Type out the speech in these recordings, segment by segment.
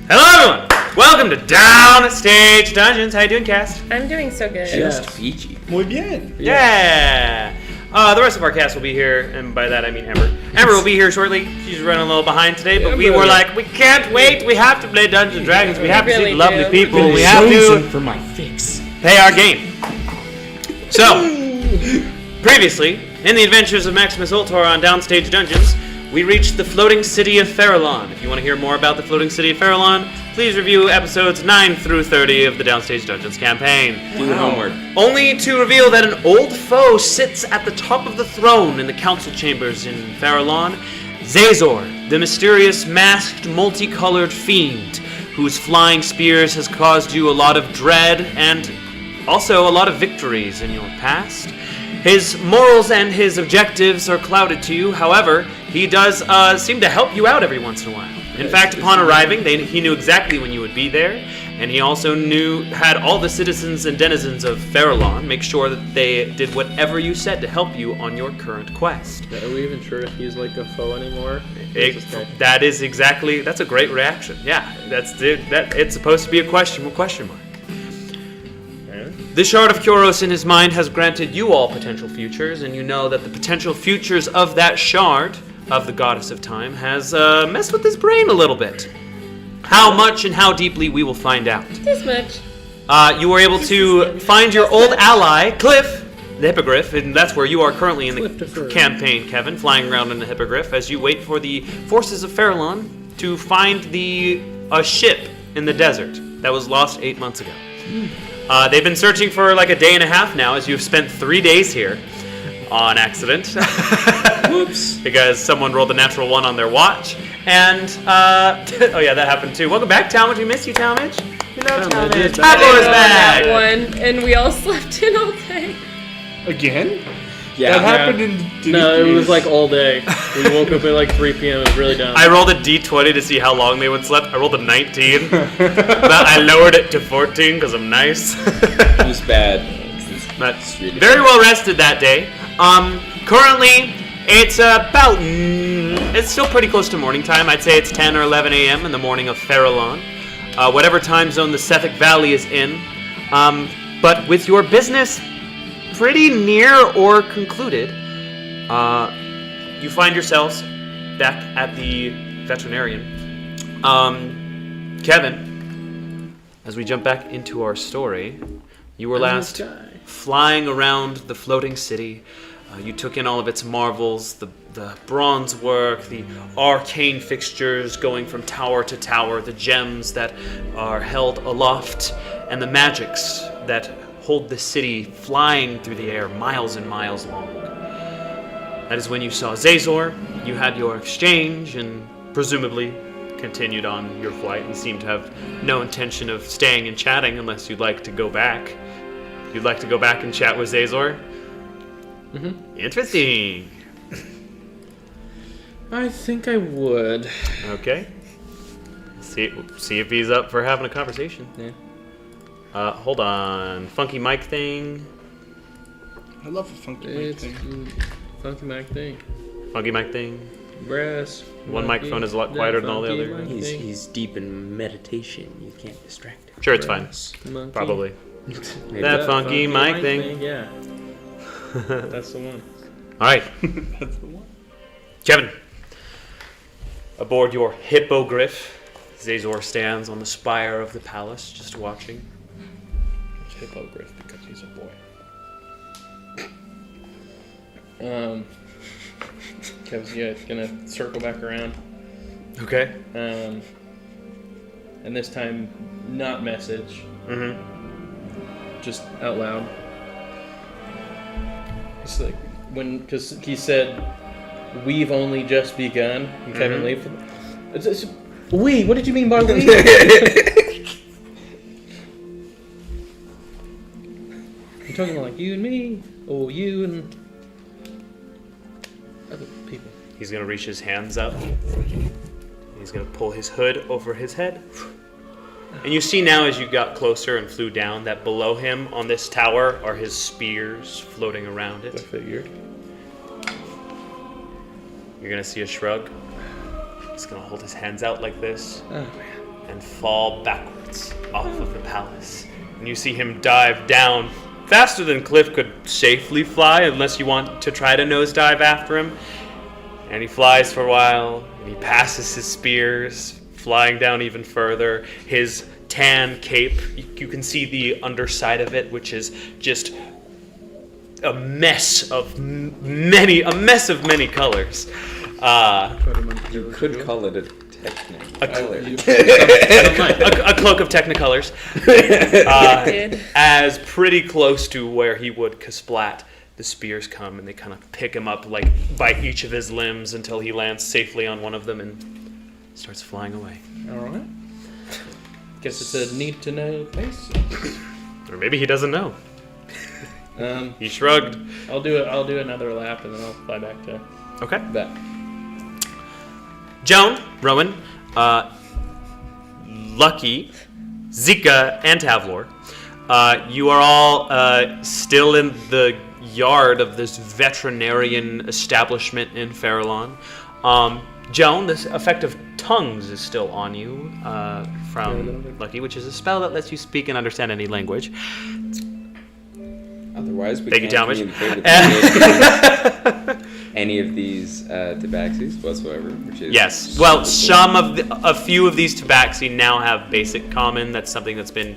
Hello everyone! Welcome to Downstage Dungeons. How you doing, Cast? I'm doing so good. Just peachy. Muy bien. Yeah! The rest of our cast will be here, and by that I mean Amber. Amber will be here shortly. She's running a little behind today, but we were like, we can't wait. We have to play Dungeons & Dragons. We have to see lovely people. We have to for my fix. play our game. So, previously, in the adventures of Maximus Ultor on Downstage Dungeons, we reached the floating city of Farallon. If you want to hear more about the floating city of Farallon, please review episodes 9 through 30 of the Downstage Dungeons campaign. Do your homework. Only to reveal that an old foe sits at the top of the throne in the council chambers in Farallon. Zazor, the mysterious, masked, multicolored fiend, whose flying spears has caused you a lot of dread and also a lot of victories in your past. His morals and his objectives are clouded to you. However, he does seem to help you out every once in a while. In fact, upon arriving, he knew exactly when you would be there, and he also had all the citizens and denizens of Farallon make sure that they did whatever you said to help you on your current quest. Are we even sure if he's like a foe anymore? That's a great reaction. Yeah, it's supposed to be a question mark. The Shard of Kyros in his mind has granted you all potential futures, and you know that the potential futures of that shard of the Goddess of Time has messed with his brain a little bit. How much and how deeply we will find out. This much. You were able to find your old ally, Cliff, the Hippogriff, and that's where you are currently in the campaign, Kevin, flying around in the Hippogriff as you wait for the forces of Farallon to find a ship in the desert that was lost 8 months ago. They've been searching for like a day and a half now, as you've spent 3 days here on accident. Whoops. Because someone rolled a natural 1 on their watch. And, oh yeah, that happened too. Welcome back, Talmadge. We missed you, Talmadge. We love Talmadge. Apple is back! That one, and we all slept in all day. Again? Yeah. That happened in... No, it was like all day. We woke up at like 3 p.m. It was really dumb. I rolled a d20 to see how long they would slept. I rolled a 19. But I lowered it to 14 because I'm nice. It was bad. But really very well rested that day. Currently, it's it's still pretty close to morning time. I'd say it's 10 or 11 a.m. in the morning of Farallon. Whatever time zone the Sethic Valley is in. But with your business pretty near or concluded, you find yourselves back at the veterinarian. Kevin, as we jump back into our story, you were last flying around the floating city. You took in all of its marvels, the bronze work, the arcane fixtures going from tower to tower, the gems that are held aloft, and the magics that hold the city flying through the air miles and miles long. That is when you saw Zazor, you had your exchange, and presumably continued on your flight and seemed to have no intention of staying and chatting unless you'd like to go back. You'd like to go back and chat with Zazor? Mm-hmm. Interesting. I think I would. Okay. See if he's up for having a conversation. Yeah. Hold on. Funky mic thing. I love a funky mic thing. Funky mic thing. Funky mic thing. Brass. One microphone is a lot quieter than all the other. He's deep in meditation. You can't distract him. Sure, it's fine. Monkey. Probably. Maybe. That funky mic thing. Yeah. That's the one. All right. That's the one. Kevin, aboard your hippogriff, Zazor stands on the spire of the palace, just watching. It's hippogriff because he's a boy. Kevin's gonna circle back around. Okay. And this time, not message. Mm-hmm. Just out loud. It's like because he said, "We've only just begun." And Kevin leave. It's we. What did you mean by we? I'm talking like you and me, or you and other people. He's gonna reach his hands up. He's gonna pull his hood over his head. And you see now as you got closer and flew down that below him on this tower are his spears floating around it. I figured. You're gonna see a shrug. He's gonna hold his hands out like this. Oh man. and fall backwards off of the palace. And you see him dive down faster than Cliff could safely fly, unless you want to try to nosedive after him. And he flies for a while, and he passes his spears, flying down even further. His tan cape, you can see the underside of it, which is just a mess of many colors. You could call it a technicolor. A cloak of technicolors. As pretty close to where he would kasplat, the spears come and they kind of pick him up like by each of his limbs until he lands safely on one of them and starts flying away. All right. Guess it's a need to know place. Or maybe he doesn't know. He shrugged. I'll do another lap and then I'll fly back to Okay. that. Joan, Rowan, Lucky, Zika, and Tavlor. You are all still in the yard of this veterinarian establishment in Farallon. Joan, this effect of tongues is still on you from Lucky, which is a spell that lets you speak and understand any language. Otherwise, we Thank you, can't Talmadge. communicate with any of these tabaxis whatsoever, which is Yes. Well, a few of these tabaxi now have basic common. That's something that's been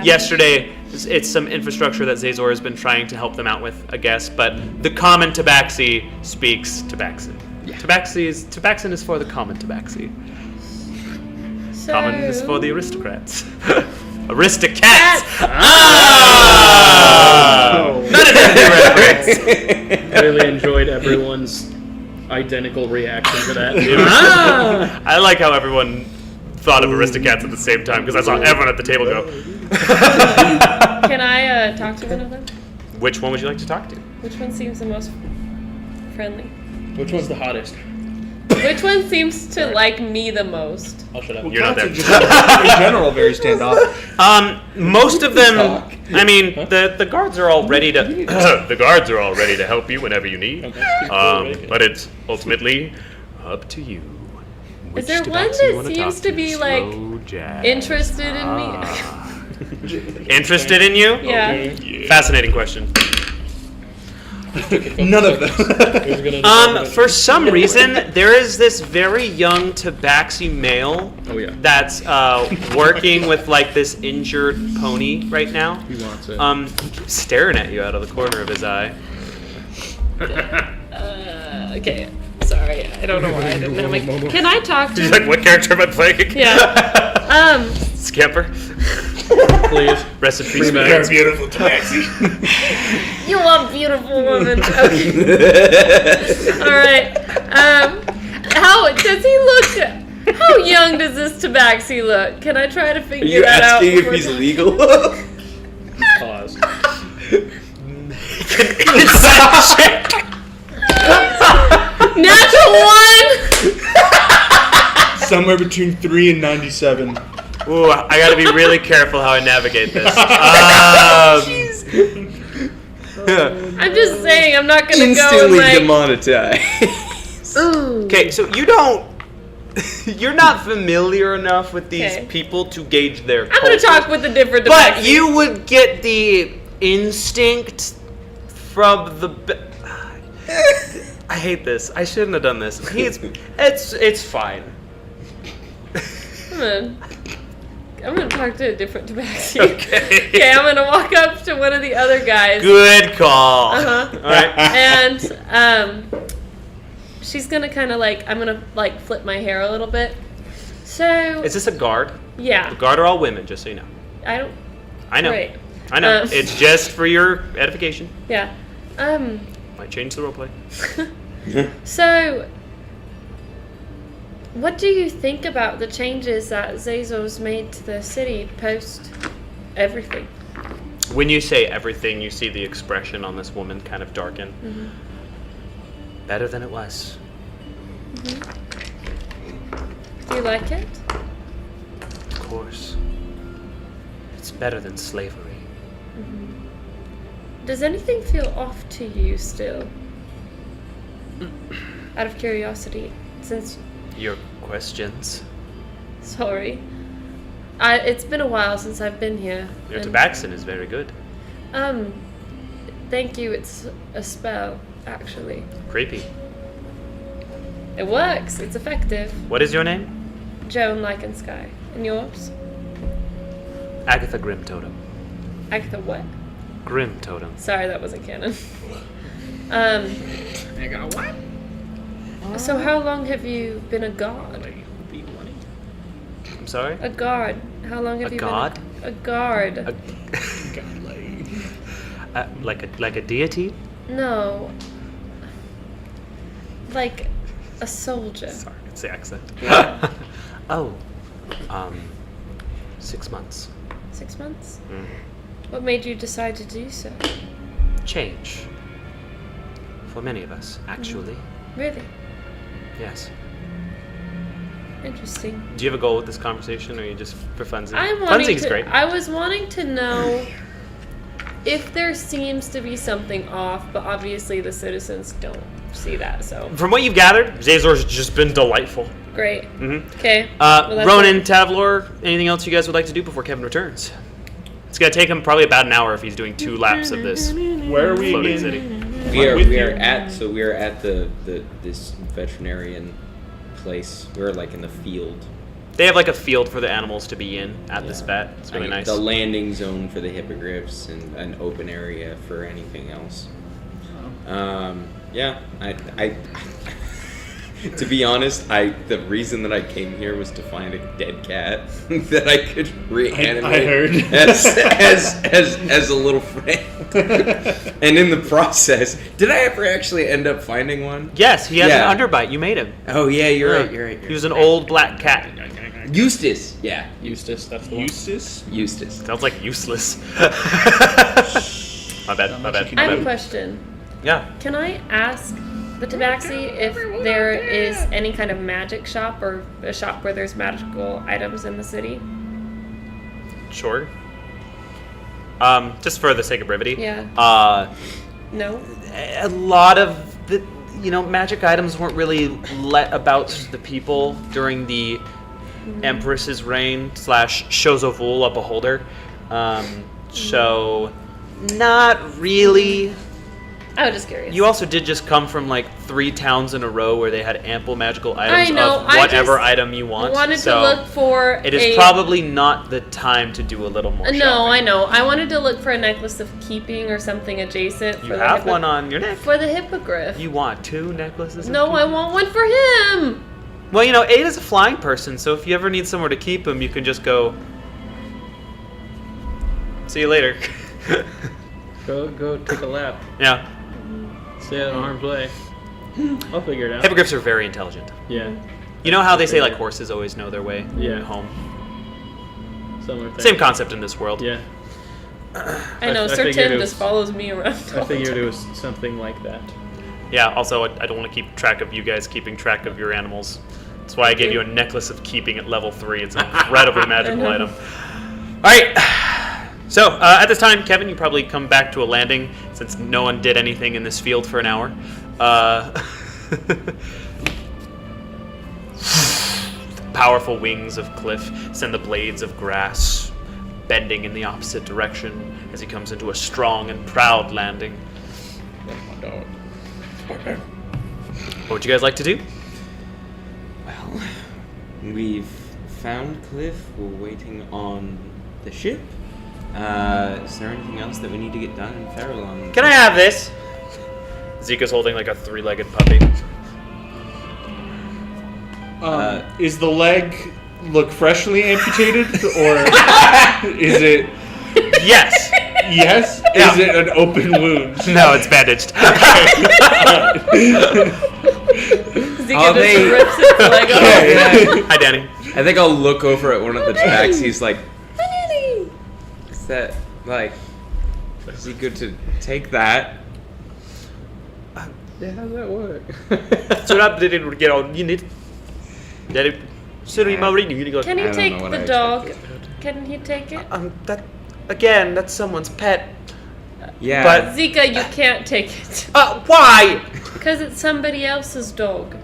yesterday. It's some infrastructure that Zazor has been trying to help them out with, I guess. But the common tabaxi speaks tabaxin. Yeah. Tabaxin is for the common tabaxi. So, Common is for the aristocrats. Aristocats! Not a Disney reference! I really enjoyed everyone's identical reaction to that. I like how everyone thought of Aristocats at the same time, because I saw everyone at the table go. Can I talk to one of them? Which one would you like to talk to? Which one seems the most friendly? Which one's the hottest? Which one seems to like me the most? I'll shut up. You're not there. In general, very standoffish. Most of them. I mean, the guards are all ready to. The guards are all ready to help you whenever you need. But it's ultimately up to you. Is there one that seems to be like interested in me? Interested in you? Yeah. Fascinating question. None of them. For some reason, there is this very young tabaxi male that's working with like this injured pony right now. He wants it. He keeps staring at you out of the corner of his eye. Okay. Sorry, I don't know why I didn't have my. Can I talk to? He's like, what character am I playing? Yeah. Scamper. Please. Rest in peace, You're man. beautiful, tabaxi. You are beautiful woman. Okay. All right. How does he look? How young does this tabaxi look? Can I try to Are figure you that out? asking if he's legal? Pause. Natural one. Somewhere between 3 and 97. Ooh, I gotta be really careful how I navigate this. I'm just saying, I'm not gonna Instantly go like. demonetized. Ooh. Okay, so you're not familiar enough with these Okay. people to gauge their I'm gonna culture. talk with the different. But tabaxi. you would get the instinct from the. I hate this. I shouldn't have done this. It's fine. I'm gonna talk to a different tabaxi. Okay. Okay, I'm gonna walk up to one of the other guys. Good call. Uh-huh. All right. And she's gonna kind of like, I'm gonna like flip my hair a little bit. So Is this a guard? yeah, The guard are all women, just so you know. I don't. I know. Right. I know. Um, It's just for your edification. Yeah. Might change the roleplay. So, what do you think about the changes that Zazor's made to the city post everything? When you say everything, you see the expression on this woman kind of darken. Mm-hmm. Better than it was. Do you like it? Of course. It's better than slavery. Does anything feel off to you still? Out of curiosity, since Your questions? Sorry. It's been a while since I've been here. Your and- tabaxin is very good. Thank you. It's a spell, actually. Creepy. It works. It's effective. What is your name? Joan Sky. And yours? Agatha Grim Totem. Agatha what? Grim Totem. Sorry, that wasn't canon. I got what? So how long have you been a god? I'm sorry? A guard. How long have A you god? been a guard? Like a deity? No. Like a soldier. Sorry, it's the accent. Oh, 6 months. 6 months? Mm. What made you decide to do so? Change. For many of us, actually. Really? Yes. Interesting. Do you have a goal with this conversation, or are you just for funsies? I'm wanting Funsing's to. great. I was wanting to know if there seems to be something off, but obviously the citizens don't see that. So From what you've gathered, Zazor's just been delightful. great. Mm-hmm. Okay. Well, that's Ronan, it. Tavlor, anything else you guys would like to do before Kevin returns? It's gonna take him probably about an hour if he's doing 2 laps of this Where are we floating again? city. We are with we you. are at this veterinarian place. We're like in the field. They have like a field for the animals to be in at this Yeah. vet. It's really Like, nice. The landing zone for the hippogriffs and an open area for anything else. Yeah, I to be honest, the reason that I came here was to find a dead cat that I could reanimate I heard. as a little friend. And in the process, did I ever actually end up finding one? Yes, he has Yeah. an underbite. You made him. Oh yeah, you're right. You're right. He was an old black cat. Eustace. Yeah, Eustace, that's the one. Eustace? Eustace. Sounds like useless. My bad. My bad. I My have a bad. question. Yeah. Can I ask the Tabaxi if there is any kind of magic shop or a shop where there's magical items in the city? Sure. Just for the sake of brevity. Yeah. No? A lot of the magic items weren't really let about the people during the Empress's reign / Shozovul, a beholder. So not really. I was just curious. You also did just come from like 3 towns in a row where they had ample magical items I know, of I whatever just item you want. wanted so to look for it is probably not the time to do a little more No, shopping. I know. I wanted to look for a necklace of keeping or something adjacent for You the have one on your neck. for the hippogriff. You want 2 necklaces? of No, I keeping? want one for him. Well, Ada's a flying person, so if you ever need somewhere to keep him, you can just go. See you later. Go take a lap. Yeah. Stay out of harm's way. I'll figure it out. Hippogriffs are very intelligent. Yeah. You know how they say like horses always know their way Yeah. home? Similar thing. Same concept in this world. Yeah. I know. I Sir figured Tim it just was- follows me around. I figured it was something like that. Yeah, also, I don't want to keep track of you guys keeping track of your animals. That's why I gave you a necklace of keeping at level 3. It's an incredibly magical item. Alright, so at this time, Kevin, you probably come back to a landing since no one did anything in this field for an hour. Powerful wings of Cliff send the blades of grass bending in the opposite direction as he comes into a strong and proud landing. What would you guys like to do? Well, we've found Cliff. We're waiting on the ship. Is there anything else that we need to get done in Farallon? Can I have this? Zika's holding like a 3-legged puppy. Is the leg look freshly amputated, or is it? Yes! Yes. Yeah. Is it an open wound? No, it's bandaged. Zika Are just they- rips its leg off. Hi, Danny. I think I'll look over at one of the tracks. He's like, is that, like, is he good to take that? Yeah, how's that work? So that didn't get on. You need. Daddy. Sorry, Maureen, you need to go. Can I he don't take know what the I dog? expected. Can he take it? That. Again, that's someone's pet. Yeah. But- Zika, you can't take it. Why? Because it's somebody else's dog.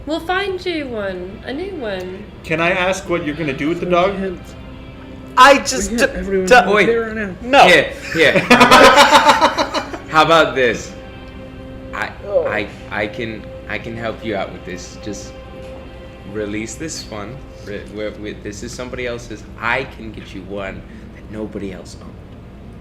We'll find you one. A new one. Can I ask what you're gonna do with the dog? I just Everyone's Wait. there right now. no. Here. How about this? I can help you out with this. Just release this one. This is somebody else's. I can get you one that nobody else owned.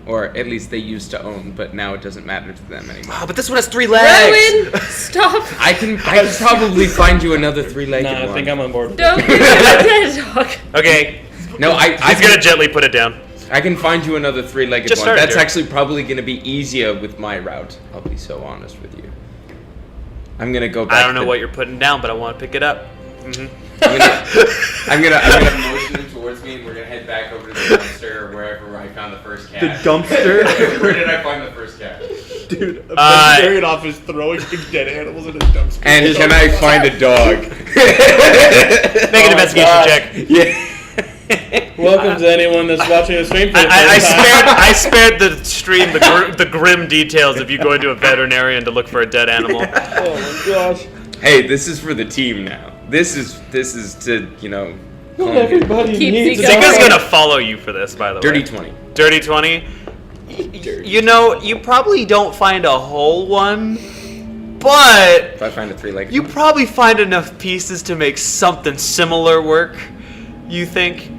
Or at least they used to own, but now it doesn't matter to them anymore. Oh, but this one has 3 legs. Rowan, stop. I can probably find you another 3-legged Nah, one. I think I'm on board. Don't give me that dog. Okay. No, He's gonna gently put it down. I can find you another 3-legged Just one. started, That's Jared. actually probably going to be easier with my route. I'll be so honest with you. I'm gonna go back. I don't know what you're putting down, but I want to pick it up. I'm gonna motion him towards me, and we're gonna head back over to the dumpster or wherever I found the first cat. The dumpster? Where did I find the first cat? Dude, a vegetarian office throwing dead animals in a dumpster. And can I find a dog? Make an investigation check. Yeah. Welcome to anyone that's watching the stream for the first time. I spared the stream the grim details of you going to a veterinarian to look for a dead animal. Oh my gosh. Hey, this is for the team now. This is to Not everybody Keep needs a Zika. Zika's dog. gonna follow you for this, by the Dirty way. 20. Dirty 20. You know, you probably don't find a whole one, but If I find a 3-legged you one. probably find enough pieces to make something similar work. You think?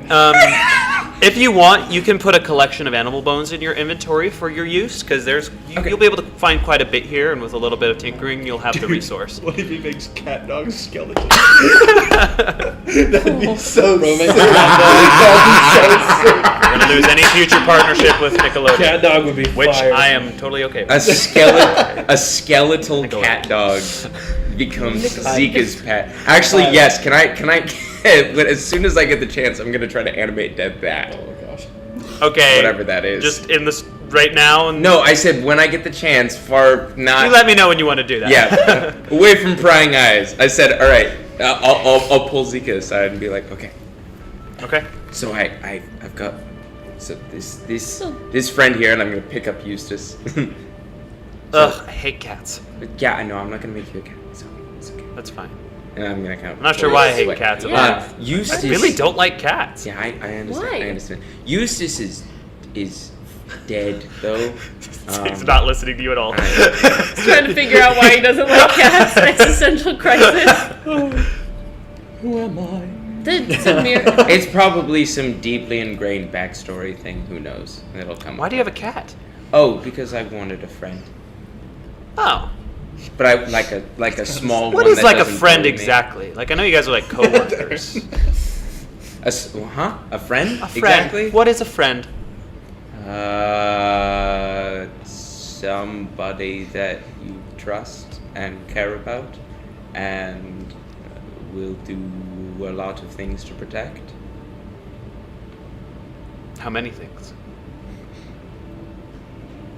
If you want, you can put a collection of animal bones in your inventory for your use, because you'll be able to find quite a bit here, and with a little bit of tinkering, you'll have the resource. What if he makes cat dog skeletons? That'd be so Bro, make sick. a We're gonna lose any future partnership with Nickelodeon, cat dog would be which fire. I am totally okay with. A skeletal cat dog becomes Zika's pet. Actually, Fire. yes. Can I? But as soon as I get the chance, I'm gonna try to animate dead bat. Oh my gosh. Okay. Whatever that is. Just in this right now. And No, I said when I get the chance. For not. You let me know when you want to do that. Yeah, away from prying eyes. I said, all right. I'll pull Zika aside and be like, okay. Okay. So I've got this friend here, and I'm gonna pick up Eustace. Ugh, I hate cats. Yeah, I know. I'm not gonna make you a cat, so it's okay. That's fine. And I'm gonna count. I'm not sure why I hate cats at all. Eustace. I really don't like cats. Yeah, I understand. Why? I understand. Eustace is dead though. He's not listening to you at all. He's trying to figure out why he doesn't like cats. Existential crisis. Who am I? It's probably some deeply ingrained backstory thing. Who knows? It'll come. Why do you have a cat? Oh, because I wanted a friend. Oh. But I like a small. What one is that like a doesn't friend bully me. exactly? Like I know you guys are like coworkers. A friend? A friend. Exactly. What is a friend? Somebody that you trust and care about, and will do a lot of things to protect. How many things?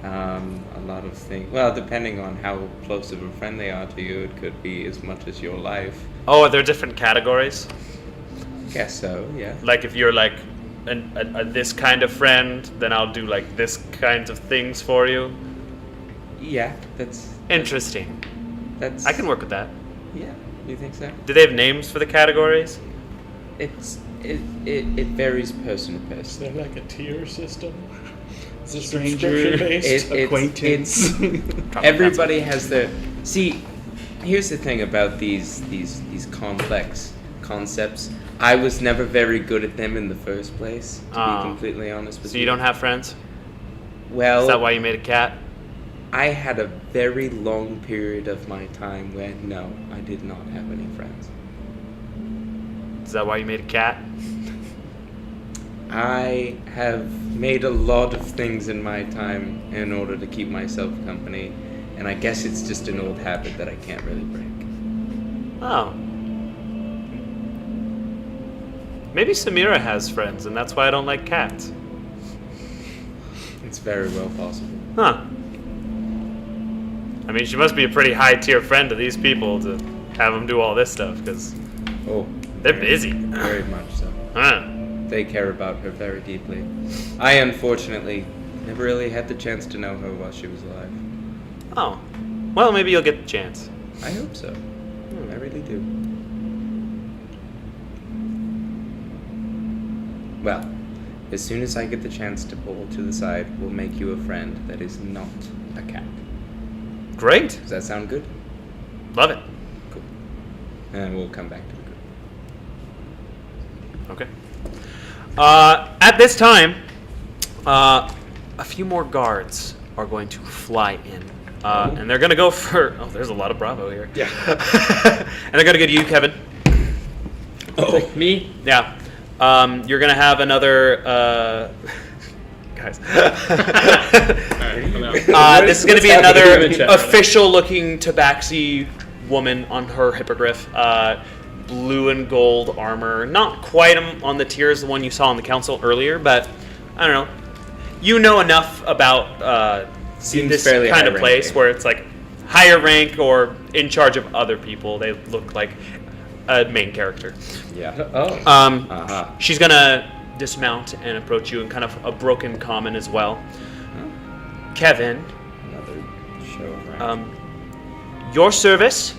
A lot of things. Well, depending on how close of a friend they are to you, it could be as much as your life. Oh, are there different categories? Guess so. Yeah. Like if you're like a this kind of friend, then I'll do like this kinds of things for you. Yeah. That's. Interesting. That's. I can work with that. Yeah. You think so? Do they have names for the categories? It varies person to Is person. there like a tier system? Is it Stranger. subscription based? Acquaintance. Everybody has their. See, here's the thing about these complex concepts. I was never very good at them in the first place, to be completely honest with So you. you don't have friends? Well, Is that why you made a cat? I had a very long period of my time where no, I did not have any friends. Is that why you made a cat? I have made a lot of things in my time in order to keep myself company, and I guess it's just an old habit that I can't really break. Oh. Maybe Samira has friends, and that's why I don't like cats. It's very well possible. Huh. I mean, she must be a pretty high-tier friend to these people to have them do all this stuff, because Oh, they're busy. very much so. Huh. They care about her very deeply. I unfortunately never really had the chance to know her while she was alive. Oh. Well, maybe you'll get the chance. I hope so. I really do. Well, as soon as I get the chance to pull to the side, we'll make you a friend that is not a cat. Great. Does that sound good? Love it. Cool. And we'll come back to the group. Okay. At this time, a few more guards are going to fly in. And they're going to go for... Oh, there's a lot of Bravo here. Yeah. And they're going to go to you, Kevin. Oh, me? Yeah. You're going to have another... Guys. This is going to be another official-looking tabaxi woman on her hippogriff. Blue and gold armor. Not quite on the tier as the one you saw on the council earlier, but I don't know. You know enough about Seems this fairly kind of high-ranking. place where it's like higher rank or in charge of other people. They look like a main character. Yeah. Oh. She's gonna dismount and approach you in kind of a broken common as well. Kevin, Another show of rank. your service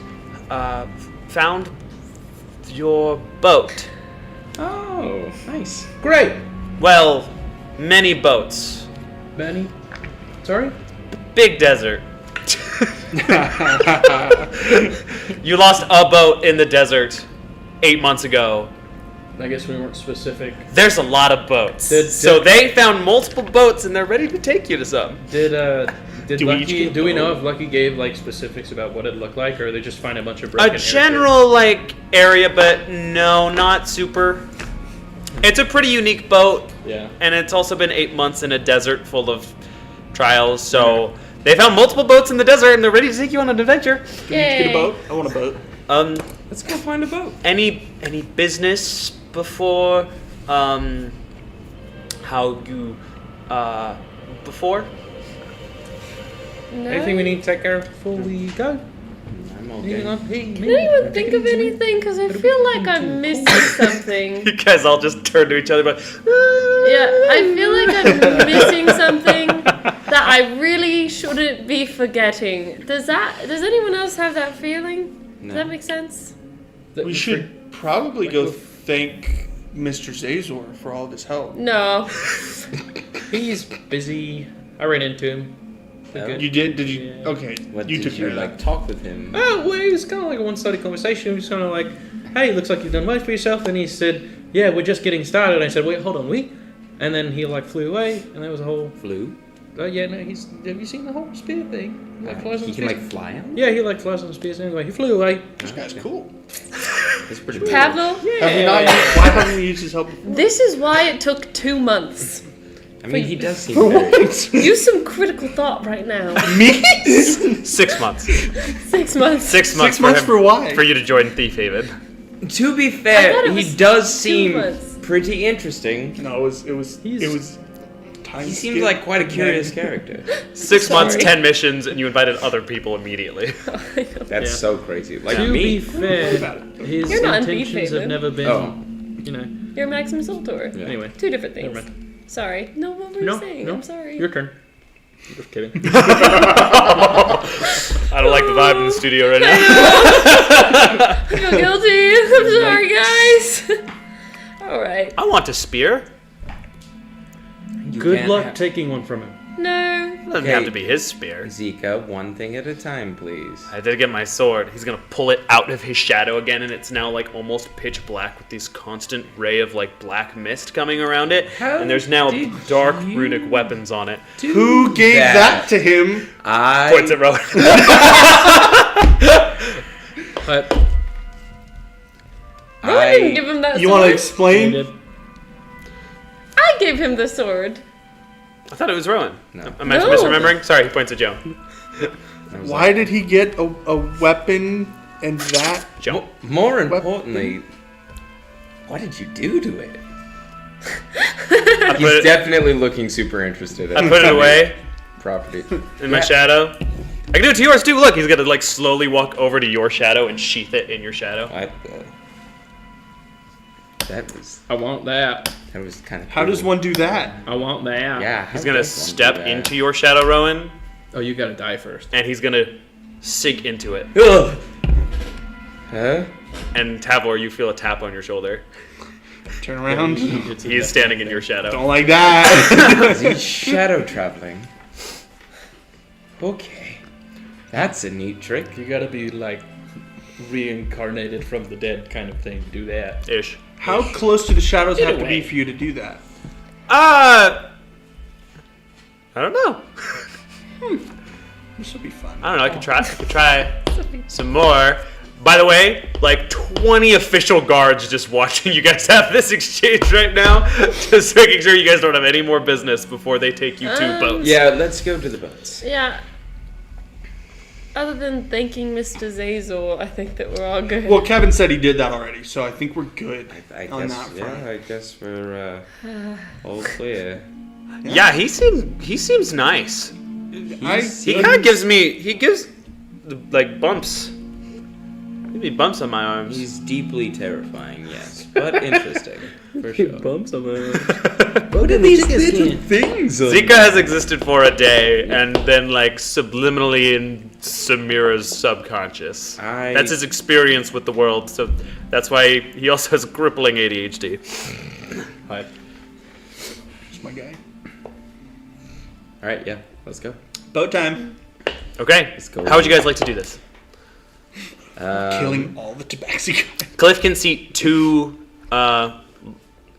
found your boat. Oh, nice. Great. Well, many boats. Benny. Sorry? Big desert. You lost a boat in the desert 8 months ago. I guess we weren't specific. There's a lot of boats. So they found multiple boats and they're ready to take you to some. Did Do we each Lucky? get a Do we know boat? if Lucky gave like specifics about what it looked like, or they just find a bunch of broken? A general like area, but no, not super. It's a pretty unique boat, Yeah. and it's also been 8 months in a desert full of trials. So they found multiple boats in the desert, and they're ready to take you on an adventure. Can we each get a boat? I want a boat. Let's go find a boat. Any business before? How you before? No. Anything we need to take care of before we go? I'm Anything okay. on- hey, Can I even think of anything? Because I feel like I'm missing something. You guys all just turn to each other, but Yeah, I feel like I'm missing something that I really shouldn't be forgetting. Does anyone else have that feeling? No. Does that make sense? We should probably go thank Mr. Zazor for all of his help. No. He's busy. I ran into him. Oh. You did? Did you? Yeah. Okay. What you did took you care of like that. talk with him? Oh, well, it was kind of like a one-sided conversation. It was kind of like, hey, looks like you've done well for yourself. And he said, yeah, we're just getting started. And I said, wait, hold on, we? And then he like flew away, and there was a whole. Flew? Yeah, no, have you seen the whole spear thing? He, like, flies on He can spears. like fly on? Yeah, he like flies on spears anyway. He flew away. This guy's cool. That's pretty cool. Tableau? Have we not? Why haven't we used his help before? This is why it took 2 months. I mean, he does seem very... Use some critical thought right now. Me? 6 months. 6 months. 6 months. 6 months him- for why? For you to join Thief Haven. To be I fair, thought it he was does 2 seem months. pretty interesting. No, it was time. He seems like quite a curious character. 6 months, Sorry. 10 missions, and you invited other people immediately. That's so crazy. Like To me. be fair, his You're not in intentions Thief have Haven. never been, Oh. you know. You're Maximus Ultor. Yeah. Anyway, 2 different never things. mind. Sorry. No, what were you No, saying? no. I'm sorry. Your turn. Just kidding. I don't like the vibe in the studio right now. I feel guilty. I'm sorry, guys. All right. I want a spear. You Good can't luck have- taking one from him. No. It doesn't Okay. have to be his spear. Zika, one thing at a time, please. I did get my sword. He's gonna pull it out of his shadow again, and it's now like almost pitch black with this constant ray of like black mist coming around it. How And there's now did dark you runic weapons on it. Who gave that to him? Points at Rowan. But No, I didn't give him that You sword. want to he explain? did. I gave him the sword. I thought it was Rowan. No. Am I No. misremembering? Sorry, he points at Joe. I was Why did he get a weapon and that? Joe. More importantly, what did you do to it? I He's put it, definitely looking super interested in I put it away property. in my shadow. I can do it to yours too. Look, he's gonna like slowly walk over to your shadow and sheath it in your shadow. That was I want that. kind of. How does one do that? I want that. Yeah. He's how gonna does one do step that? into your shadow, Rowan, Oh, you gotta die first. and he's gonna sink into it. Ugh. Huh? And Tavor, you feel a tap on your shoulder. Turn around. He's standing in your shadow. Don't like that. Is he shadow traveling? Okay. That's a neat trick. You gotta be like reincarnated from the dead kind of thing to do that. Ish. How close do the shadows In a have to be way. for you to do that? I don't know. This would be fun. I don't know. I could try some more. By the way, like 20 official guards just watching you guys have this exchange right now, just making sure you guys don't have any more business before they take you to boats. Yeah, let's go to the boats. Yeah. Other than thanking Mr. Zazel, I think that we're all good. Well, Kevin said he did that already, so I think we're good I on guess, that front. yeah, I guess we're all clear. Yeah, he seems nice. He kind of gives like bumps. Gives me bumps on my arms. He's deeply terrifying, yes, but interesting for sure. Bumps on my What are these little things? Zika has existed for a day, and then like subliminally in Samira's subconscious. That's his experience with the world, so that's why he also has crippling ADHD. Hi. That's my guy. All right, yeah, let's go. Boat time. Okay, Let's go. how would you guys like to do this? Killing all the tabaxi guys. Cliff can seat 2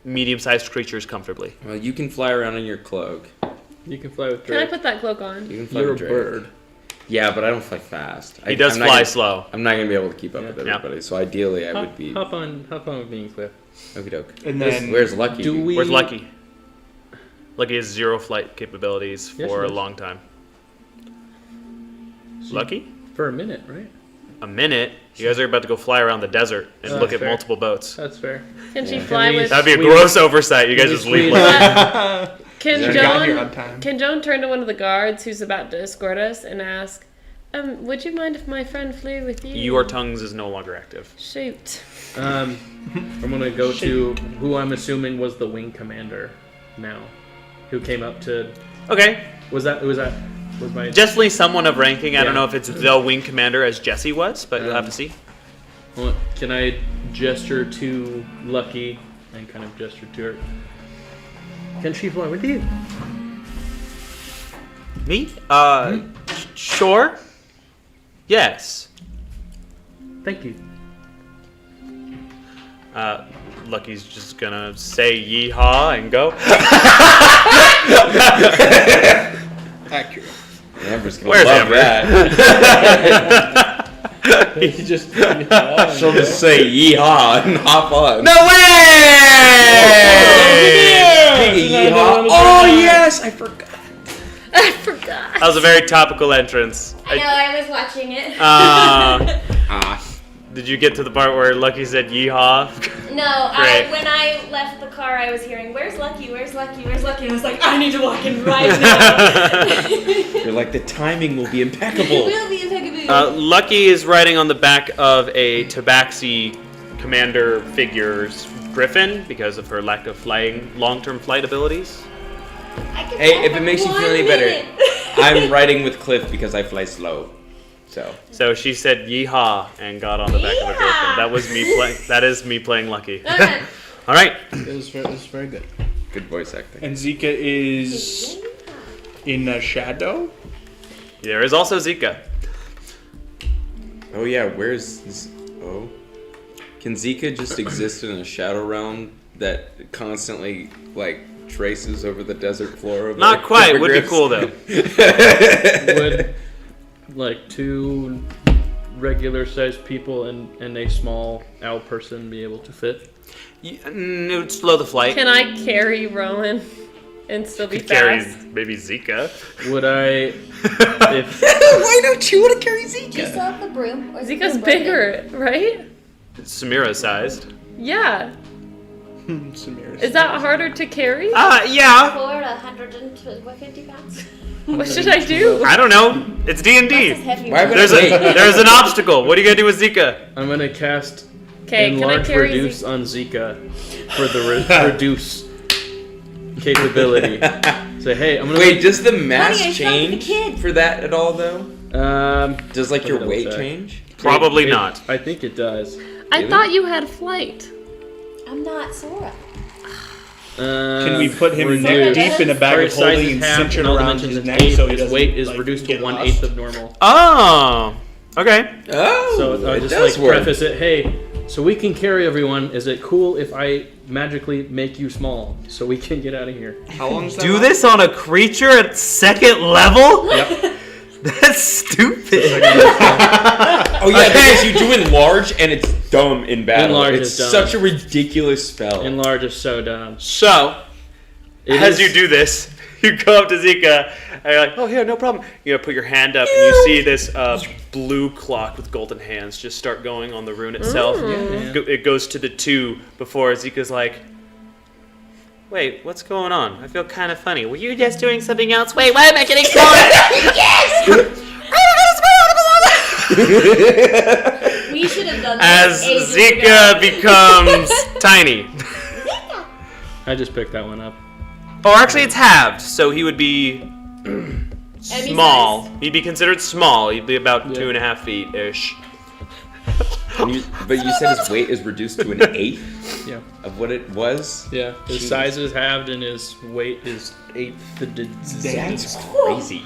medium-sized creatures comfortably. Well, you can fly around in your cloak. You can fly with Can I Drake. put that cloak on? You can fly You're a with Drake. bird. Yeah, but I don't fly fast. He does I'm not fly gonna- slow. I'm not gonna be able to keep up with Yeah. everybody. So ideally, I would be. Hop on with me and Cliff. Okie doke. And Where's, then where's Lucky? Do we? Where's Lucky? Lucky has 0 flight capabilities Yes, for he a does. long time. Lucky? For a minute, right? A minute? You guys are about to go fly around the desert and look at fair. multiple boats. That's fair. Can she Yeah. fly Can we- with? That'd be a Squeeze. gross oversight. You guys just leave. Squeeze. Can Should've got here on Joan? time. Can Joan turn to one of the guards who's about to escort us and ask, "Would you mind if my friend flew with you?" Your tongues is no longer active. Shoot. I'm gonna go to who I'm assuming was the wing commander now, who came up to. Okay. Was my Definitely someone of ranking. I don't Yeah. know if it's the wing commander as Jesse was, but you'll have to see. Well, can I gesture to Lucky and kind of gesture to her? Can she fly with you? Me? Sure. Yes. Thank you. Lucky's just gonna say yeehaw and go. accurate. Amber's gonna Where's love Amber? that. He just. She'll just say yeehaw and hop on. No way! Yeehaw. Oh yes, I forgot. I forgot. That was a very topical entrance. I know, I was watching it. Ah, Did you get to the part where Lucky said yeehaw? No, Great. when I left the car, I was hearing, "Where's Lucky? Where's Lucky? Where's Lucky?" And I was like, "I need to walk in right now." you're like the timing will be It impeccable. will be impeccable. Lucky is riding on the back of a Tabaxi commander figure's griffin because of her lack of long-term flight abilities. I can Hey, fly if it for makes you feel 1 any better, minute. I'm riding with Cliff because I fly slow. So she said yeehaw and got on the back of a griffin. Yeehaw! That was me playing. That is me playing Lucky. Okay. All right. It was very good. Good voice acting. And Zika is in a shadow. There is also Zika. Oh yeah, where's this? Oh, can Zika just exist in a shadow realm that constantly like traces over the desert floor? Of Not the quite. Would be hippogriffs? cool though. Would like 2 regular-sized people and a small owl person be able to fit? It would slow the flight. Can I carry Rowan and still be Carry fast? maybe Zika. Would I? If Why don't you want to carry Zika? Do you still have the broom? Or is the Zika's broom broken? bigger, right? Samira sized. Yeah. Samira's. Is that harder to carry? Yeah. For 150 pounds? What should I do? I don't know. It's D&D. That's heavy. Why would There's an obstacle. What are you gonna do with Zika? I'm gonna cast Okay, can I enlarge carry reduce Zika? on Zika for the reduce capability. Say, hey, I'm gonna Wait, does the mass Honey, I shrunk the change kid. for that at all though? Does like Let your me weight double check. change? Probably It- not. I think it does. I Really? thought you had flight. I I'm not Sora. Can we put him reduce- deep in a bag of First size holding is and half, cinch it and all around dimensions his is neck eighth. so he His doesn't weight is like, reduced to get 1/8 lost? of normal. Oh, okay. Oh, So I it just does like work. preface it. Hey, so we can carry everyone. Is it cool if I magically make you small so we can get out of here? How long is that? Do this on a creature at 2nd level? Yep. That's stupid. Oh yeah, because you do enlarge and it's dumb in battle. Enlarge it's is dumb. such a ridiculous spell. Enlarge is so dumb. So, It as is- you do this, you go up to Zika and you're like, oh, here, no problem. You put your hand up and you see this blue clock with golden hands just start going on the rune itself. It goes to the 2 before Zika's like, wait, what's going on? I feel kind of funny. Were you just doing something else? Wait, why am I getting smaller? We should have done As this ages Zika ago. becomes tiny. I just picked that one up. Or actually, it's halved, so he would be small. size? He'd be considered small. He'd be about 2.5 feet ish. But you said his weight is reduced to 1/8 Yeah. of what it was. Yeah. His Jeez. size is halved and his weight is 1/8. That's crazy.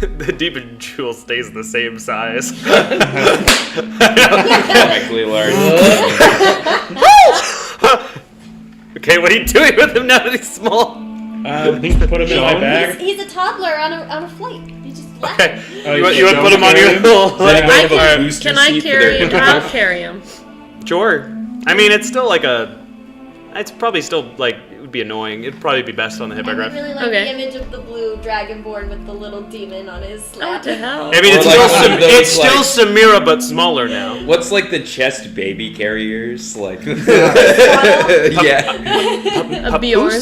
The demon jewel stays the same size. Correctly large. Okay, what are you doing with him now that he's small? Put him in my bag. He's a toddler on a flight. He just left. Okay, Oh, you want you to put him on your little... Does anybody I have a can, booster can I seat for carry their- him? I'll carry him. Sure. I mean, it's still like a... It's probably still, like, it would be annoying. It'd probably be best on the I would hippogriff. really like Okay. the image of the blue dragonborn with the little demon on his Oh, lap. what the hell? I mean, it's Or like still, one of those, it's still Samira, but smaller now. What's like the chest baby carriers? Like, yeah. A Bjorn.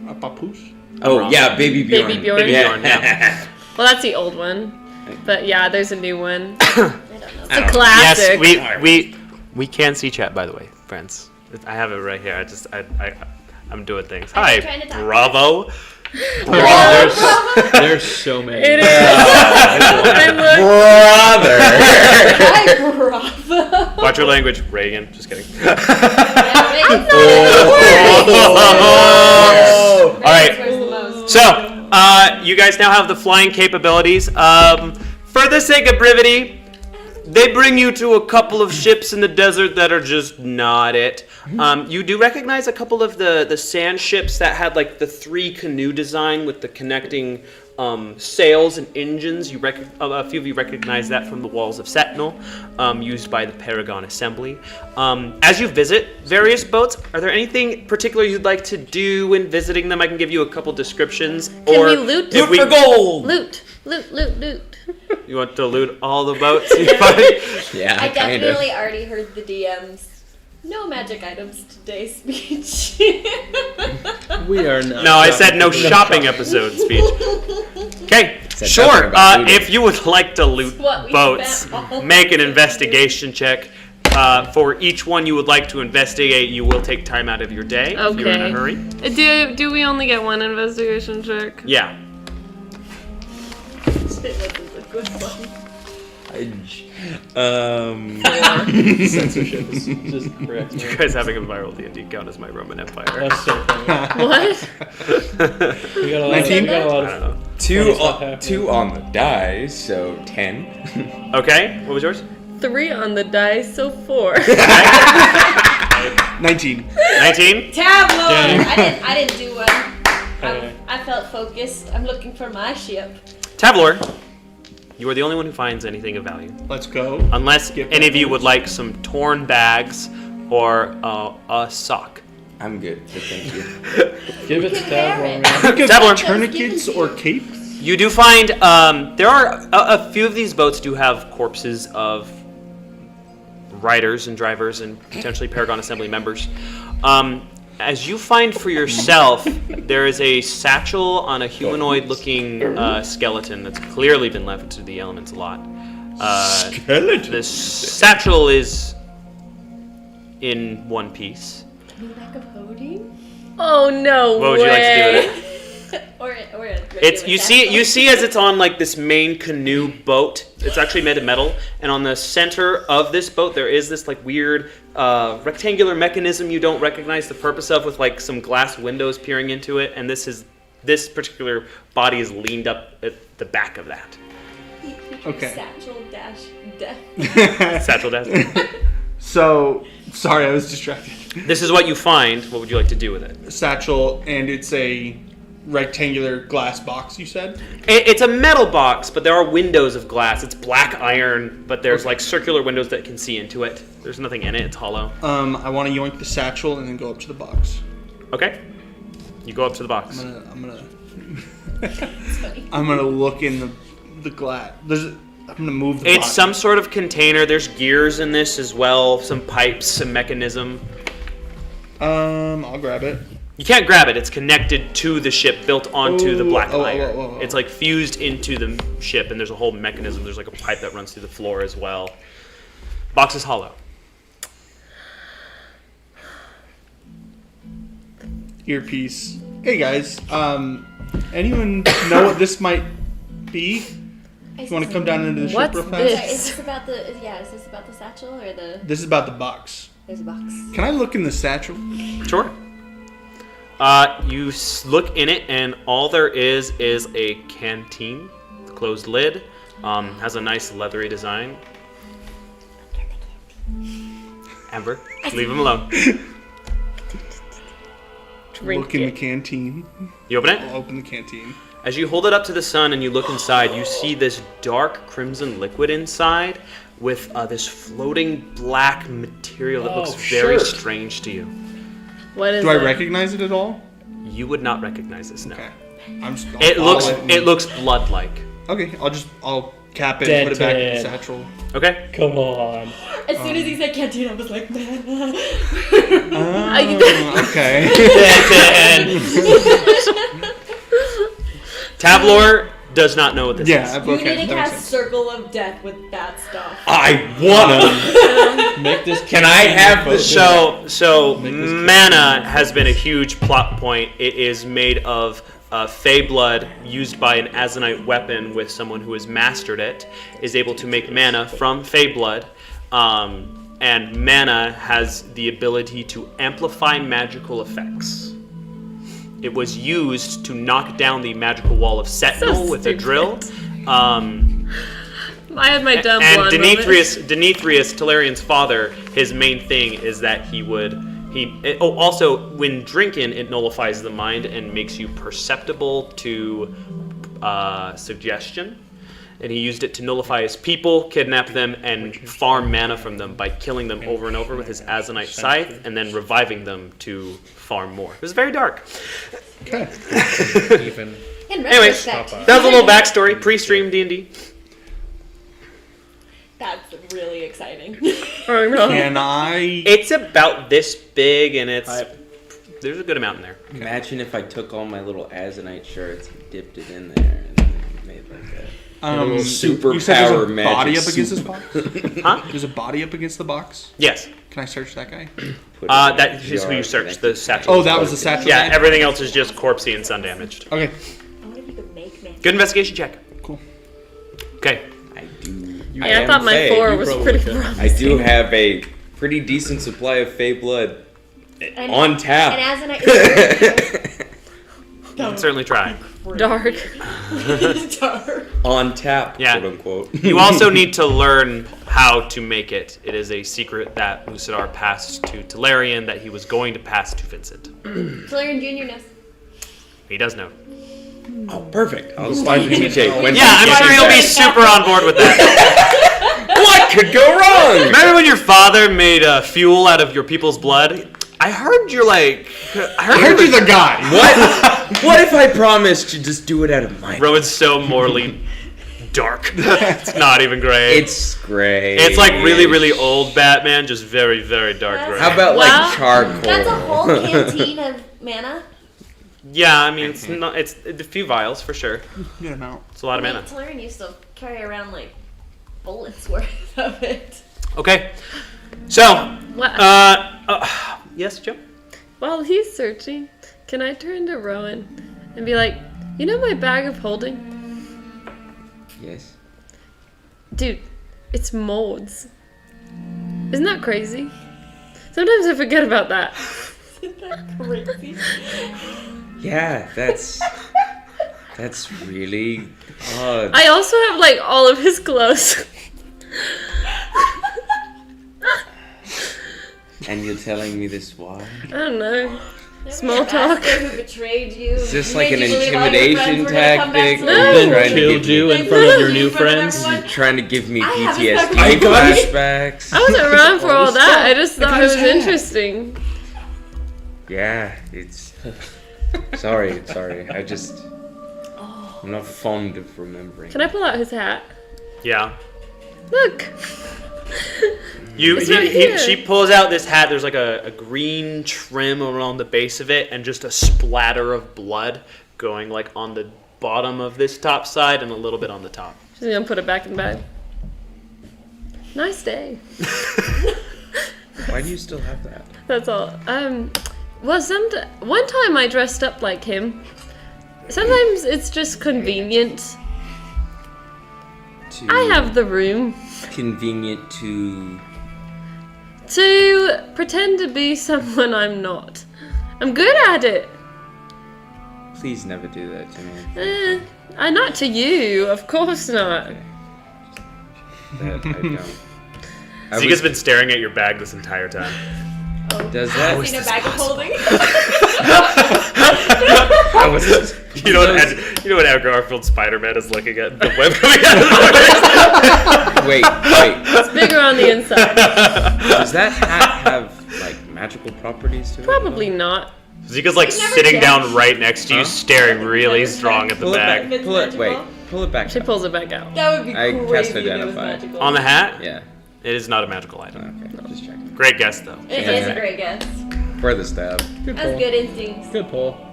A papoose? Oh yeah, baby Bjorn. Baby Bjorn. Baby Yeah. Bjorn, yeah. Well, that's the old one. But yeah, there's a new one. I don't know. It's a classic. Yes, we can see chat, by the way, friends. I have it right here. I'm doing things. I'm Hi, trying to talk. bravo. There's so many. It is. I'm looking. Brother. Hi, bravo. Watch your language, Reagan. Just kidding. Oh. All right. Where's the most? So, you guys now have the flying capabilities. For the sake of brevity, they bring you to a couple of ships in the desert that are just not it. You do recognize a couple of the sand ships that had like the 3 canoe design with the connecting sails and engines. A few of you recognize that from the walls of Sentinel, used by the Paragon Assembly. As you visit various boats, are there anything particular you'd like to do when visiting them? I can give you a couple descriptions. Can we loot? if Loot for gold. Loot. You want to loot all the boats you find? Yeah, I kind of. definitely already heard the DM's no magic items today speech. We are not. No, I said no shopping episode speech. Okay, Said sure. nothing about looting. If you would like to loot What we boats, spent all make an day. investigation check. For each one you would like to investigate, you will take time out of your day if you're in a Okay. hurry. Do we only get one investigation check? Yeah. It wasn't a good one. Censorship is just correct. You guys having a viral D&D count as my Roman Empire. That's so funny. What? We got a lot. 19? We got a lot I of. don't know. Two on the die, so 10. Okay, what was yours? 3 on the dice, so 4. 19. 19? Tableau! Dang. I didn't do one. Okay. I felt focused. I'm looking for my ship. Tavlor, you are the only one who finds anything of value. Let's go. Unless Skip any of you that. would like some torn bags or a sock. I'm good, but thank you. Give it to Karen. Tabor. Tavlor. Tourniquets or capes? You do find there are a few of these boats do have corpses of riders and drivers and potentially Paragon Assembly members. As you find for yourself, there is a satchel on a humanoid-looking skeleton that's clearly been left to the elements a lot. Skeleton. The satchel is in one piece. Back of Hodie? Oh no What would you like to do with it? or a It's you see as it's on like this main canoe boat. It's actually made of metal, and on the center of this boat there is this like weird rectangular mechanism you don't recognize the purpose of, with like some glass windows peering into it. And this particular body is leaned up at the back of that. Okay. Satchel dash death. Satchel dash. So, sorry, I was distracted. This is what you find. What would you like to do with it? Satchel, and it's a rectangular glass box, you said? It's a metal box, but there are windows of glass. It's black iron, but there's like circular windows that can see into it. There's nothing in it. It's hollow. I want to yoink the satchel and then go up to the box. Okay. You go up to the box. I'm gonna look in the glass. I'm gonna move the It's box. some sort of container. There's gears in this as well. Some pipes, some mechanism. I'll grab it. You can't grab it. It's connected to the ship, built onto the black oh, iron. oh. It's like fused into the ship, and there's a whole mechanism. There's like a pipe that runs through the floor as well. Box is hollow. Earpiece. Hey guys, anyone know what this might be? You want to come down into the ship What's real fast? this? Sorry, is this about the satchel or the? This is about the box. There's a box. Can I look in the satchel? Sure. You look in it, and all there is a canteen, closed lid, has a nice leathery design. Amber, leave him alone. Drink Look in the it. canteen. You open it? I'll open the canteen. As you hold it up to the sun and you look inside, you see this dark crimson liquid inside with this floating black material that looks very strange to you. What is Do I it? recognize it at all? You would not recognize this now. Okay. It looks blood-like. Okay, I'll cap it Dead and put it back in Ted. the satchel. Okay. Come on. As soon as he said canteen, I was like, man. Okay. Tavlor does not know what this Yeah, is. You okay. need to that makes cast sense. Circle of Death with that stuff. I wanna. Make this. Can I have the So mana has been a huge plot point. It is made of fey blood used by an Azanite weapon with someone who has mastered it, is able to make mana from fey blood. And mana has the ability to amplify magical effects. It was used to knock down the magical wall of Sentinel with a drill. I had my dumb And blonde Demetrius, Talarian's father, his main thing is that also when drinking, it nullifies the mind and makes you perceptible to suggestion. And he used it to nullify his people, kidnap them, and farm mana from them by killing them over and over with his Azanite scythe, and then reviving them to farm more. It was very dark. Okay. Even. In Anyways, retrospect, that was a little backstory, pre-stream D&D. that's really exciting. I know. Can I? It's about this big, and there's a good amount in there. Imagine if I took all my little Azanite shirts and dipped it in there and then made like a super you said there's power a body magic up against this soup. box? Huh? There's a body up against the box? Yes. Can I search that guy? Put it in That a is who jar you searched, connected the to satchel. Oh, that was the satchel? Yeah, everything else is just corpsey and sun damaged. Okay, I wonder if you could make man. Good investigation check. cool. Okay. I do. Yeah, I am thought my Fey. 4 was probably pretty could. promising. I do have a pretty decent supply of Fey blood And- on tap. And Azanite You can certainly try. Dark. is dark. On tap, Yeah. quote unquote. You also need to learn how to make it. It is a secret that Lucidar passed to Talarian that he was going to pass to Vincent. Talarian Jr. knows. He does know. Oh, perfect. I'll slide the TJ. When Yeah, I'm sure he'll be super on board with that. What could go wrong? Remember when your father made fuel out of your people's blood? I heard you're like... I heard you're the guy. What? What if I promised to just do it out of my... Rowan's so morally dark. It's not even gray. It's gray. It's like really, really old Batman, just very, very dark gray. How about Well, like charcoal? That's a whole canteen of mana. Yeah, I mean, it's not. It's a few vials for sure. Good amount. It's a lot of mana. Talarian used to carry around like bullets worth of it. Okay, so What? yes, Joe. While he's searching, can I turn to Rowan and be like, you know my bag of holding? Yes. Dude, it's Maud's. Isn't that crazy? Sometimes I forget about that. Isn't that crazy? Yeah, that's really odd. I also have like all of his clothes. And you're telling me this why? I don't know. Small talk. Who betrayed you? Is this who like made an you believe all your friends intimidation were gonna come back tactic? to Or life? No. you're trying to Killed give you me, in front of your new In front of friends. everyone? you're trying to give me I have a PTSD special- flashbacks? I wasn't around for all that. I just thought it was hat. interesting. Yeah, it's. Sorry. I'm not fond of remembering. Can I pull out his hat? Yeah. Look. It's right here. She pulls out this hat. There's like a green trim around the base of it, and just a splatter of blood going like on the bottom of this top side and a little bit on the top. She's gonna put it back in the bag. Nice day. Why do you still have that? That's all. Well, one time I dressed up like him. Sometimes it's just convenient. I have the room Convenient to. to pretend to be someone I'm not. I'm good at it. Please never do that to me. Not to you, of course not. That I don't. Zika's been staring at your bag this entire time. Does that? In a bag of holding. You know what Edgar Garfield Spider-Man is looking at? The web coming out of the Wait. It's bigger on the inside. Does that hat have like magical properties to it? Probably not. Zika's like never sitting checked. down right next to you, staring really strong at the Pull it bag. back. It's Pull it. Wait. magical. Pull it back. She pulls it back out. That would be I crazy. cast if it was Identify. magical. On the hat? Yeah. It is not a magical item. Okay. Just checking. Great guess though. It is a great guess. For the stab. Good That's pull. good instincts. Good pull.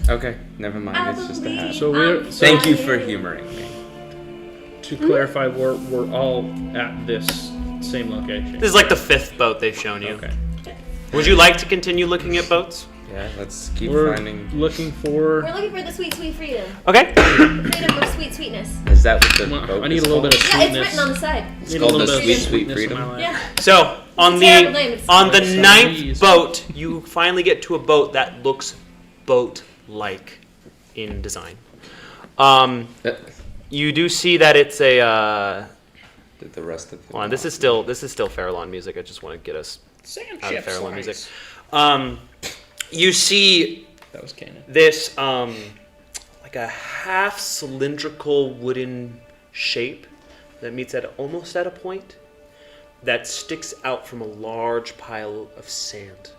Okay. Never mind. It's just a hat. So we're Thank you for humoring me. to clarify, we're all at this same location. This is like the 5th boat they've shown you. Okay. Would you like to continue looking at boats? Yeah. Let's keep We're finding. looking for. We're looking for the sweet, sweet freedom. Okay. Freedom of sweet sweetness. Is that what the Well, boat I need is a little bit of Yeah, it's sweetness. written on the side. Need a called little the bit of Sweet, Sweet sweetness in Freedom? my life. Yeah. So on It's a terrible name. the It's on the Some 9th trees. boat, you finally get to a boat that looks boat-like in design. You do see that it's a. Did the rest of it? Hold on, this is still Farallon music. I just want to get us Sand out of ship Farallon music. slice. You see That was canon. this like a half cylindrical wooden shape that meets almost at a point that sticks out from a large pile of sand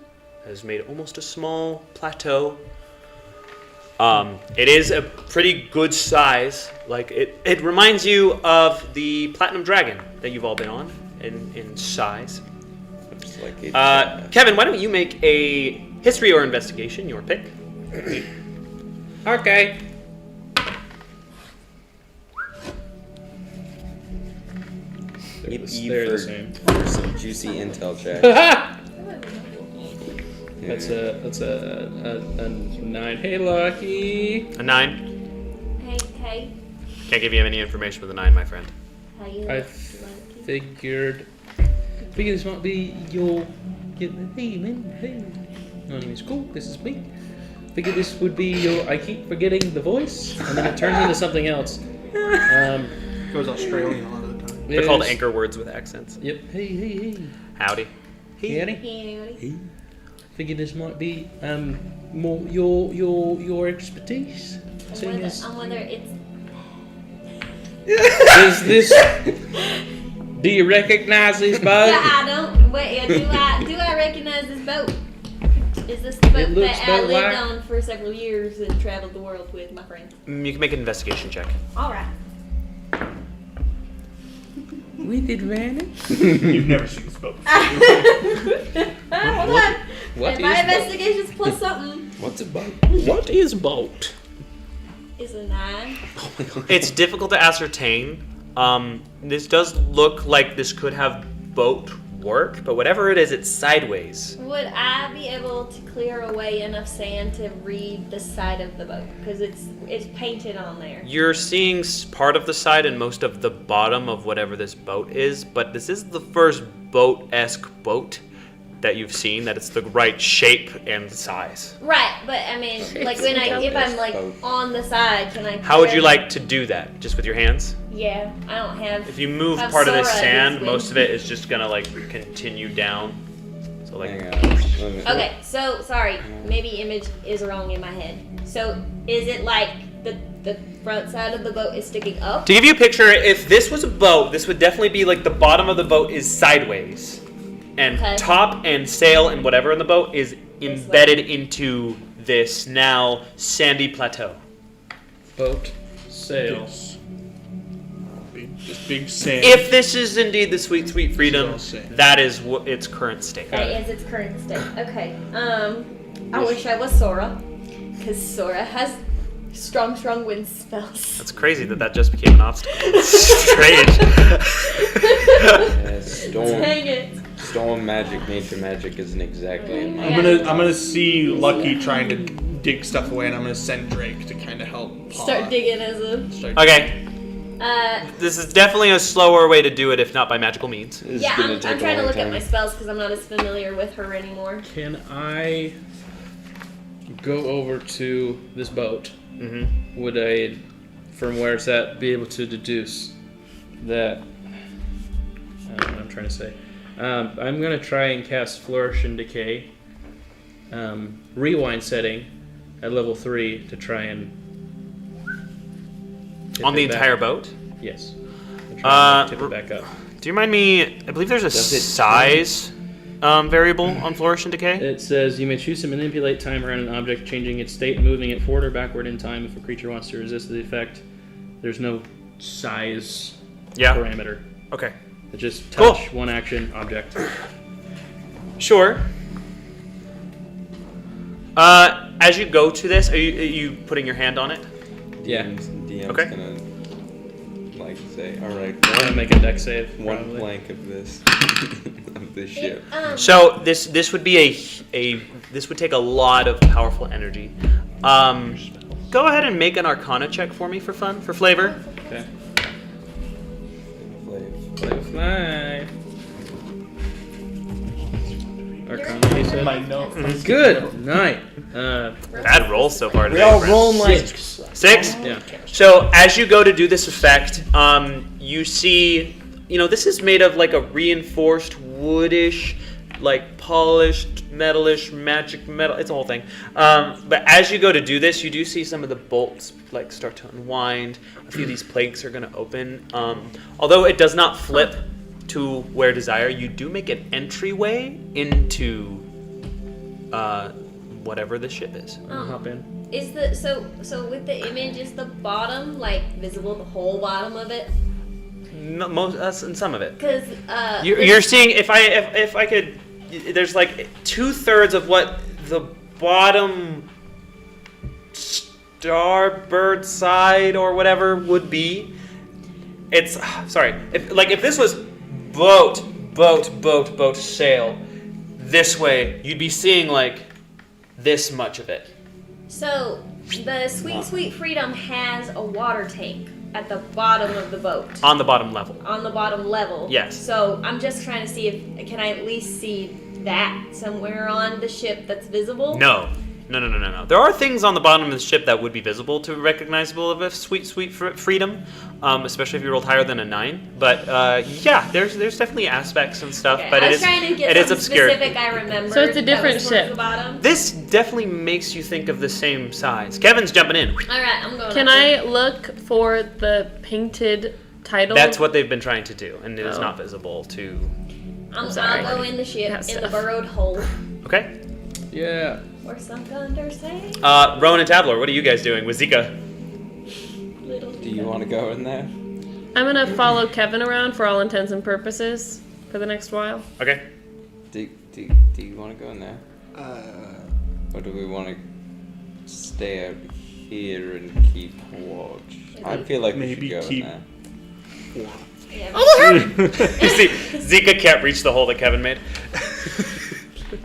that has made almost a small plateau. It is a pretty good size. Like it reminds you of the Platinum Dragon that you've all been on in size. Looks like it, Kevin, why don't you make a history or investigation, your pick? Okay. They're the for same. some juicy intel check. That's a 9. Hey, Lucky. A 9. Hey. Can't give you any information with a 9, my friend. How you I look? figured this might be your. Hey, man. Hey. My name is Cool. This is me. Figured this would be your. I keep forgetting the voice, and then it turns into something else. Goes Australian a lot of the time. They're called Yes. anchor words with accents. Yep. Hey. Howdy. Hey, Eddie. Hey. Figured this might be more your expertise. Seeing as I'm whether it's. is this. Do you recognize this boat? Yeah, I don't. Wait, do I recognize this boat? Is this the boat looks that I lived boat-like. on for several years and traveled the world with my friends? You can make an investigation check. All right. With advantage. You've never seen this boat. Hold on. What And my is investigation's plus something What's a boat? What is boat? is a 9. It's difficult to ascertain. This does look like this could have boat work, but whatever it is, it's sideways. Would I be able to clear away enough sand to read the side of the boat? Because it's painted on there. You're seeing part of the side and most of the bottom of whatever this boat is, but this is the first boat-esque boat that you've seen that it's the right shape and size. Right, but I mean, like if I'm like on the side, can I? How would you like to do that? Just with your hands? Yeah, I don't have. If you move have part of this Sora sand, this most of it is just gonna like continue down. So like. Hang on. Okay, so sorry, maybe image is wrong in my head. So is it like the front side of the boat is sticking up? To give you a picture, if this was a boat, this would definitely be like the bottom of the boat is sideways. And top and sail and whatever in the boat is embedded into this now sandy plateau. Boat, sail. Just big sand. If this is indeed the sweet, sweet freedom, that is its current state. That is its current state. Okay. I wish I was Sora, because Sora has strong wind spells. That's crazy that just became an obstacle. It's strange. Dang it. Storm magic, nature magic isn't exactly in my. I'm gonna see Lucky trying to dig stuff away, and I'm gonna send Drake to kind of help. Start digging as a. Okay. This is definitely a slower way to do it, if not by magical means. Yeah, I'm trying to look at my spells because I'm not as familiar with her anymore. Can I go over to this boat? Mm-hmm. Would I, from where it's at, be able to deduce that? I don't know what I'm trying to say. I'm going to try and cast Flourish and Decay. Rewind setting at level 3 to try and... On the entire boat? Yes. Try and tip it back up. Do you mind me... I believe there's a size variable on Flourish and Decay. It says you may choose to manipulate time around an object, changing its state, moving it forward or backward in time if a creature wants to resist the effect. There's no size parameter. Okay. It's just touch, one action, object. Sure. As you go to this, are you putting your hand on it? Yeah. DM's Okay. gonna like say, all right, I'm gonna make a deck save. one probably. plank of this of this ship. So this would be this would take a lot of powerful energy. Go ahead and make an Arcana check for me for fun, for flavor. Okay. Flavor. Fly. Arcana, he said. My note. Good night. Bad rolls so far today. We all friends. roll like 6? Yeah. So as you go to do this effect, you see, this is made of like a reinforced woodish, like polished metalish magic metal. It's a whole thing. But as you go to do this, you do see some of the bolts like start to unwind. A few of these planks are going to open. Although it does not flip to where desire, you do make an entryway into whatever the ship is. Hop in. Is the so with the image, is the bottom like visible, the whole bottom of it? No, most and some of it. Because You're seeing if I could, there's like 2/3 of what the bottom starboard side or whatever would be. It's if this was boat sail this way, you'd be seeing like this much of it. So the Sweet Freedom has a water tank at the bottom of the boat. On the bottom level. On the bottom level. Yes. So I'm just trying to see if can I at least see that somewhere on the ship that's visible? No. There are things on the bottom of the ship that would be visible to recognizable of a sweet freedom, especially if you rolled higher than a 9. But there's definitely aspects and stuff, Okay, but I was trying to get it is something obscured. specific I remember. So it's a that different was towards ship. The bottom. This definitely makes you think of the same size. Kevin's jumping in. All right, I'm going. Can I look for the painted title? That's what they've been trying to do, and it is Oh. not visible to. I'll sorry. go in the ship That in the stuff. burrowed hole. Okay. Yeah. Or sunk under say. Rowan and Tabler, what are you guys doing with Zika? Do you want to go in there? I'm gonna follow Kevin around for all intents and purposes for the next while. Okay. Do you want to go in there? Or do we want to stay out here and keep watch? I feel like we should Maybe go keep in there. Yeah. You see, Zika can't reach the hole that Kevin made.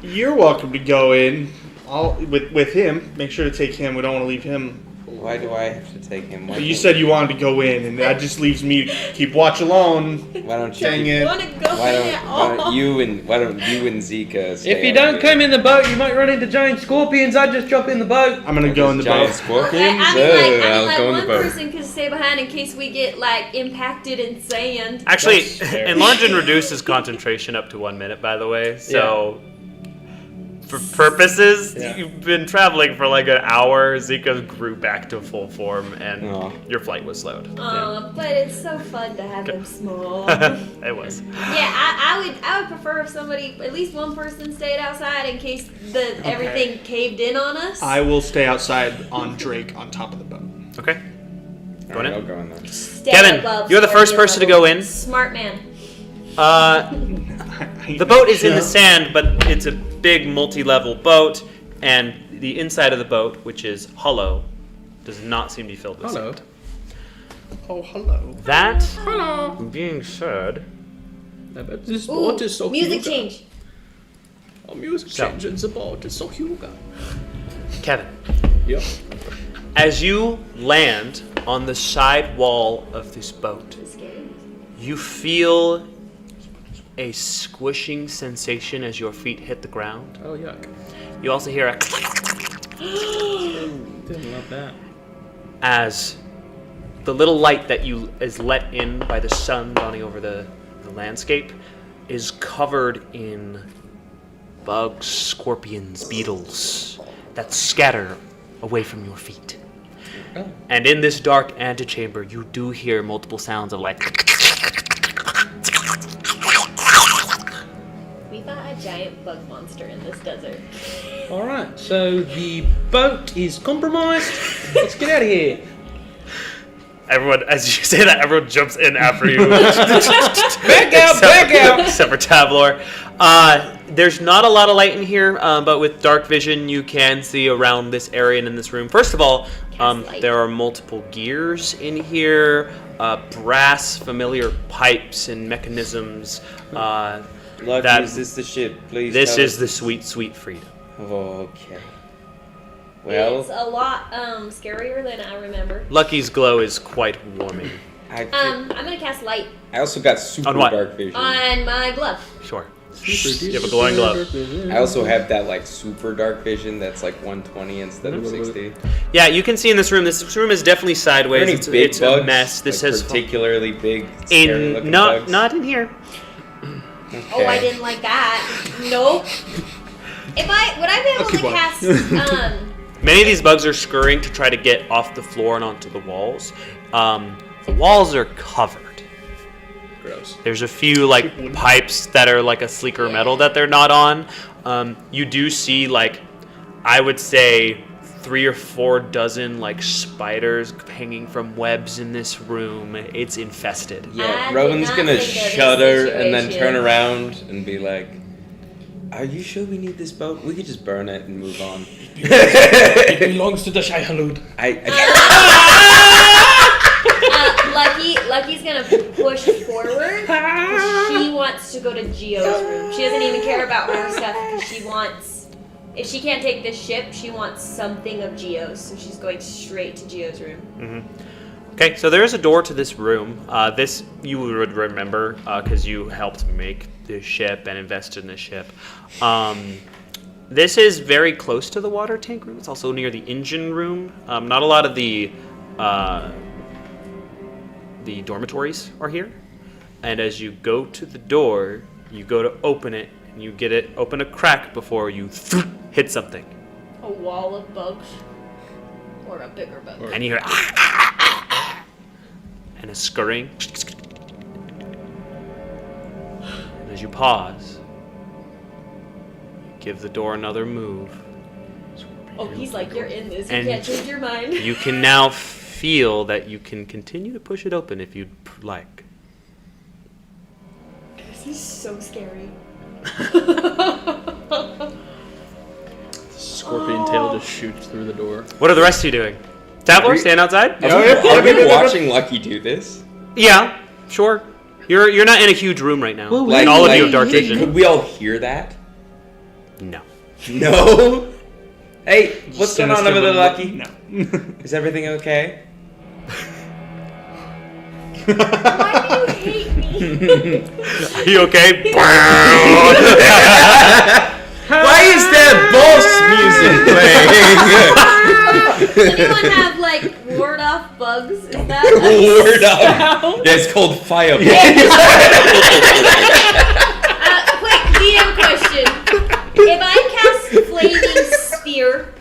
You're welcome to go in. With him. Make sure to take him. We don't want to leave him. Why do I have to take him? You said you wanted to go in, and that just leaves me to keep watch alone. Why don't you? Dang it. Want to go Why in at don't you and Zika stay If you over don't here? come in the boat, you might run into giant scorpions. I just jump in the boat. I'm gonna go in the Giant boat. scorpions? I mean, I'll go in the one boat. person could stay behind in case we get like impacted in sand. Actually, That's fair. enlarge and reduce his concentration up to 1 minute, by the way. So, for purposes, you've been traveling for like an hour. Zika grew back to full form, and your flight was slowed. But it's so fun to have him small. It was. Yeah, I would prefer if somebody, at least one person, stayed outside in case everything caved in on us. I will stay outside on Drake on top of the boat. Okay. Going in. I'll go in there. Stay Kevin, above you're the first scorpion person to go level. in. Smart man. The boat is in the sand, but it's a big multi-level boat, and the inside of the boat, which is hollow, does not seem to be filled with Hello. sand. Oh, hello. That being said, This Ooh, boat is so music huge. change. Oh, music So. change in the boat is so huge. Kevin, Yep. as you land on the side wall of this boat, It's scary. you feel a squishing sensation as your feet hit the ground. Oh, yuck. You also hear a Didn't love that. as the little light that is let in by the sun dawning over the landscape is covered in bugs, scorpions, beetles that scatter away from your feet. Oh. And in this dark antechamber, you do hear multiple sounds of like We fought a giant bug monster in this desert. Alright, so the boat is compromised. Let's get out of here. everyone, as you say that, everyone jumps in after you. Back out, back out! Except for Tavlor. There's not a lot of light in here, but with dark vision, you can see around this area and in this room. First of all, light. there are multiple gears in here, brass, familiar pipes and mechanisms. Lucky, That- is this the ship? Please This tell is us. the sweet, sweet freedom. Okay. Well, It's a lot scarier than I remember. Lucky's glow is quite warming. I'm gonna cast light I also got super On what? dark vision. on my glove. Sure. You have a glowing glove. I also have that like super dark vision that's like 120 instead of 60. Yeah, you can see in this room. This room is definitely Are sideways. there any It's, big it's bugs? a mess. This like has particularly big, scary looking bugs. not in here. Okay. Oh, I didn't like that. Nope. Would I be able keep to on. cast Many of these bugs are scurrying to try to get off the floor and onto the walls. The walls are covered. Gross. There's a few like pipes that are like a sleeker metal that they're not on. You do see like, I would say 3 or 4 dozen like spiders hanging from webs in this room. It's infested. Yeah, I did Rowan's not gonna think of this shudder and then situation. turn around and be like, "Are you sure we need this boat? We could just burn it and move on." It belongs to the Shai-Halud. Lucky's gonna push forward. 'Cause she wants to go to Geo's room. She doesn't even care about her stuff because she wants. If she can't take this ship, she wants something of Geo's, so she's going straight to Geo's room. Okay, so there is a door to this room. This you would remember because you helped make this ship and invested in this ship. This is very close to the water tank room. It's also near the engine room. Not a lot of the dormitories are here. And as you go to the door, you go to open it, and you get it open a crack before you hit something. A wall of bugs, or a bigger bug. And you hear and a scurrying. And as you pause, you give the door another move. Oh, he's like, you're in this. You And can't change your mind. You can now feel that you can continue to push it open if you'd like. This is so scary. Scorpion tail just shoots through the door. What are the rest of you doing? Tabler, stand outside? Are we watching Lucky do this? Yeah, sure. You're not in a huge room right now. Well, and all of you have dark vision. Could we all hear that? No. No. Hey, what's going on over there, Lucky? No. Is everything okay? Why do you hate me? Are you okay? Why is there boss music playing? Does anyone have like ward off bugs? Is that Word up. Yeah, it's called fire. Quick DM question. If I cast Flaming Sphere,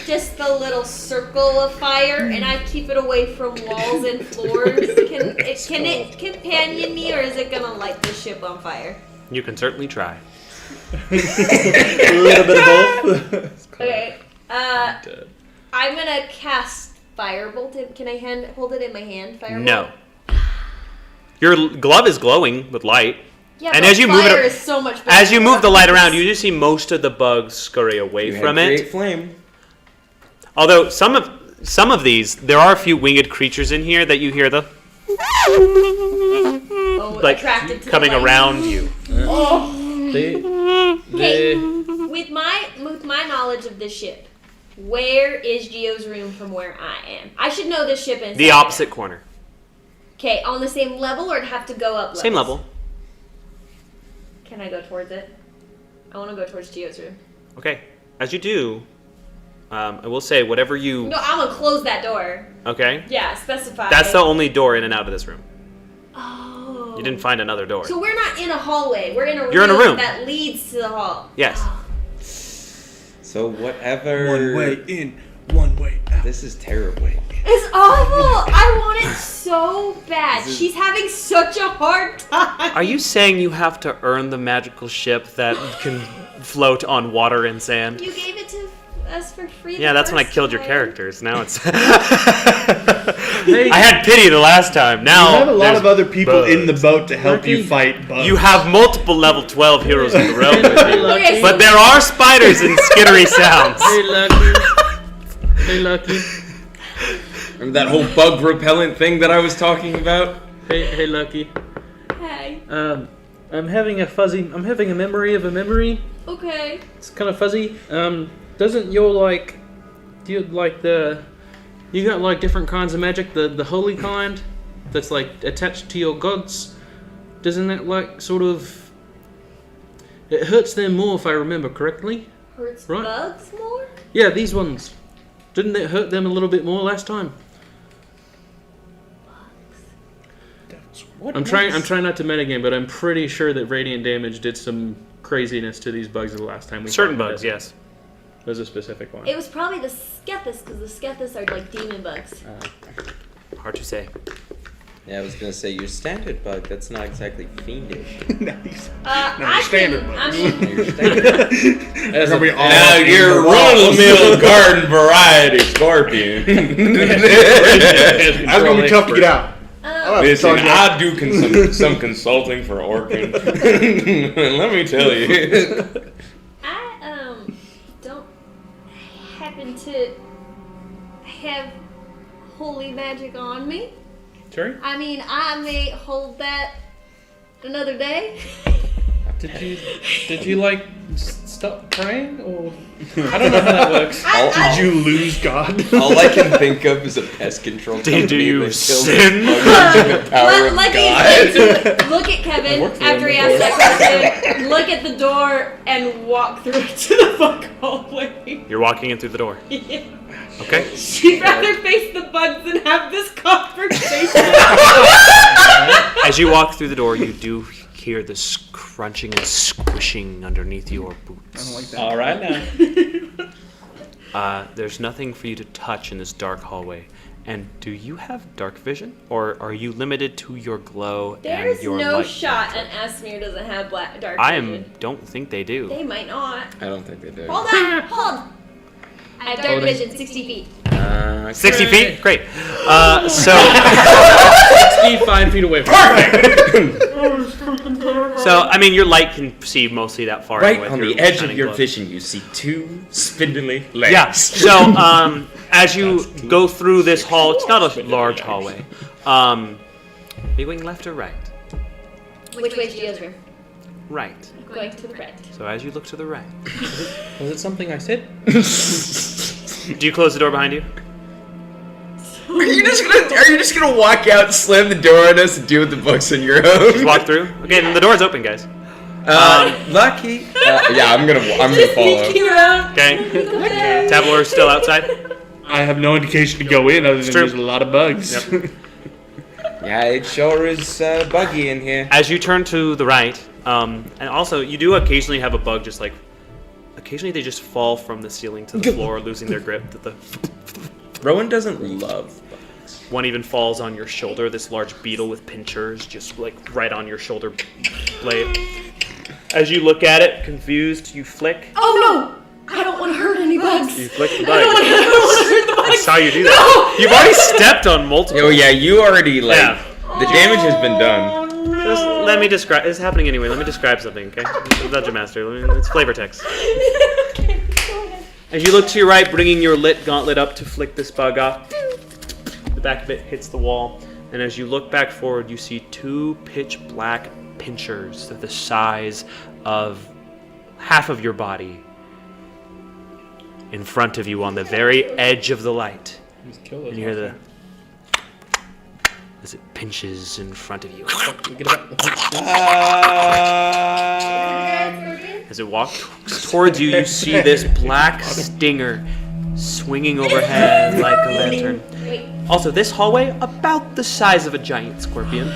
just the little circle of fire, and I keep it away from walls and floors, can it companion me, or is it gonna light the ship on fire? You can certainly try. A little bit of both. Okay. I'm gonna cast Firebolt. Can I hold it in my hand? Firebolt? No. Your glove is glowing with light. Yeah, And but as you move fire it- is so much better. As you move the light around, you just see most of the bugs scurry away You had from great it. flame. Although some of these, there are a few winged creatures in here that you hear the like attracted to coming the light. around you. Okay, with my knowledge of this ship, where is Geo's room from where I am? I should know this ship inside. The opposite corner. Okay, on the same level, or it'd have to go up levels? Same level. Can I go towards it? I want to go towards Geo's room. Okay. As you do, I will say whatever you. No, I'm gonna close that door. Okay. Yeah, specify. That's the only door in and out of this room. Oh. You didn't find another door. So we're not in a hallway. We're in a room. You're in a room. That leads to the hall. Yes. So whatever. One way in, one way out. This is terrible. It's awful. I want it so bad. She's having such a hard time. Are you saying you have to earn the magical ship that can float on water and sand? You gave it to us for free. Yeah, that's when I first killed your time. characters. Now it's. I had pity the last time. Now You have a lot there's of other people in the bugs. boat to help you Lucky. fight bugs. You have multiple level 12 heroes in the realm with you. Okay, But there are spiders and skittery sounds. Hey, Lucky. Hey, Lucky. Remember that whole bug repellent thing that I was talking about? Hey, Lucky. Hey. I'm having a memory of a memory. Okay. It's kind of fuzzy. Doesn't your you got like different kinds of magic, the holy kind that's like attached to your gods? Doesn't that like sort of it hurts them more if I remember correctly? Hurts Right. bugs more? Yeah, these ones. Didn't it hurt them a little bit more last time? I'm trying not to metagame, but I'm pretty sure that radiant damage did some craziness to these bugs the last time we Certain fought in bugs, the desert. yes. There's a specific one. It was probably the Skethus, because the Skethus are like demon bugs. Hard to say. Yeah, I was gonna say your standard bug. That's not exactly fiendish. I standard can, bugs. I mean, Your standard. As Are we all Now in you're the run-of-the-mill garden variety scorpion. That's gonna be tough to get out. Listen, I do some consulting for Orkin. Let me tell you. I don't happen to have holy magic on me. Sorry? I mean, I may hold that another day. Did you like stop praying or I don't know how that works. Did you lose God? All I can think of is a pest control company Do you that kills sin? bugs using the power of Let me God. explain to you. Look at Kevin worked for after he him asks that question. Look at the door and walk through it to the fuck hallway. You're walking in through the door. Yeah. Okay. She'd rather face the bugs than have this conversation. As you walk through the door, you do hear the crunching and squishing underneath your boots. All right now. There's nothing for you to touch in this dark hallway. And do you have dark vision, or are you limited to your glow There's and your no light? shot an Asmere doesn't have dark vision. Don't think they do. They might not. I don't think they do. Hold on, hold. I have dark vision, 60 feet. 60 feet? Great. So 65 feet away from So, I mean, your light can see mostly that far. Right with on your the edge of shining your glow. vision, you see two spindly legs. Yeah. So, as you go through this hall, it's not a large hallway. Are you going left or right? Which way is Geo's room? Right. I'm going to the right. So as you look to the right, Was it something I said? do you close the door behind you? Are you just gonna walk out, slam the door on us, and deal with the books on your Just own? walk through. Okay, then the door's open, guys. Lucky. Yeah, I'm gonna follow. Okay. Tableau's still outside. I have no indication to go in other than true. there's a lot of bugs. Yep. Yeah, it sure is buggy in here. As you turn to the right, and also you do occasionally have a bug just like, occasionally they just fall from the ceiling to the floor, losing their grip. Rowan doesn't love bugs. One even falls on your shoulder. This large beetle with pincers, just like right on your shoulder blade. As you look at it, confused, you flick. Oh no! I don't want to hurt any bugs. You flick the bug. I don't want to hurt the bugs. I saw you do that. You've already stepped on multiple. Oh yeah, you already like Yeah. the damage has been done. Just let me describe. It's happening anyway. Let me describe something, okay? Dungeon Master. It's flavor text. Okay, go ahead. As you look to your right, bringing your lit gauntlet up to flick this bug off, the back of it hits the wall, and as you look back forward, you see two pitch black pinchers. They're the size of half of your body in front of you on the very edge of the light. And you hear the as it pinches in front of you. As it walks towards you, you see this black stinger swinging overhead like a lantern. Also, this hallway, about the size of a giant scorpion.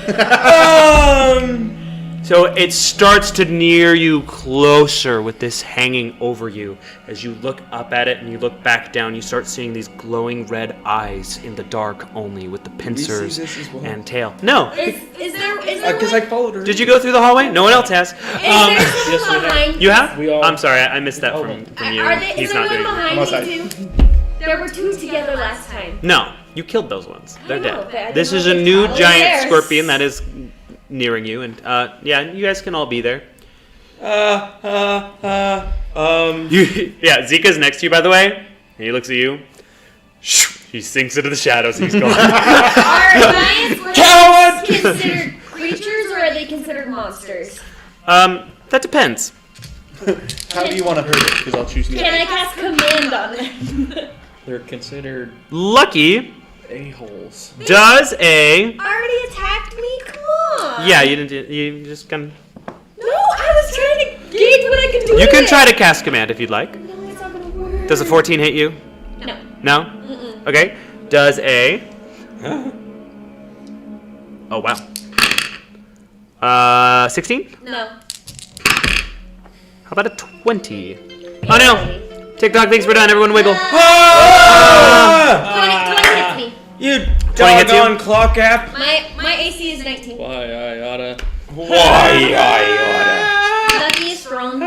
So it starts to near you closer with this hanging over you. As you look up at it and you look back down, you start seeing these glowing red eyes in the dark only with the pincers this as well? and tail. No. Is there Because I followed her. Did you go through the hallway? No one else has. Is there someone behind You have? We all- I'm sorry, I missed that from you. Are they, He's is there not one doing it. behind outside. me too? There were two together last time. No, you killed those ones. They're know, but I dead. didn't This know is if a they new followed giant theirs. scorpion that is nearing you, and yeah, you guys can all be there. Yeah, Zika's next to you, by the way, and he looks at you. He sinks into the shadows and he's gone. Are giants considered creatures or are they considered monsters? That depends. How do you want to hurt it? Because I'll choose you. Can I cast command on them? They're considered Lucky a-holes. does a. Already attacked me? Come on. Yeah, you didn't. You just can. No, I was trying to gauge what I could do. You with can it. try to cast command if you'd like. No, it's not gonna work. Does a 14 hit you? No. No? Okay. Does a. Oh, wow. 16? No. How about a 20? Oh no! TikTok thinks we're done. Everyone wiggle. 20 hits me. You 20 hits you? doggone clock app. My AC is 19. Why I oughta. Lucky is strong.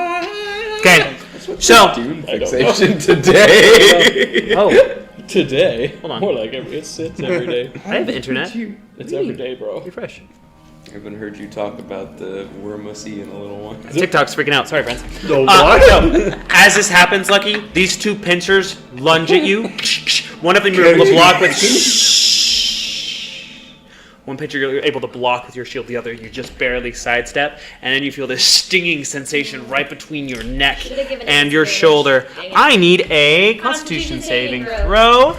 Okay. So. Dune fixation today. Oh. Today. Hold on. More like it's every day. I have internet. It's every day, bro. You're fresh. I haven't heard you talk about the wormussy in a little while. TikTok's freaking out. Sorry, friends. The what? So, as this happens, Lucky, these two pincers lunge at you. One of them you're able to block with. One pincher you're able to block with your shield. The other you just barely sidestep, and then you feel this stinging sensation right between your neck Should've given it and your inspiration. shoulder. Dang it. I need a Constitution saving throw.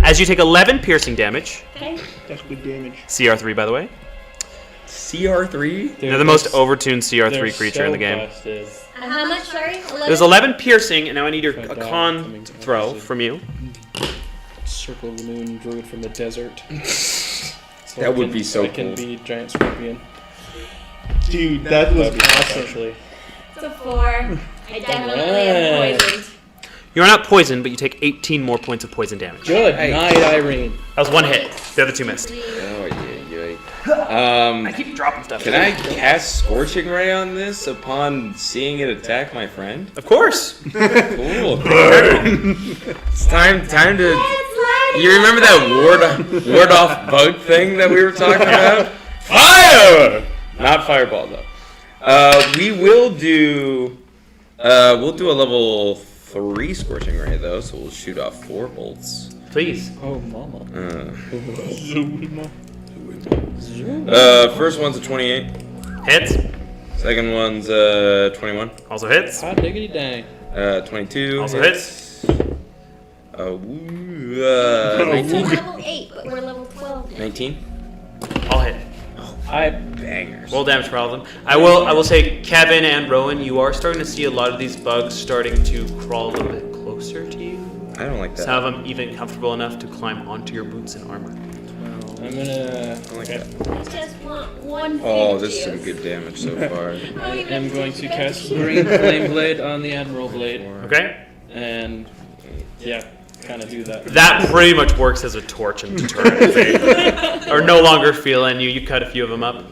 As you take 11 piercing damage. Okay. That's good damage. CR3, by the way. CR3? They're the most overtuned CR3 creature in the game. How much, sorry? 11? There's 11 piercing, and now I need a Coming con to throw opposite. from you. Circle of the moon druid from the desert. So That I would can- be so I can cool. be giant scorpion. Dude, that was That'd be cool, awesome. actually. It's a 4. I definitely am poisoned. You are not poisoned, but you take 18 more points of poison damage. Good Hey. night, Irene. That was one hit. The other two missed. Oh, yeah. I keep dropping stuff. Can I cast Scorching Ray on this upon seeing it attack my friend? Of course. Cool. It's time to. You remember that ward off bug thing that we were talking about? Fire! Not fireball though. We will do. We'll do a level 3 Scorching Ray though, so we'll shoot off 4 bolts. Please. Oh, mama. First one's a 28. Hits. Second one's 21. Also hits. Hot diggity dang. 22. Also hits. It's 19. level 8, but we're level 12 now. 19. All hit. Bangers. Roll damage for all of them. I will say, Kevin and Rowan, you are starting to see a lot of these bugs starting to crawl a little bit closer to you. I don't like that. Some of them even comfortable enough to climb onto your boots and armor. I'm gonna. I don't like that. I just want one Oh, thing, this is some Geos. good damage so far. I am going to cast Green Flame Blade on the Admiral Blade. Okay? And. Yeah, kind of do that. That pretty much works as a torch and deterrent. They are no longer feeling you. You cut a few of them up.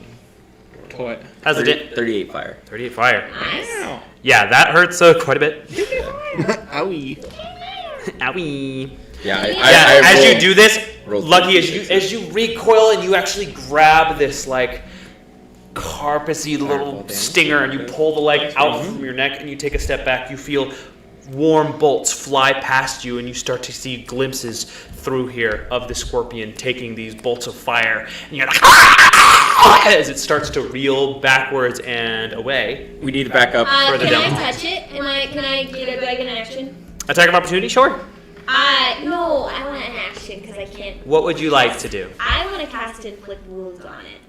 Toy. How's it? 38 fire. 38 fire. Nice. Yeah, that hurts quite a bit. Owie. Owie. Yeah, Yeah, as you do this, rolled Lucky, 36. as you recoil and you actually grab this like carpusy little damage. stinger and you pull the leg out from your neck and you take a step back, you feel warm bolts fly past you and you start to see glimpses through here of the scorpion taking these bolts of fire and you're like as it starts to reel backwards and away. We need to back up further Can down. I touch it? Can I get an action? Attack of opportunity, sure. No, I want an action because I can't. What would you like to do? I want to cast Inflict Wounds on it.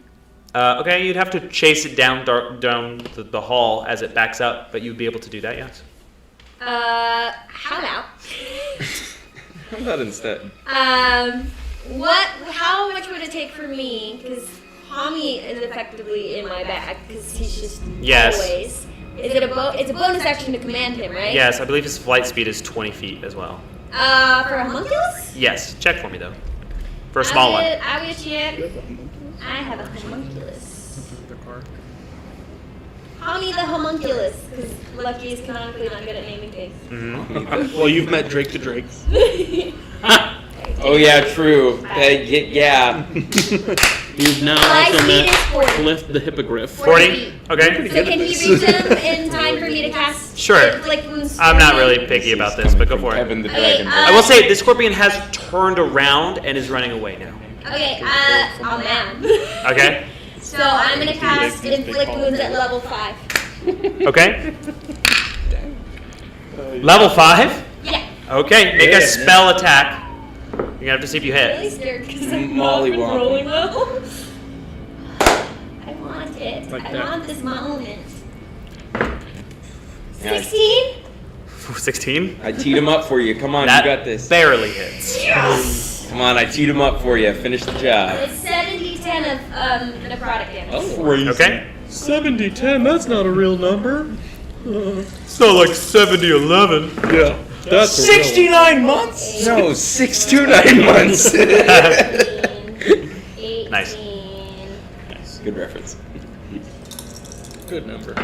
Okay, you'd have to chase it down the hall as it backs up, but you'd be able to do that, yes. How about? How about instead? How much would it take for me? Because Hami is effectively in my bag because he's just Yes. always. Is it it's a bonus action to command him, right? Yes, I believe his flight speed is 20 feet as well. For a homunculus? Yes, check for me though. For a small one. I will check. I have a homunculus. Hami the homunculus, because Lucky is canonically not good at naming things. Well, you've met Drake the Drake. Oh yeah, true. Yeah. You've now My also speed met is 40. Cliff the Hippogriff. 40? Okay. So can he reach him in time for me to cast? Sure. Inflict Wounds? I'm not really picky about this, but go for it. Kevin the Okay, Dragon. I will say the scorpion has turned around and is running away now. Okay, oh man. Okay? So I'm gonna cast Inflict Wounds at level 5. Okay? Level 5? Yeah. Okay, make a spell attack. You're gonna have to see if you Really hit. scared because I'm Molly not been Womp. rolling well. I want it. Like I that. want this moment. Yeah. 16? 16? I teed him up for you. Come on, That you got this. barely hits. Yes! Come on, I teed him up for you. Finish the job. It's 70-10 of necrotic damage. Oh, Okay? 70-10, that's not a real number. It's not like 70-11. Yeah, that's 69 months? No, 629 months. 18. Nice. Good reference. Good number.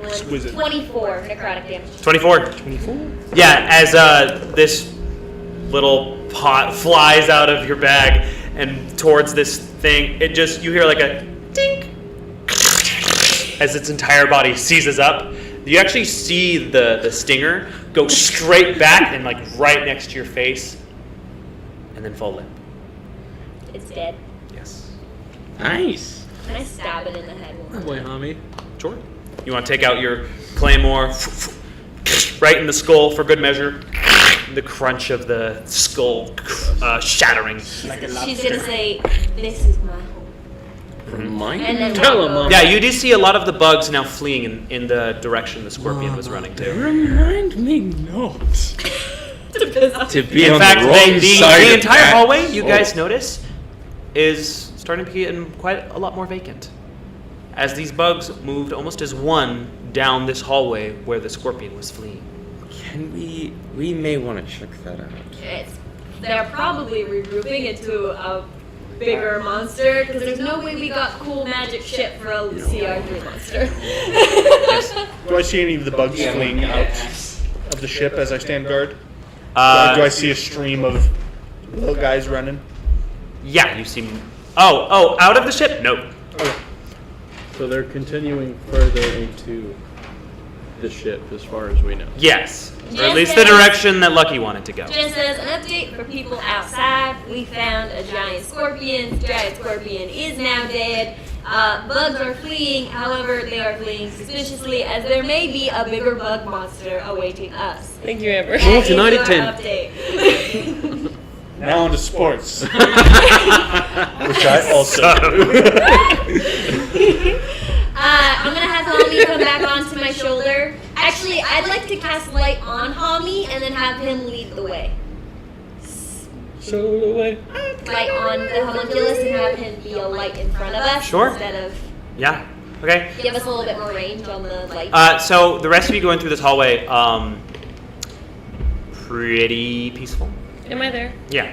Exquisite. 24 necrotic damage. 24. 24? Yeah, as this little pot flies out of your bag and towards this thing, you hear like a dink as its entire body seizes up. You actually see the stinger go straight back and like right next to your face and then fall limp. It's dead. Yes. Nice. Can I stab it in the head? Oh boy, Hami. Sure. You want to take out your claymore right in the skull for good measure. The crunch of the skull shattering. She's gonna say, "This is my home." Mine? And then Tell him, Mom. Yeah, you do see a lot of the bugs now fleeing in the direction the scorpion was running to. Remind me not. To be In on fact, the wrong side the of entire that. hallway, you Oh. guys notice, is starting to get quite a lot more vacant. As these bugs moved almost as one down this hallway where the scorpion was fleeing. Can we may want to check that out. They're probably regrouping into a bigger monster because there's no way we got cool magic shit for a CR3 monster. Do I see any of the bugs fleeing out of the ship as I stand guard? Do I see a stream of little guys running? Yeah, you see. Oh, out of the ship? Nope. So they're continuing further into the ship as far as we know. Yes. Or at Yes, least the yes. direction that Lucky wanted to go. Just as an update for people outside, we found a giant scorpion. The giant scorpion is now dead, Bugs are fleeing, however, they are fleeing suspiciously as there may be a bigger bug monster awaiting us. Thank you, Amber. That is tonight your at 10. update. Now on to sports. Which I also do. I'm gonna have Hami come back onto my shoulder. Actually, I'd like to cast light on Hami and then have him lead the way. Show the way. Light on the homunculus and have him be a light in front of us Sure. instead of Yeah. Okay. give us a little bit more range on the light. So the rest of you going through this hallway, pretty peaceful. Am I there? Yeah.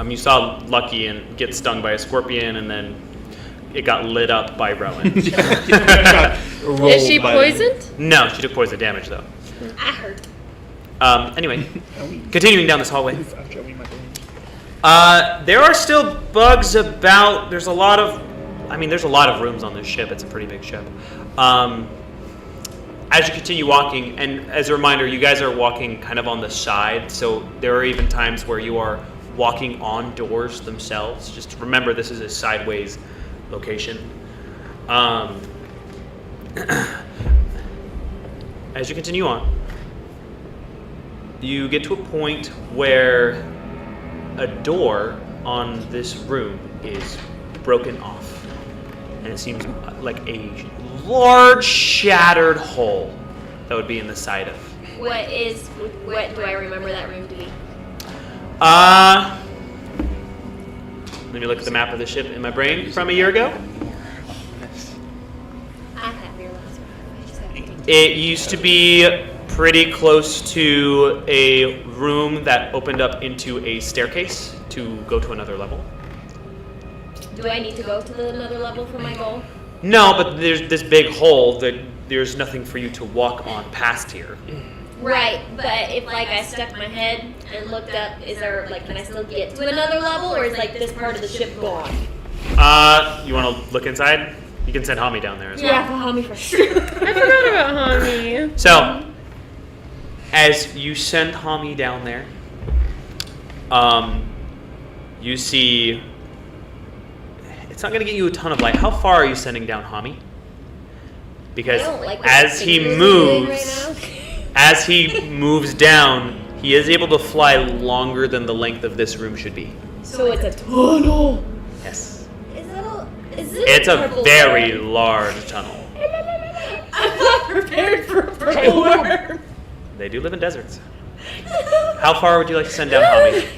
You saw Lucky and get stung by a scorpion, and then it got lit up by Rowan. Is she poisoned? No, she took poison damage though. I heard. Anyway, continuing down this hallway. I'm showing my brains. There are still bugs about. There's a lot of rooms on this ship. It's a pretty big ship. As you continue walking, and as a reminder, you guys are walking kind of on the side, so there are even times where you are walking on doors themselves. Just remember, this is a sideways location. As you continue on, you get to a point where a door on this room is broken off, and it seems like a large shattered hole that would be in the side of. What do I remember that room to be? Let me look at the map of the ship in my brain from a year ago. I have your last one. I just have to- It used to be pretty close to a room that opened up into a staircase to go to another level. Do I need to go to another level for my goal? No, but there's this big hole that there's nothing for you to walk on past here. Right, but if like I stuck my head and looked up, is there like can I still get to another level, or is like this part of the ship gone? You want to look inside? You can send Hami down there as well. Yeah, for Hami for sure. I forgot about Hami. So, as you send Hami down there, you see it's not going to get you a ton of light. How far are you sending down Hami? Because I don't like what as my he fingers are doing moves, right as he moves down, he is able to fly longer than the length of this room should be. So it's a tunnel. Yes. Is it It's a purple very worm? large tunnel. I'm not prepared for a purple worm. They do live in deserts. How far would you like to send down Hami?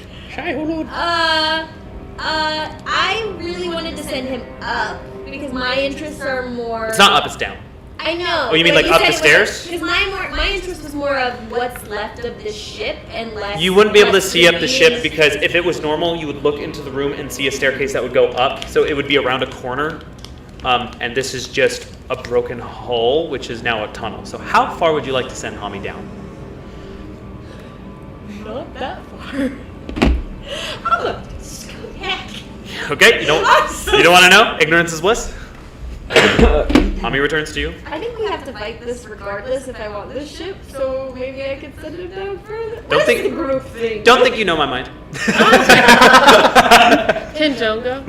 I really wanted to send him up because my interests are more. It's not up, it's down. I know. Oh, you mean but like up the said it was- stairs? Because my interest was more of what's left of the ship and less. You wouldn't be able to what's see up the ship remains. because if it was normal, you would look into the room and see a staircase that would go up. So it would be around a corner. And this is just a broken hole, which is now a tunnel. So how far would you like to send Hami down? Not that far. I'm a heck. Okay, you don't want to know? Ignorance is bliss. Hami returns to you. I think we have to fight this regardless if I want this ship, so maybe I could send it down further. Don't think- the group thing? Don't think you know my mind. Can Joan go?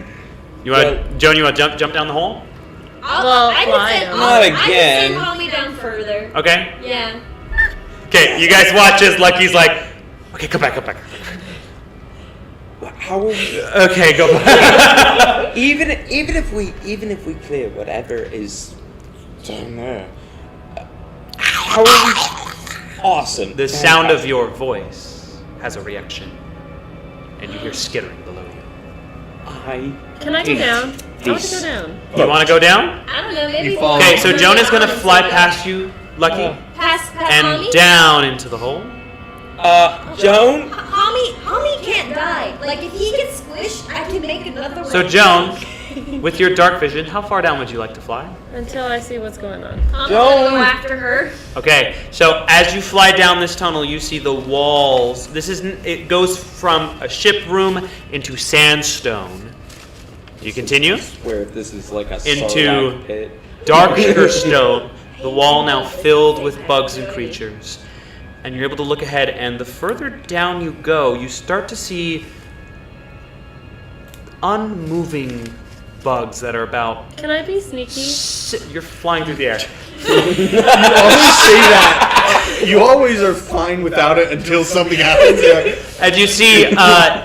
Joan, you want to jump down the hole? Well, I can fly send, down. Not I can again. send Homie down further. Okay. Yeah. Okay, you guys watch as Lucky's like, okay, come back. How are we? Okay, go back. Even if we clear whatever is down there, how are we? Awesome. The sound of your voice has a reaction, and you hear skittering below you. Can I go down? I want to go down. You want to go down? I don't know, maybe. You fall. Okay, so Joan is going to fly past you, Lucky, Past and Homie? down into the hole. Joan. Homie can't die. Like, if he gets squished, I can make another one. So Joan, with your dark vision, how far down would you like to fly? Until I see what's going on. I'm gonna go after her. Okay, so as you fly down this tunnel, you see the walls. It goes from a ship room into sandstone. You continue? Where this is like a Into- Sarlacc pit. Darker stone, the wall now filled with bugs and creatures. And you're able to look ahead, and the further down you go, you start to see unmoving bugs that are about. Can I be sneaky? You're flying through the air. You always say that. You always are fine without it until something happens. Yeah. And you see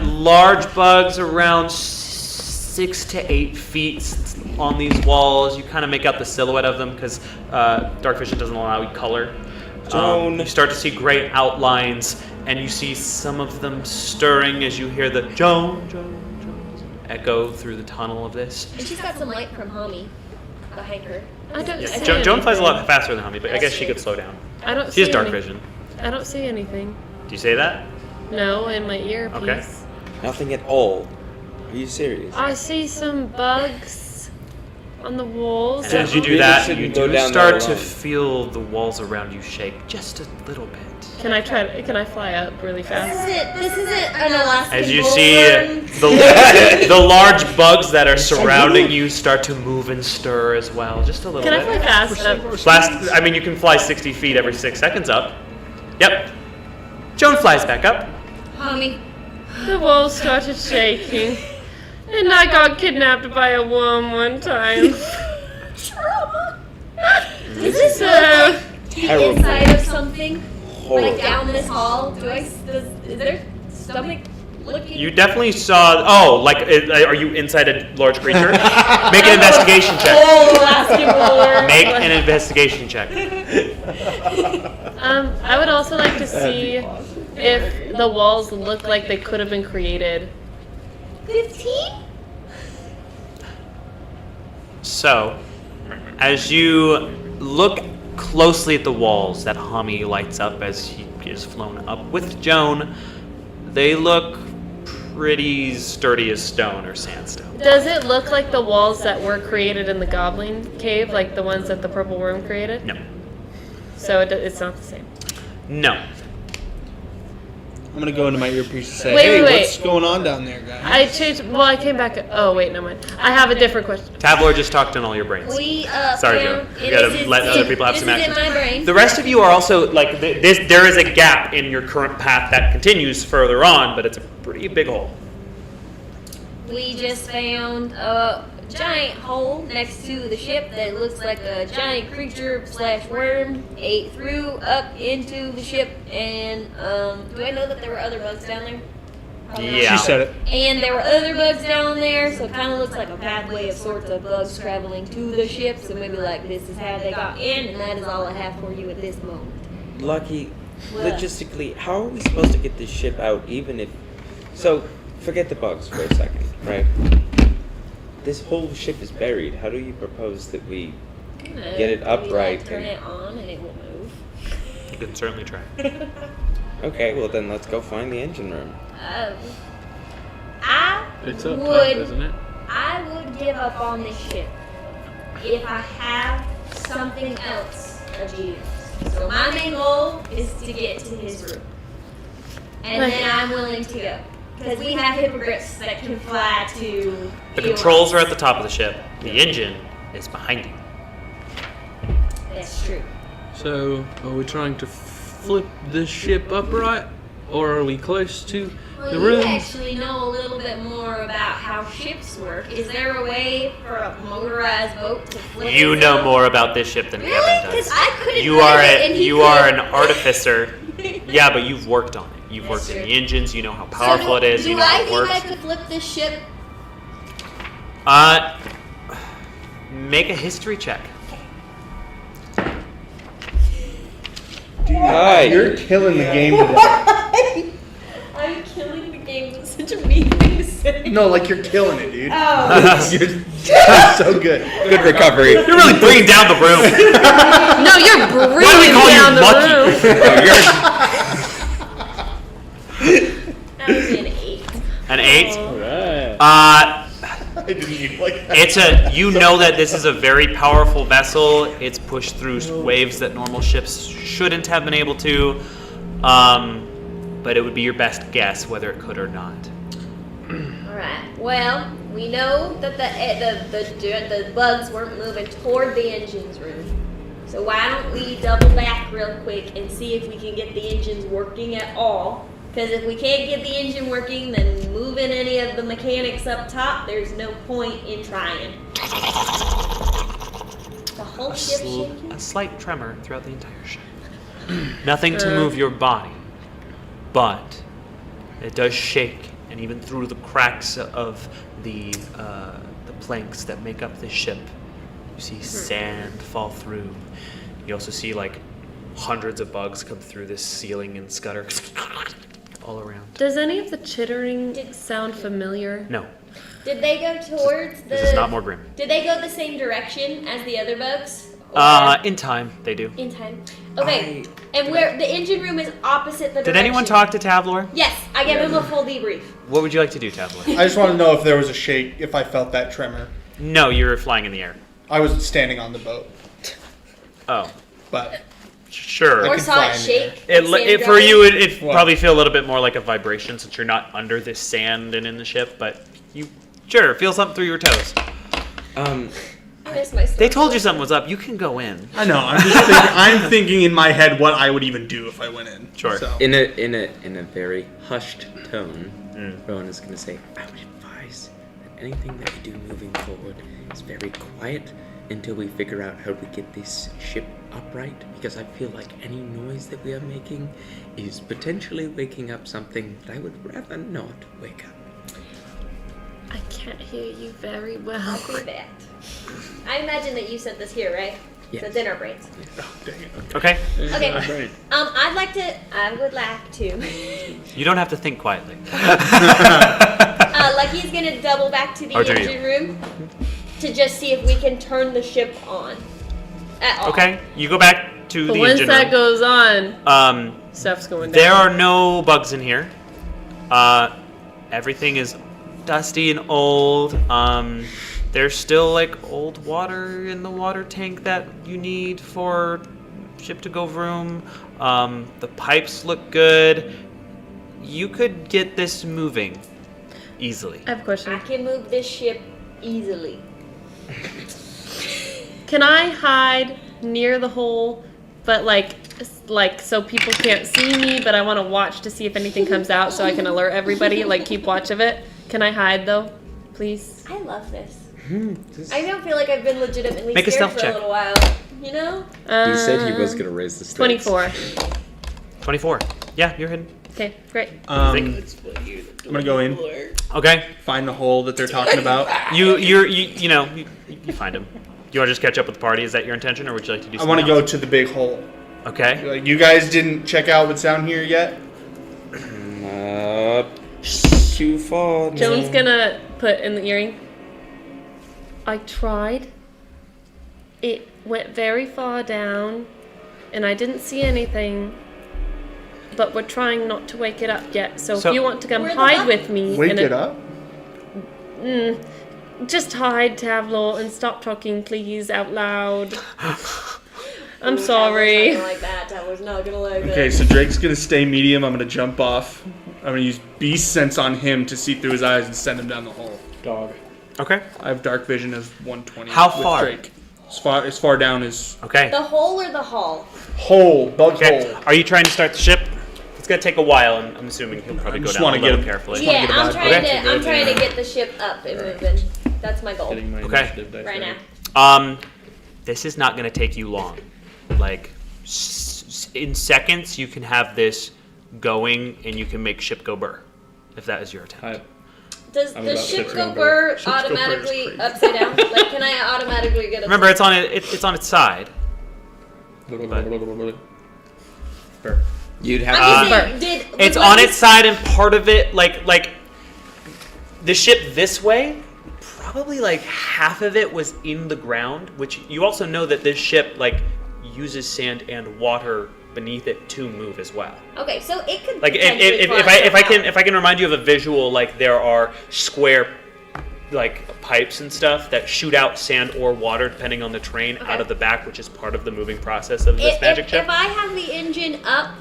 large bugs around 6 to 8 feet on these walls. You kind of make out the silhouette of them because dark vision doesn't allow you color. You start to see gray outlines, and you see some of them stirring as you hear the Joan echo through the tunnel of this. And she's got some light from Homie behind her. I don't see Joan flies a anything. lot faster than Hummy, but I guess she could slow down. I don't She see has dark any- vision. I don't see anything. Do you say that? No, in my earpiece. Okay. Nothing at all. Are you serious? I see some bugs on the walls. And as you do Really that, shouldn't you go do down start there to alone. feel the walls around you shake just a little bit. Can I fly up really fast? This isn't an Alaskan As you bull see run. the large bugs that are surrounding you start to move and stir as well, just a little Can I bit. fly fast up? I mean, you can fly 60 feet every 6 seconds up. Yep. Joan flies back up. Homie. The walls started shaking. And I got kidnapped by a worm one time. Does this So, look like the Terrible. inside of something? Horrible. Like down this hall? Is there stomach looking? You definitely saw. Oh, like, are you inside a large creature? Make an investigation check. Oh, Alaskan bull. Make an investigation check. I would also like to see if the walls look like they could have been created. 15? So, as you look closely at the walls that Hummy lights up as he is flown up with Joan, they look pretty sturdy as stone or sandstone. Does it look like the walls that were created in the Goblin Cave, like the ones that the Purple Worm created? No. So it's not the same. No. I'm gonna go into my earpiece and say, Wait, "Hey, wait. what's going on down there, guys?" I changed. Well, I came back. Oh wait, never mind. I have a different question. Tavlor just talked in all your brains. We Sorry, found- Joe. You gotta this is- let other people have some This is action. in my brain. The rest of you are also, like, there is a gap in your current path that continues further on, but it's a pretty big hole. We just found a giant hole next to the ship that looks like a giant creature / worm ate through up into the ship. And do I know that there were other bugs down there? Probably not. Yeah. She said it. And there were other bugs down there, so it kind of looks like a pathway of sorts of bugs traveling to the ship. So maybe like this is how they got in, and that is all I have for you at this moment. Lucky, What? logistically, how are we supposed to get this ship out even if... So, forget the bugs for a second, right? This whole ship is buried. How do you propose that we... Get it Maybe, upright Like, turn and- it on and it will move. You can certainly try. Okay, well then let's go find the engine room. I It's up top, would isn't it? I would give up on this ship if I have something else of use. So my main goal is to get to his room. And then I'm willing to go. Because we have hippogriffs that can fly to The controls are at the top of the ship. The engine is behind you. That's true. So, are we trying to flip this ship upright? Or are we close to the Well, you room? actually know a little bit more about how ships work. Is there a way for a motorized boat to flip You itself? know more about this ship than Really? Kevin Because does. I couldn't You flip are it and he you are could. an artificer. Yeah, but you've worked on it. You've That's worked in true. the engines. You know how powerful it is. Do You know I how it think works. I could flip this ship? Make a history check. Hi. You're killing the game today. I'm killing the game. It's such a mean thing to say. No, like you're killing it, dude. Oh. You're so good. Good recovery. You're really bringing down the room. No, you're do we breathing call you down the lucky? room. That would be an 8. An 8. Alright. I didn't even like that. You know that this is a very powerful vessel. It's pushed through waves that normal ships shouldn't have been able to. But it would be your best guess whether it could or not. Alright. Well, we know that the bugs weren't moving toward the engine's room. So why don't we double back real quick and see if we can get the engines working at all Because if we can't get the engine working, then moving any of the mechanics up top, there's no point in trying. The whole ship's shaking? A slight tremor throughout the entire ship. Nothing to move your body, but it does shake, and even through the cracks of the planks that make up this ship, you see sand fall through. You also see like hundreds of bugs come through this ceiling and scutter all around. Does any of the chittering sound familiar? No, Did they go towards the... this is not more grim. Did they go the same direction as the other bugs? In time, they do. In time. Okay, and where the engine room is opposite the direction. Did anyone talk to Tavlor? Yes, I gave him a full debrief. What would you like to do, Tavlor? I just want to know if there was a shake, if I felt that tremor. No, you were flying in the air. I was standing on the boat, Oh, but sure. Or could saw fly it in the shake. It, like sand for grabbing. you, it'd What? probably feel a little bit more like a vibration since you're not under this sand and in the ship, but you, sure, feel something through your toes. I miss my They told you something was up. You can go in. I know. I'm just thinking, I'm thinking in my head what I would even do if I went in. Sure. So. In a very hushed tone, Rowan is going to say, "I would advise that anything that we do moving forward is very quiet until we figure out how to get this ship upright. Because I feel like any noise that we are making is potentially waking up something that I would rather not wake up." I can't hear you very well. I'll do that. I imagine that you said this here, right? Yes. The dinner brains. Oh, dang it. Okay. Okay. Right. I would like to. You don't have to think quietly. Lucky's gonna double back to the Oh, do you? engine room to just see if we can turn the ship on. At all. Okay. You go back to But the once engine that room. goes on, stuff's going down. There are no bugs in here. Everything is dusty and old. There's still like old water in the water tank that you need for ship to go vroom. The pipes look good. You could get this moving easily. I have a question. I can move this ship easily. Can I hide near the hole, but like so people can't see me, but I want to watch to see if anything comes out so I can alert everybody, like keep watch of it? Can I hide though, please? I love this. I don't feel like I've been legitimately Make a scared stealth for check. a little while. You know? He said he was going to raise the stakes. 24. 24. Yeah, you're hidden. Okay, great. I'm gonna go in, Okay. find the hole that they're talking about. You find him. You want to just catch up with the party? Is that your intention, or would you like to do I something want to go else? to the big hole. Okay. Like, you guys didn't check out what's down here yet? Too far. No. Joan's gonna put in the earring. I tried. It went very far down, and I didn't see anything. But we're trying not to wake it up yet. So So- if you want to come Where the hide fuck- with me, Wake in it a- up? Just hide, Tavlor, and stop talking, please, out loud. I'm Ooh, sorry. Tyler's not gonna like that. Tyler's not gonna like Okay, that. so Drake's gonna stay medium. I'm gonna jump off. I'm gonna use beast sense on him to see through his eyes and send him down the hole. Dog. Okay. I have dark vision of 120. How with far? Drake. As far down as Okay. The hole or the hall? hole, bug Okay. hole. Are you trying to start the ship? It's gonna take a while, and I'm assuming he'll probably go just down wanna a get little him- carefully. Yeah, get a I'm vibe. trying Okay. to. I'm trying to get the ship up and moving. That's my goal Getting my Okay. initiative dice right ready. now. This is not gonna take you long. Like in seconds, you can have this going, and you can make ship go burr, if that is your attempt. Hi. Does I'm the about ship to go go burr Ship's go burr is automatically crazy. upside down? Like, can I automatically get a? Remember, it's on it's on its side. Burr. You'd have I'm to. just saying, It's on its side, and part of it, like the ship this way, probably like half of it was in the ground. Which you also know that this ship like uses sand and water beneath it to move as well. Okay, so it could Like potentially if fly I can remind you of a visual, like there are square like pipes and stuff that shoot out sand or water depending on the train Okay. out of the back, which is part of the moving process of this magic ship. If I have the engine up,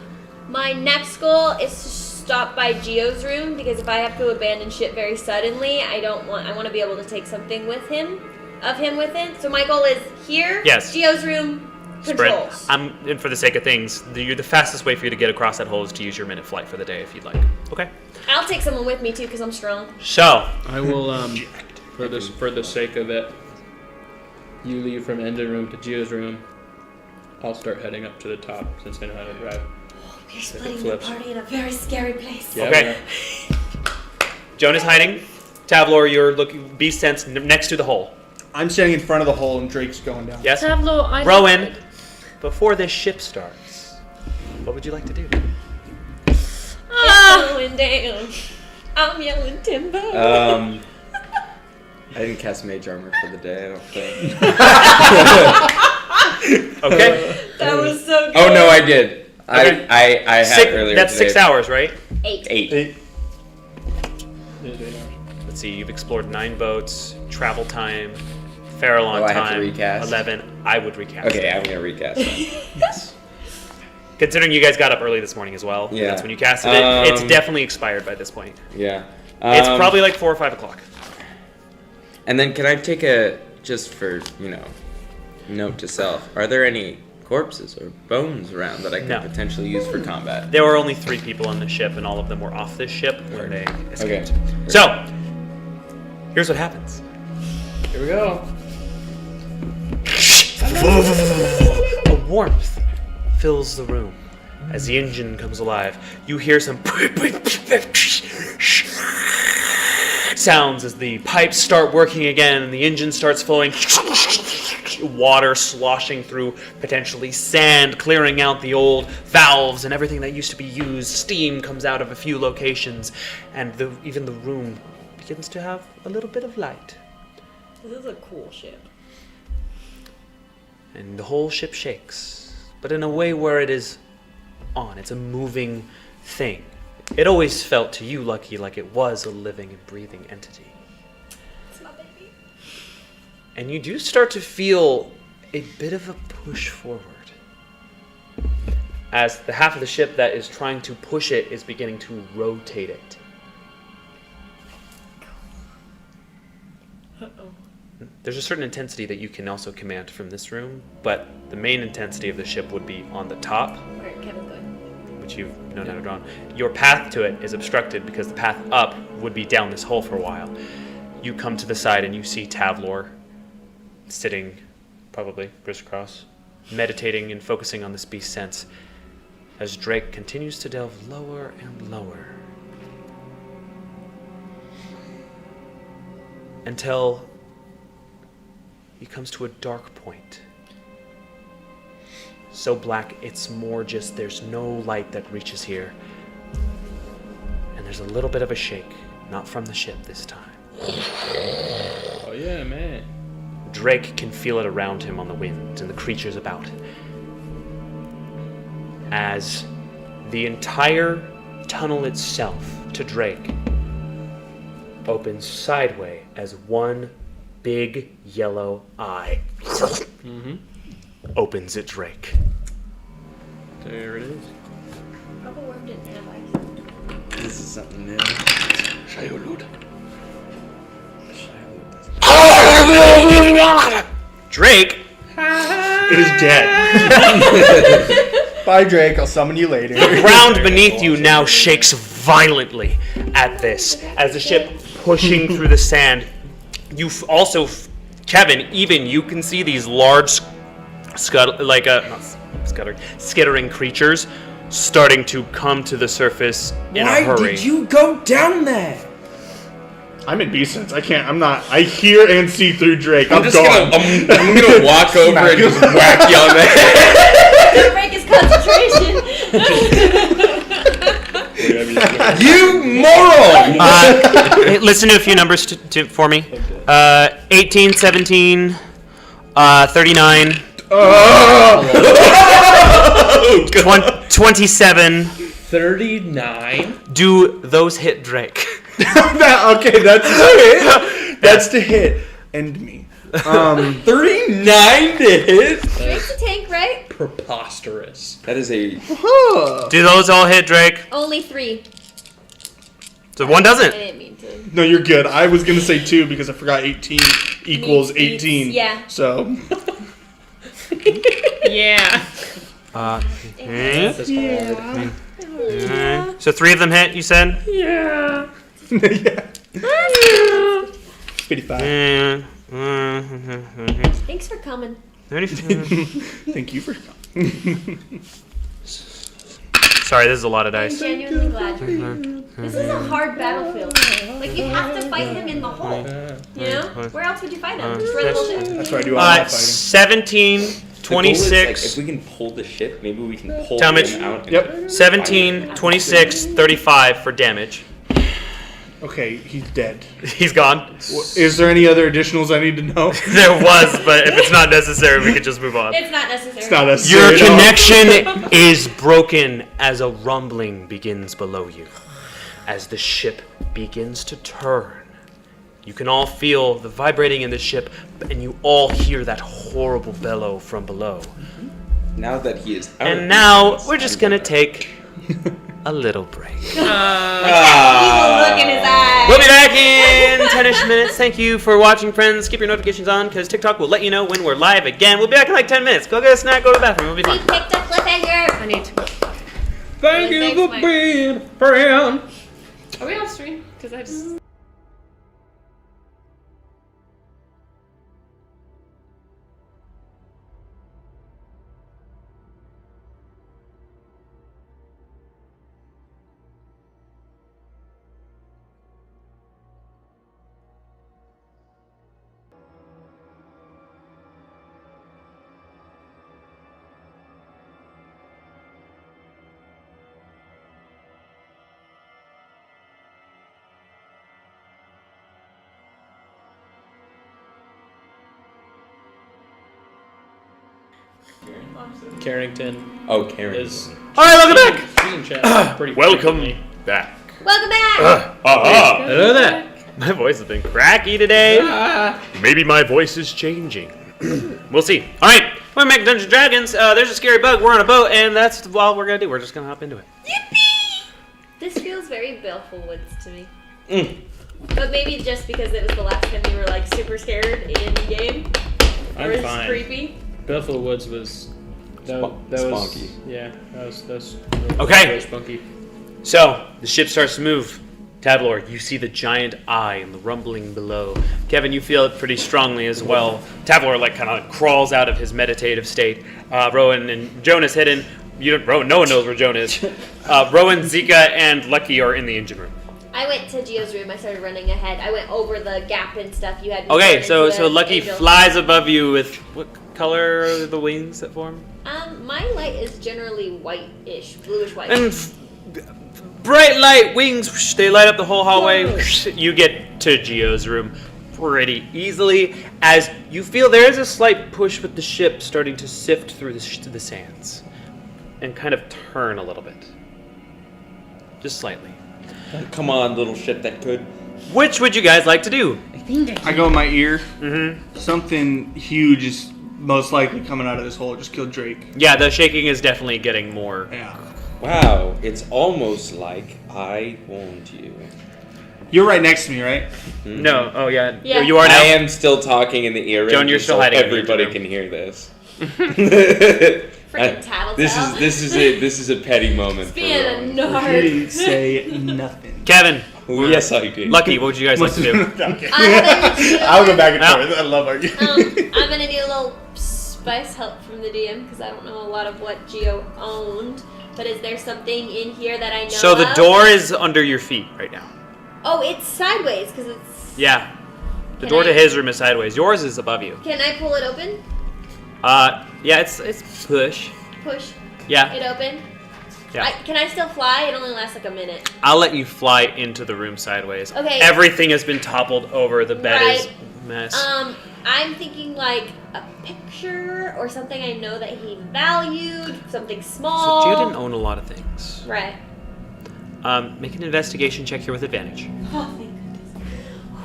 my next goal is to stop by Geo's room, because if I have to abandon ship very suddenly, I want to be able to take something with him, with it. So my goal is here, Yes. Geo's room, Controls. And for the sake of things, the fastest way for you to get across that hole is to use your minute flight for the day if you'd like. Okay. I'll take someone with me too because I'm strong. So, I will, for the sake of it, you leave from engine room to Gio's room. I'll start heading up to the top since I know how to drive. We're splitting the party in a very scary place. Yeah, okay. Joan is hiding. Tavlor, you're looking beast sense next to the hole. I'm standing in front of the hole and Drake's going down. Yes. Tavlo, I Rowan, before this ship starts, what would you like to do? It's going down. I'm yelling timber. I didn't cast mage armor for the day, I don't think. Okay. That was so good. Oh no, I did. Okay. I had earlier. That's today. 6 hours, right? 8. 8. Let's see. You've explored 9 boats. Travel time. Farallon Oh, I time. have to recast? 11. I would recast. Okay, I'm gonna recast that. Yes. Considering you guys got up early this morning as well. Yeah. That's when you casted it. It's definitely expired by this point. Yeah. It's probably like 4 or 5 o'clock. And then can I take a, just for, note to self, are there any corpses or bones around that I could No. potentially use for combat? There were only 3 people on the ship, and all of them were off this ship where they escaped. Okay. So, here's what happens. Here we go. A warmth fills the room as the engine comes alive. You hear some sounds as the pipes start working again and the engine starts flowing. Water sloshing through potentially sand, clearing out the old valves and everything that used to be used. Steam comes out of a few locations, and even the room begins to have a little bit of light. This is a cool ship. And the whole ship shakes, but in a way where it is on. It's a moving thing. It always felt to you, Lucky, like it was a living and breathing entity. It's my baby. And you do start to feel a bit of a push forward. As the half of the ship that is trying to push it is beginning to rotate it. There's a certain intensity that you can also command from this room, but the main intensity of the ship would be on the top, Where Kevin's going. which you've known how to draw on. Your path to it is obstructed because the path up would be down this hole for a while. You come to the side and you see Tavlor sitting, probably crisscross, meditating and focusing on this beast's sense as Drake continues to delve lower and lower until he comes to a dark point. So black, it's more just there's no light that reaches here. And there's a little bit of a shake, not from the ship this time. Oh yeah, man. Drake can feel it around him on the wind and the creatures about. As the entire tunnel itself to Drake opens sideways as one big yellow eye opens at Drake. There it is. Purple Worm didn't have eyes. This is something new. Drake It is dead. Bye, Drake. I'll summon you later. The ground beneath you now shakes violently at this as the ship pushing through the sand. You also, Kevin, even you can see these large, skittering creatures starting to come to the surface in a hurry. Why did you go down there? I'm in beast sense. I can't. I'm not. I hear and see through Drake. I'm just gone. I'm gonna walk over and just whack you on the head. Break his concentration. You moron! Hey, listen to a few numbers for me. 18, 17, 39, 27. 39. Do those hit Drake? Okay, that's to hit. That's to hit. And me. 39 to hit? Drake's a tank, right? Preposterous. That is a... Do those all hit Drake? Only 3. So one I doesn't. didn't mean to. No, you're good. I was gonna say 2 because I forgot 18 equals 18. Yeah. So You Yeah. That's hard. So 3 of them hit, you said? Yeah. 55. Thanks for coming. Thank you for coming. Sorry, this is a lot of I'm dice. genuinely glad you're here. This is a hard battlefield. Like, you have to fight him in the hole. You know? Where else would you fight him? Just run the whole ship. That's why I do all my fighting. 17, The goal is, 26. if we can pull the ship, maybe we can pull Damage. him out. Yep. 17, 26, 35 for damage. Okay, he's dead. He's gone. Is there any other additionals I need to know? There was, but if it's not necessary, we could just move on. It's not necessary. It's not Your necessary. at all. connection is broken as a rumbling begins below you. As the ship begins to turn, you can all feel the vibrating in the ship, and you all hear that horrible bellow from below. Now that he is out. And now we're just gonna take a little break. Evil look in his eyes. We'll be back in 10-ish minutes. Thank you for watching, friends. Keep your notifications on, because TikTok will let you know when we're live again. We'll be back in like 10 minutes. Go get a snack, go to the bathroom. We'll be We fine. picked up cliffhanger. I need to. Thank Really, you thanks, for Mike. being a friend. Are we off stream? Because I just. Carrington Oh, Karen. is. All right, welcome back. She's in chat pretty Welcome frequently. back. Welcome back. Hello there. My voice has been cracky today. Maybe my voice is changing. We'll see. All right, we're back to Dungeons & Dragons. There's a scary bug. We're on a boat, and that's all we're gonna do. We're just gonna hop into it. This feels very Baleful Woods to me. But maybe just because it was the last time you were like super scared in game. Or I'm it's fine. creepy. Baleful Woods was. That was. Spunky. Yeah, that was Okay. Very spunky. So the ship starts to move. Tavlor, you see the giant eye and the rumbling below. Kevin, you feel it pretty strongly as well. Tavlor kind of crawls out of his meditative state. Rowan and Jonas hidden. Rowan, no one knows where Joan is. Rowan, Zika, and Lucky are in the engine room. I went to Gio's room. I started running ahead. I went over the gap and stuff. You had. Me Okay, turn so into an Lucky angel. flies above you with what color are the wings that form? My light is generally white-ish, bluish white. And bright light wings, whoosh, they light up the whole hallway. Whoosh, you get to Gio's room pretty easily as you feel there is a slight push with the ship starting to sift through the sands and kind of turn a little bit. Just slightly. Come on, little ship that could. Which would you guys like to do? I go in my ear. Mm-hmm. Something huge is most likely coming out of this hole. Just killed Drake. Yeah, the shaking is definitely getting more. Yeah. Wow, it's almost like I warned you. You're right next to me, right? No, oh yeah, Yeah. you are now. I am still talking in the ear. Joan, you're still hiding in the Everybody room. can hear this. Freaking tattletale. This is a petty moment. Being for a Rowan. nerd. Didn't say nothing. Kevin, Yes, I did. Lucky, what would you guys like to do? Okay. I'll go back and Yeah. forth. I love arguing. I'm gonna need a little spice help from the DM because I don't know a lot of what Gio owned. But is there something in here that I know So the of? door is under your feet right now. Oh, it's sideways because it's. Yeah. The Can door I- to his room is sideways. Yours is above you. Can I pull it open? Yeah, it's push. Push Yeah. it open. Yeah. Can I still fly? It only lasts like a minute. I'll let you fly into the room sideways. Okay. Everything has been toppled over. The bed is Right. a mess. I'm thinking like a picture or something I know that he valued, something So small. Gio didn't own a lot of things. Right. Make an investigation check here with advantage. Oh, thank goodness.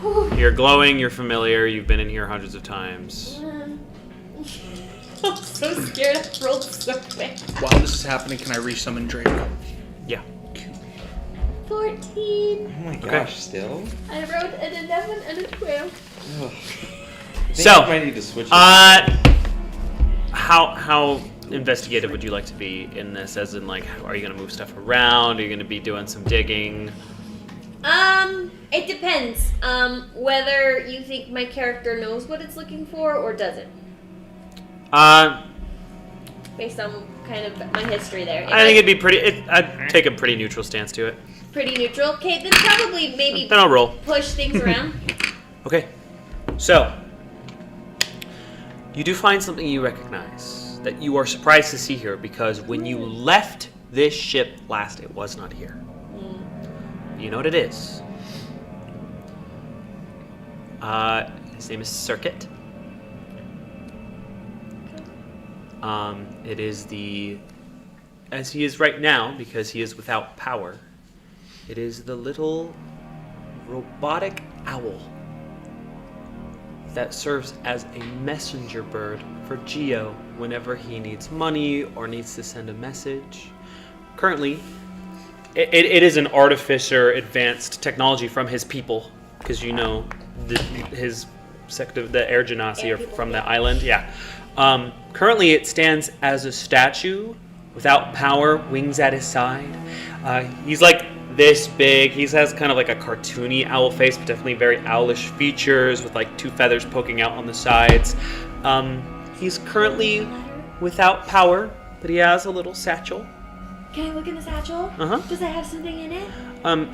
Whew. You're glowing, you're familiar, you've been in here hundreds of times. I'm so scared. I rolled so bad. While this is happening, can I resummon Drake? Yeah. 14. Oh my gosh, Okay. still? I wrote an 11 and a 12. Ugh. I think So, I might need to switch. How investigative would you like to be in this? As in, like, are you going to move stuff around? Are you going to be doing some digging? It depends. Whether you think my character knows what it's looking for or doesn't. Based on kind of my history there. I think it'd be pretty. I'd take a pretty neutral stance to it. Pretty neutral. Okay, then probably maybe Then I'll roll. push things around. Okay. So, you do find something you recognize that you are surprised to see here because when you left this ship last, it was not here. You know what it is. His name is Circuit. It is as he is right now, because he is without power, it is the little robotic owl that serves as a messenger bird for Geo whenever he needs money or needs to send a message. Currently, it is an artificer advanced technology from his people, because his sect of the Ernaxia are from the island. Yeah. Currently, it stands as a statue without power, wings at his side. He's like this big. He has kind of like a cartoony owl face, but definitely very owlish features with like 2 feathers poking out on the sides. He's currently without power, but he has a little satchel. Can I look in the satchel? Uh-huh. Does it have something in it?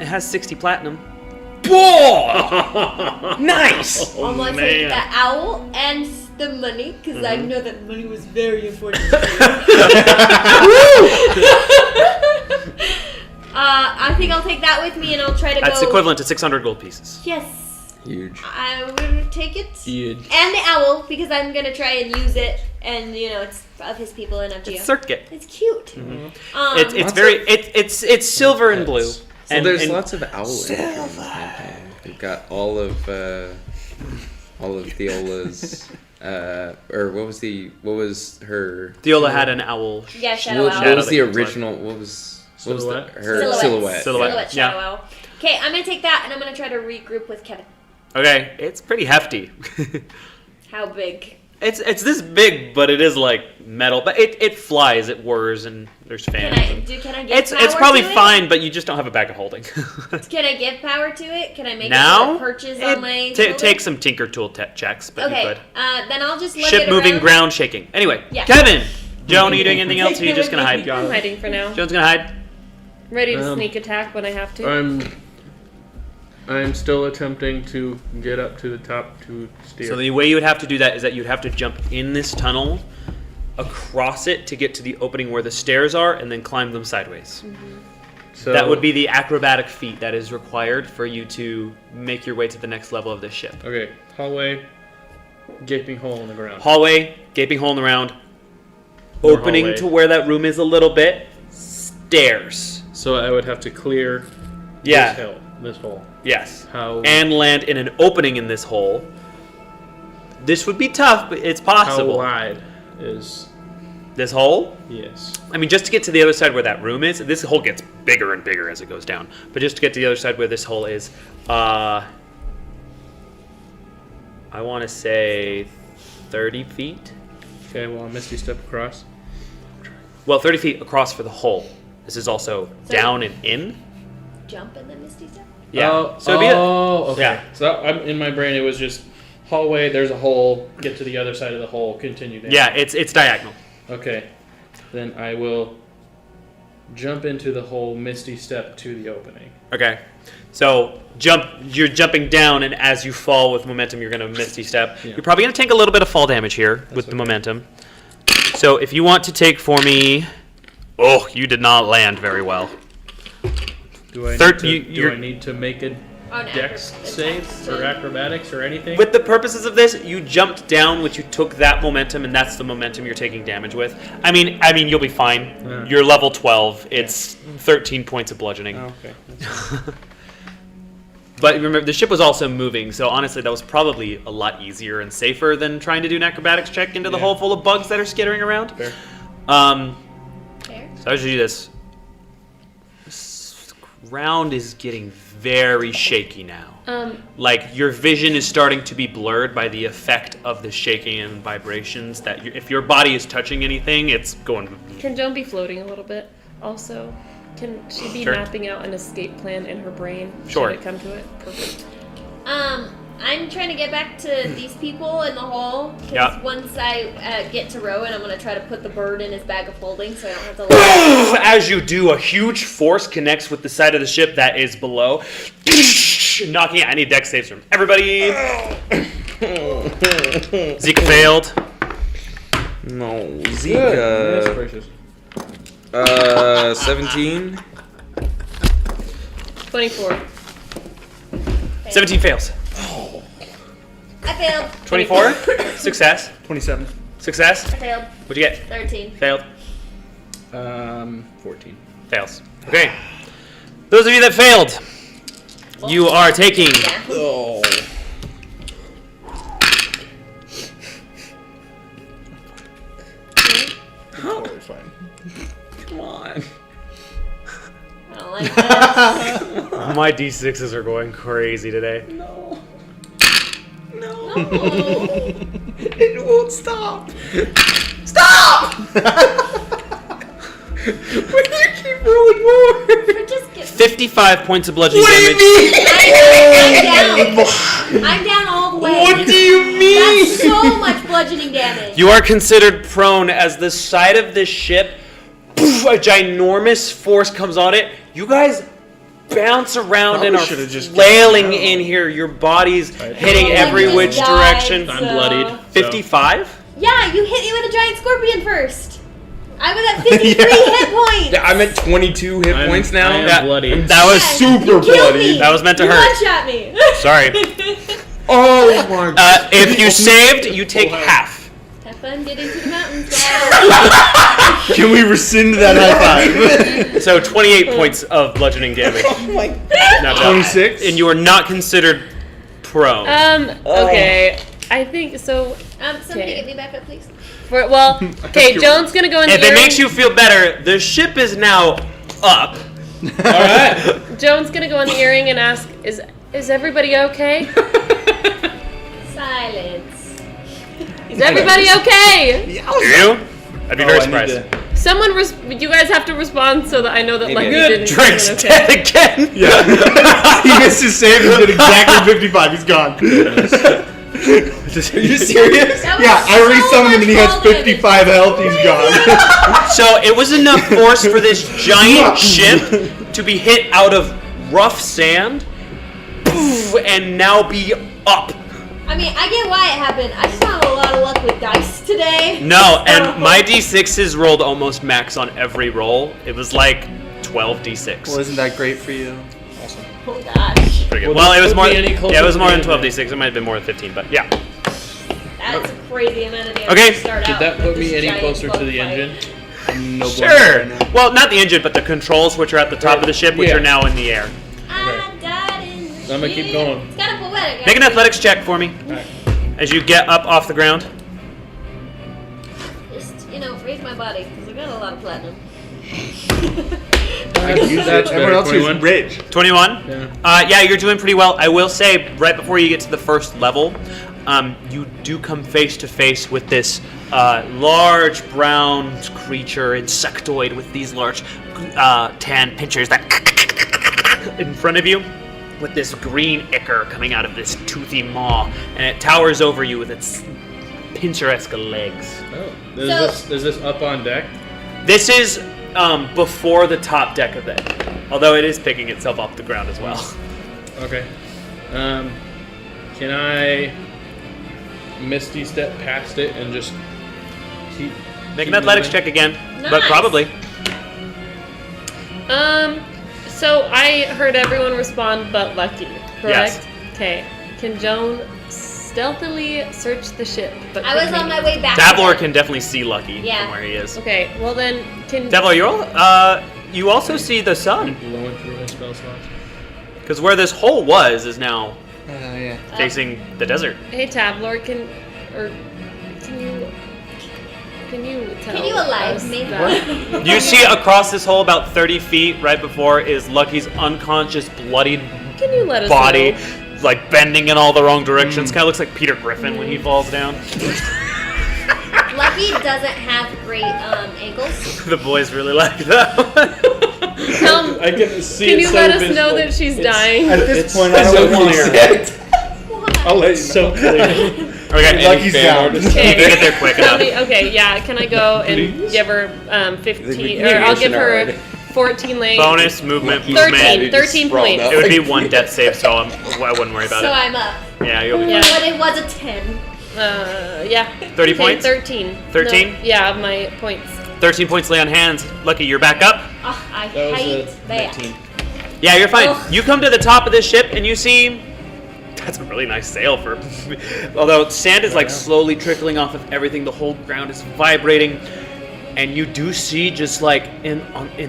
It has 60 platinum. Whoa! Nice! I'm gonna take the owl and the money, because I know that money was very important to I think I'll take that with me and I'll try to That's go... equivalent to 600 gold pieces. Yes. Huge. I will take it. Huge. And the owl, because I'm gonna try and use it, and it's of his people and of Geo. It's Circuit. It's cute. It's silver and blue. So there's lots of owls in this campaign. We've got all of Theola's, or what was her? Theola had an owl. Yeah, shadow owl. What was the original? What was her silhouette? Silhouette shadow owl. Okay, I'm gonna take that and I'm gonna try to regroup with Kevin. Okay, it's pretty hefty. How big? It's this big, but it is like metal. But it flies, it whirs, and there's fans. Can I give power It's probably to it? fine, but you just don't have a bag of holding. Can I give power to it? Can I make now? it perches on my Take some Tinker Tool checks, but you Okay, could. then I'll just look Ship it moving, around. ground shaking. Anyway, Yeah. Kevin! Joan, are you doing anything else, or are you just gonna hide? I'm hiding for now. Joan's gonna hide? Ready to sneak attack when I have to. I'm still attempting to get up to the top to steer. So the way you would have to do that is that you'd have to jump in this tunnel, across it to get to the opening where the stairs are, and then climb them sideways. So That would be the acrobatic feat that is required for you to make your way to the next level of this ship. okay. Hallway, gaping hole in the ground. Hallway, gaping hole in the round, More opening hallway. to where that room is a little bit, stairs. So I would have to clear Yeah. this hole. Yes. How And land in an opening in this hole. This would be tough, but it's how possible. wide is This hole? yes? I mean, just to get to the other side where that room is, this hole gets bigger and bigger as it goes down. But just to get to the other side where this hole is, I want to say 30 feet. Okay, well, Misty step across. Well, 30 feet across for the hole. This is also down and in. Jump in the Misty Step? Yeah. So it'd be okay. Yeah. So I'm in my brain. It was just hallway. There's a hole. Get to the other side of the hole. Continue down. yeah, it's diagonal. Okay. Then I will jump into the hole. Misty step to the opening. Okay. So you're jumping down, and as you fall with momentum, you're going to misty step. Yeah. You're probably going to take a little bit of fall damage here with the okay. momentum. So if you want to take for me, oh, you did not land very well. Do I Third- need to, you're- do I need to make a On dex acrobatics. save for acrobatics or anything? With the purposes of this, you jumped down, which you took that momentum, and that's the momentum you're taking damage with. I mean, you'll be fine. Yeah. You're level 12. It's 13 points of bludgeoning. Oh, okay. But remember, the ship was also moving, so honestly, that was probably a lot easier and safer than trying to do an acrobatics check into the Yeah. hole full of bugs that are skittering around. Fair. Fair. So I should do this. ground is getting very shaky now. Like your vision is starting to be blurred by the effect of the shaking and vibrations. That if your body is touching anything, it's going. Can Joan be floating a little bit? Also, can she be mapping out an escape plan in her brain? Sure. Should it come to it? Perfect. I'm trying to get back to these people in the hall. Yeah. Once I get to Rowan, I'm going to try to put the bird in his bag of holding so I don't have to As you do, a huge force connects with the side of the ship that is below, knocking it. I need dex saves from everybody. Zeke failed. No, Goodness Zika. gracious. 17. 24. 17 fails. I failed. 24. Success. 27. Success. I failed. What'd you get? 13. Failed. 14. Fails. Okay. Those of you that failed, you are taking Yeah. Oh. Totally fine. Come on. I don't like this. my d6s are going crazy today. No. No. No. It won't stop. Stop! Why do you keep rolling more? We're just getting... 55 points of bludgeoning What do damage. you mean? I'm down. I'm down all the way. What do you mean? That's so much bludgeoning damage. You are considered prone as the side of this ship, poof, a ginormous force comes on it. You guys bounce around Probably and are should've just flailing gotten out. in here. Your body's hitting Oh, every you which just died, direction. so- I'm bloodied. 55? Yeah, you hit me with a giant scorpion first. I was at 53 hit points. I'm at 22 hit points now. I am Yeah. bloodied. That was Yeah, you killed me. That was meant to You hurt. one-shot me. Sorry. Oh my god. If you saved, you take half. Have fun getting to the mountains, guys. Can we rescind that high five? So 28 points of bludgeoning damage. Oh my Not bad. 26? And you are not considered prone. Okay. I think so. Somebody Okay. get me back up, please. Okay, Joan's gonna go in the If it earring. makes you feel better, the ship is now up. Alright. Joan's gonna go in the earring and ask, "Is everybody okay? Silence. Is everybody okay?" Do you? I'd be very surprised. Someone, you guys have to respond so that I know that Maybe Lucky I didn't. Drake's okay. dead again. Yeah. He missed his save and did exactly 55. He's gone. Are you serious? That was Yeah, I so resummoned him and he has much fall damage. 55 health. He's gone. So it was enough force for this giant ship to be hit out of rough sand, poof, and now be up. I mean, I get why it happened. I just don't have a lot of luck with dice today. No, and my d6s rolled almost max on every roll. It was like 12 d6. Well, isn't that great for you? Oh gosh. Pretty good. Well, Well, it was don't more. be any closer Yeah, it was more to than the 12 d6. It might have been more than 15, but yeah. That's a crazy amount of damage Okay. to start Did out that with put me this any giant closer to bug the fight. engine? No Sure. Well, not the engine, but the controls, which are at the top of the ship, which Yeah. are now in the air. I died in the I'm gonna keep ship. going. It's kind of poetic. Make an actually. athletics check for me as you get up off the ground. Just, raise my body, because I got a lot of platinum. That's Everyone else is 21. rich. 21? Yeah. Yeah, you're doing pretty well. I will say, right before you get to the first level, you do come face to face with this large brown creature, insectoid, with these large tan pincers that in front of you, with this green ichor coming out of this toothy maw, and it towers over you with its pincer-esque legs. Oh, So- is this up on deck? This is before the top deck of it, although it is picking itself off the ground as well. Okay. Can I Misty step past it and just keep Make an keep athletics moving? check again, but Nice. probably. So I heard everyone respond but Lucky, correct? Yes. Okay. Can Joan stealthily search the ship? But I was quickly? on my way back. Davlor can definitely see Lucky Yeah. from where he is. Okay. Well then, can Davlor, you also see the sun, blowing through his spell slots. because where this hole was is now Yeah. facing the desert. Hey Tabler, can you can you tell? Can you alive us me? that? You see across this hole about 30 feet right before is Lucky's unconscious, bloodied Can you let us body, know? like bending in all the wrong directions. Kind of looks like Peter Griffin when he falls down. Lucky doesn't have great ankles. The boys really like that one. I can see Can it you so let us know visibly. that she's It's- dying? At this It's point, I so don't want clear. to. I'll let you It's know. so clear. Okay, Lucky's down. get there quick Tell enough. me, okay, yeah. Can I go and give her 15, or I'll give her 14 lane. Bonus movement. 13 points. It would be one death save, so I wouldn't worry about So it. I'm up. Yeah, you'll be Yeah. But it was a 10. Yeah. 30 Okay, points? 13. 13? No, yeah, of my points. 13 points lay on hands. Lucky, you're back up. Oh, I That was hate a that. 19. Yeah, you're fine. Ugh. You come to the top of this ship and you see that's a really nice sail for. Although sand is like slowly trickling off of everything, the whole ground is vibrating, and you do see just like in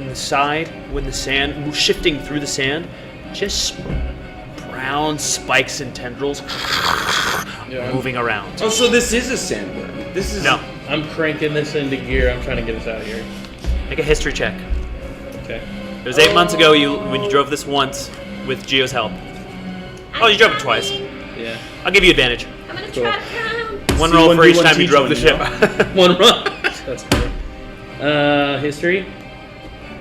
the side when the sand shifting through the sand, just brown spikes and tendrils moving around. Oh, so this is a sandworm. This is No, I'm cranking this into gear. I'm trying to get us out of here. make a history check. Okay. It was 8 months ago when you drove this once with Gio's help. Oh, you drove it twice. Yeah. I'll give you advantage. I'm gonna try to count. One See, roll one for do, each one time you teach, drove the one ship. One run. That's cool. History.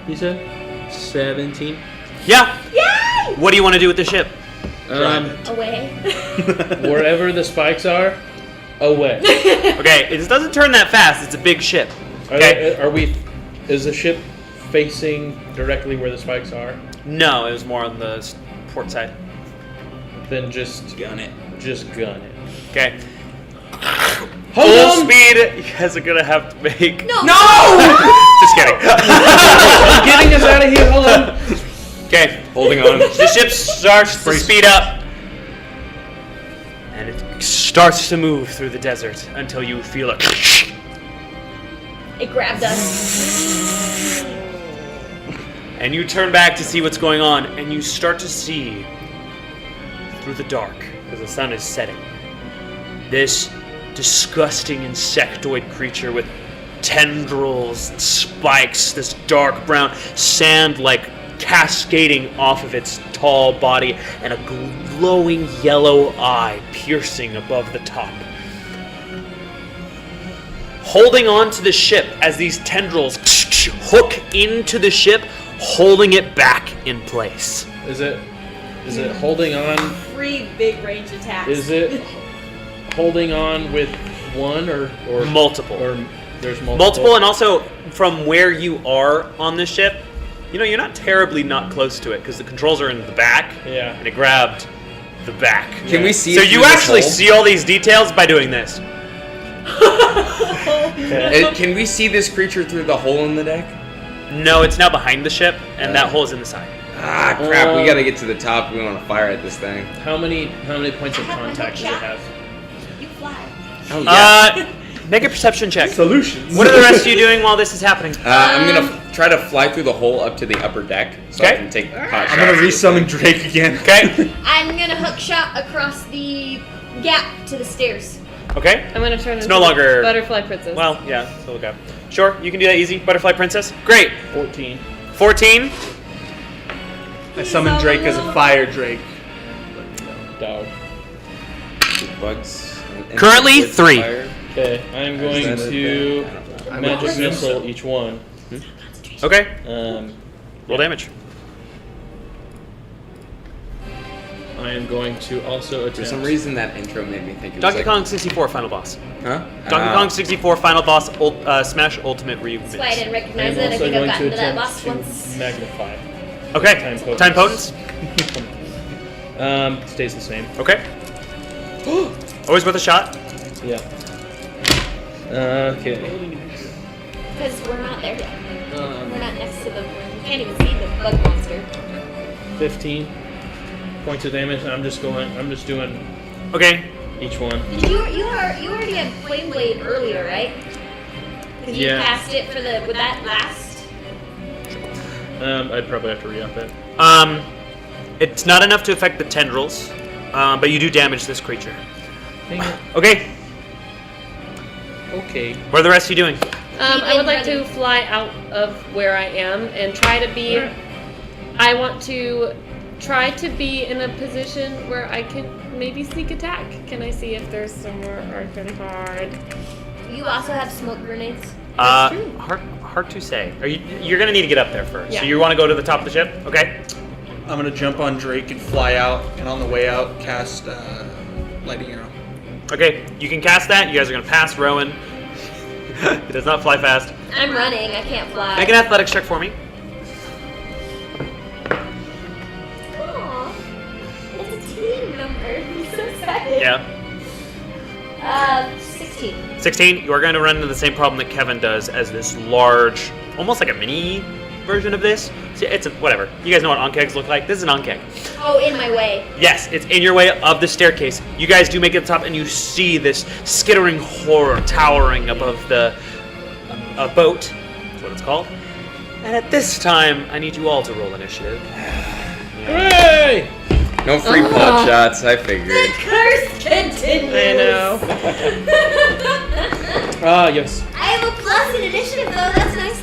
You said 17. Yeah. Yay! What do you want to do with the ship? Away. Wherever the spikes are, away. Okay, it doesn't turn that fast. It's a big ship. Okay. Are we? Is the ship facing directly where the spikes are? No, it was more on the port side. Then just gun it. Just gun it. Okay. Hold Full on! speed. You guys are gonna have to make. No! Just kidding. I'm getting us out of here. Hold on. Okay. Holding on. The ship starts to speed up, and it starts to move through the desert until you feel it. It grabbed us. And you turn back to see what's going on, and you start to see through the dark, because the sun is setting, this disgusting insectoid creature with tendrils and spikes, this dark brown sand like cascading off of its tall body, and a glowing yellow eye piercing above the top. Holding on to the ship as these tendrils hook into the ship, holding it back in place. Is it holding on? 3 big range attacks. Is it holding on with one or Multiple. Or there's multiple. Multiple, and also from where you are on the ship, you know, you're not terribly not close to it because the controls are in the back. Yeah. And it grabbed the back. Can we see? So it you through this actually hole? see all these details by doing this. Can we see this creature through the hole in the deck? No, it's now behind the ship, and that hole is in the side. Ah, crap! We gotta get to the top. We want to fire at this thing. How many points of contact does it have? You fly. Oh yeah. Make a perception check. Solutions. What are the rest of you doing while this is happening? I'm gonna try to fly through the hole up to the upper deck so I Okay. can take pot I'm shots. gonna resummon Drake again. Okay. I'm gonna hook shot across the gap to the stairs. Okay. I'm gonna turn into no longer- Butterfly Princess. Well, yeah, still okay. Sure, you can do that easy. Butterfly Princess. Great. 14. 14. I summoned Drake as a fire Drake. Dog. Bugs. and Currently, with 3. fire. Okay, I am going Is that to a magic missile each one. Okay. Yeah. Roll damage. I am going to also attempt. For some reason, that intro made me think it was Donkey like, Kong 64 final boss. Huh? Donkey Kong 64 final boss. Smash Ultimate That's why I Remix. didn't I recognize am it. I also think I've going gotten to to that attempt boss to once. magnify. Okay. Time Time potence. potence. Stays the same. Okay. Always worth a shot. Yeah. Okay. Because we're not there yet. We're not next to the. We can't even see the bug monster. 15 points of damage. And I'm just doing Okay. each one. Did you already had Flame Blade earlier, right? Because you Yeah. cast it for with that last. I'd probably have to re-up it. It's not enough to affect the tendrils, but you do damage this creature. Dang it. Okay. Okay. What are the rest of you doing? I would like to fly out of where I am and try to be. I want to try to be in a position where I can maybe sneak attack. Can I see if there's somewhere I can hide? You also have smoke grenades. Hard to say. You're gonna need to get up there first. Yeah. So you want to go to the top of the ship? Okay. I'm gonna jump on Drake and fly out, and on the way out, cast lightning arrow. Okay. You can cast that. You guys are gonna pass Rowan. He does not fly fast. I'm running. I can't fly. Make an athletics check for me. Aw, it's a team number. I'm so excited. Yeah. 16. 16. You are going to run into the same problem that Kevin does as this large, almost like a mini version of this. See, it's whatever. You guys know what onkegs look like. This is an onkeg. Oh, in my way. Yes, it's in your way of the staircase. You guys do make it to the top, and you see this skittering horror towering above the boat. That's what it's called. And at this time, I need you all to roll initiative. Hooray! No free pot shots, I figured. Curse continues. I know. Ah, yes. I have a plus in initiative, though. That's nice.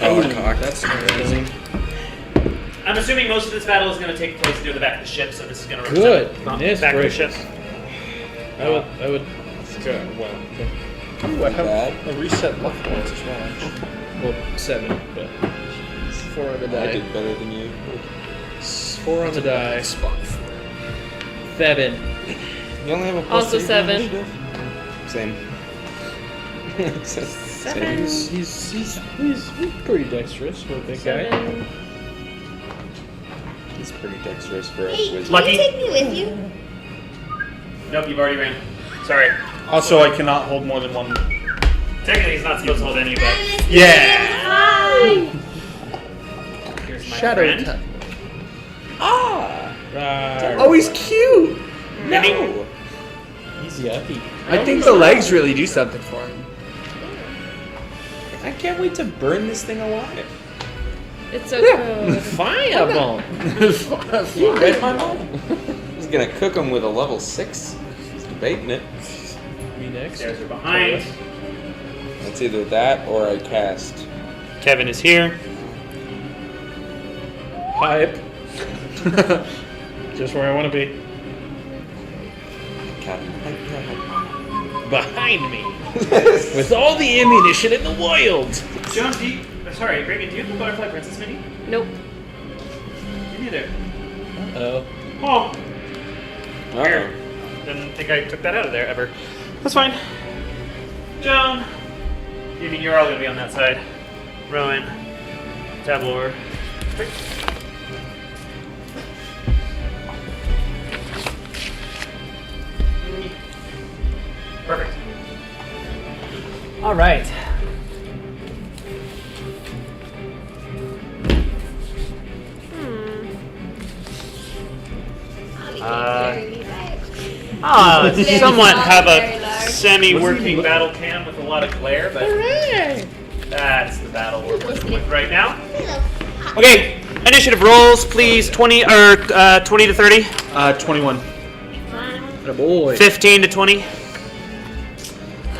Oh, cock. That's amazing. I'm assuming most of this battle is going to take place near the back of the ship, so this is going to Good. represent the Yes, back of the gracious. ship. I would. Well, okay. Ooh, I have a reset luck points as well. Actually. Well, 7, but 4 on the I die. did better than you. 4 on the die. Spot 7. You only have a Also 7. Same. Seven. He's pretty dexterous for a big guy. 7. He's pretty dexterous for a Hey, wizard. can Lucky. you take me with you? Nope, you've already ran. Sorry. Also, I cannot hold more than one. Technically, he's not supposed to hold any, but Yeah. Hi. here's my Shadow friend. attack. Rawr. Oh, he's cute. No. He's yucky. I think the legs really do something for him. I can't wait to burn this thing alive. It's so cool. Fireball. You read my mind. He's gonna cook him with a level 6. He's debating it. Me next. Stairs are behind. It's either that or I cast. Kevin is here. Pipe. Just where I want to be. Behind me. With all the ammunition in the wild. John, sorry, Reagan, do you have the Butterfly Princess mini? Nope. Me neither. Oh. Oh, Oh. didn't think I took that out of there ever. That's fine. Joan, you mean you're all gonna be on that side? Rowan, Tabor. Perfect. All right. Somewhat have Very a large. semi-working battle cam with a lot of glare, but that's the battle we're working with right now. Okay, initiative rolls, please. 20 to 30, 21. A boy. 15 to 20,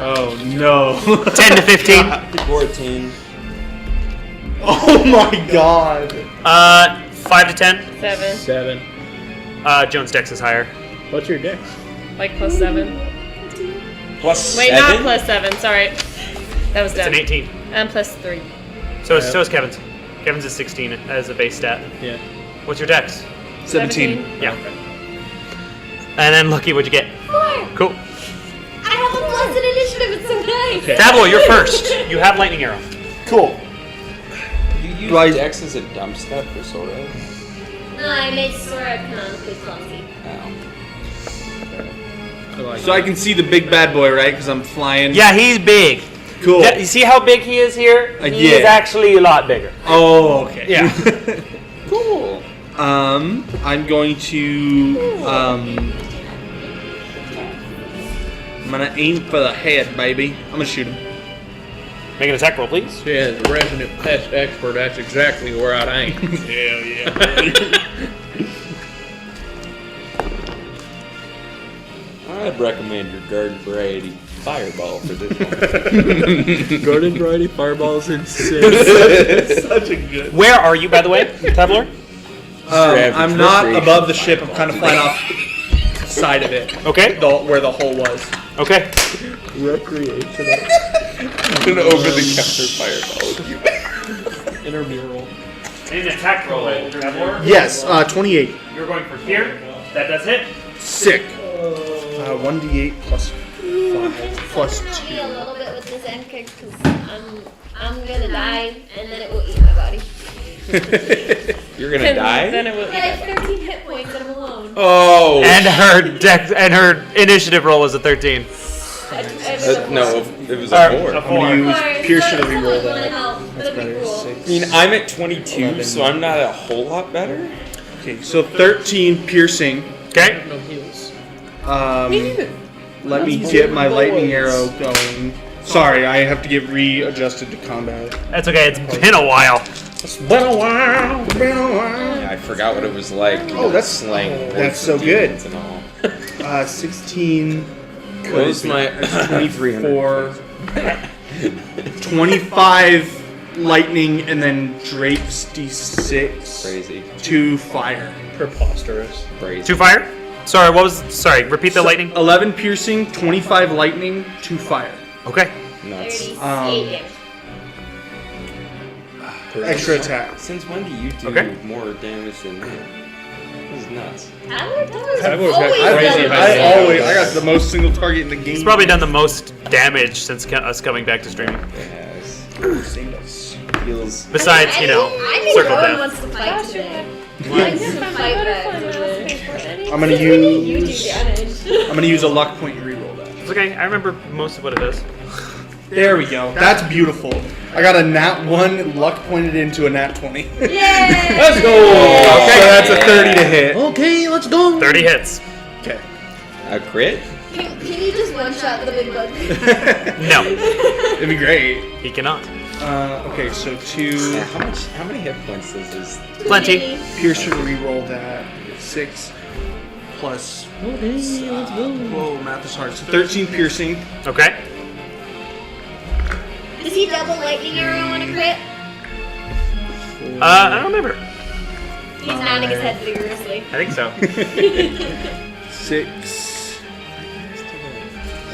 Oh no. 10 to 15, 14. Oh my god. 5 to 10. 7. 7. Jones' dex is higher. What's your dex? Like plus 7. Plus Wait, 7? not plus 7. Sorry. That was It's dumb. an 18. And plus 3. So is Kevin's. Kevin's is 16 as a base stat. Yeah. What's your dex? 17. Yeah. And then Lucky, what'd you get? 4. Cool. I have a plus in initiative. It's so nice. Tablo, you're first. You have lightning arrow. Cool. You use Do I- Dex as a dump step for Sora? No, I made Sora canonically clumsy. Oh. So I can see the big bad boy, right? Because I'm flying. Yeah, he's big. Cool. Yeah, you see how big he is here? He yeah. is actually a lot bigger. Oh, okay. Yeah. Cool. I'm going to I'm gonna aim for the head, baby. I'm gonna shoot him. Make an attack roll, please. Yeah, the resident pest expert, that's exactly where I'd aim. Hell yeah. I'd recommend your garden variety. fireball for this one. Garden variety fireballs and six. Such a good. Where are you, by the way, Tabler? I'm not above the ship. I'm kind of flying off the side of it. Okay. Where the hole was. Okay. Recreation. An over-the-counter fireball with you. Intramural. I need an attack roll, Tabler. Yes, 28. You're going for here. That does hit. Sick. 1d8 plus 5 plus Help 2. me a little bit with this end kick because I'm gonna die and then it will eat my body. You're gonna die? Then it will I have 13 hit points and I'm alone. Oh! And her initiative roll was a 13. No, it was a 4. A I'm going to Sorry, use Pierce to someone reroll wanna that. help. That'd be cool. I mean, I'm at 22, so I'm not a whole lot better. Okay, so 13 piercing. Okay. No heals. Let me get my lightning arrow going. Sorry, I have to get readjusted to combat. That's okay. It's been a while. It's been a while. Been a while. Yeah, I forgot what it was like. Oh, that's- slang. that's so good. demons and all. 16. What was my 24. 25 lightning and then Drake's d6. Crazy. 2 fire. Preposterous. Crazy. 2 fire? Sorry, what was... Sorry, repeat the lightning. 11 piercing, 25 lightning, 2 fire. Okay. Nuts. 38 damage. Extra attack. Since when do you do Okay. more damage than me? This is nuts. Tabler's got Always crazy done high this. I got the most single target in the game. He's probably done the most damage since us coming back to streaming. Yes. Feels. Besides, you know, I think circle no one death. wants to fight today. Wants to fight that. I'm gonna You do use. damage. I'm gonna use a luck point and reroll that. It's okay. I remember most of what it is. There we go. That's beautiful. I got a nat 1 luck pointed into a nat 20. Yay! Let's go! Okay, so that's a 30 to hit. Okay, let's go! 30 hits. Okay. A crit? Can you just one shot the big bug? No, It'd be great. he cannot. Okay, so 2. Yeah, how many hit points does this? Plenty. Pierce should reroll that. 6 plus. Okay, let's go. Whoa, math is hard. So 13 piercing. Okay. Does he double lightning arrow on a crit? I don't remember. He's nodding his head vigorously. I think so. 6.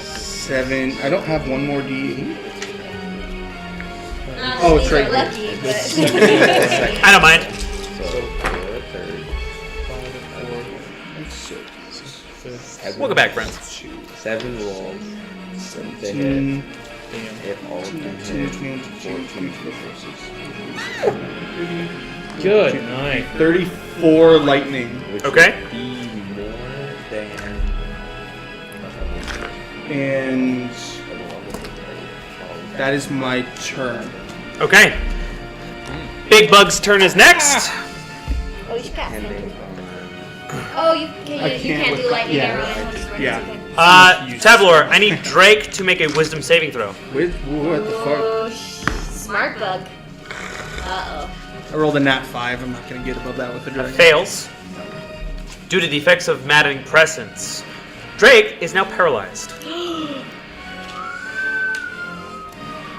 7. I don't have one more D8. Oh, it's right there. Lucky, but I don't mind. So, 4, 3, 5, Welcome back, friends. 7 rolls. 17. Hit all of them. 14. Good night. 34 lightning. Which Okay. would be more than. And that is my turn. Okay. Big Bug's turn is next. oh, you should pass And him. then, Oh, you I can't can't do with- lightning yeah. arrow on his friends. Yeah. Okay. Tabler, I need Drake to make a wisdom saving throw. Wait, what the fuck? Oh, smart bug. Uh-oh. I rolled a nat 5. I'm not gonna get above that with the dragon. Fails. Due to the effects of maddening presence, Drake is now paralyzed.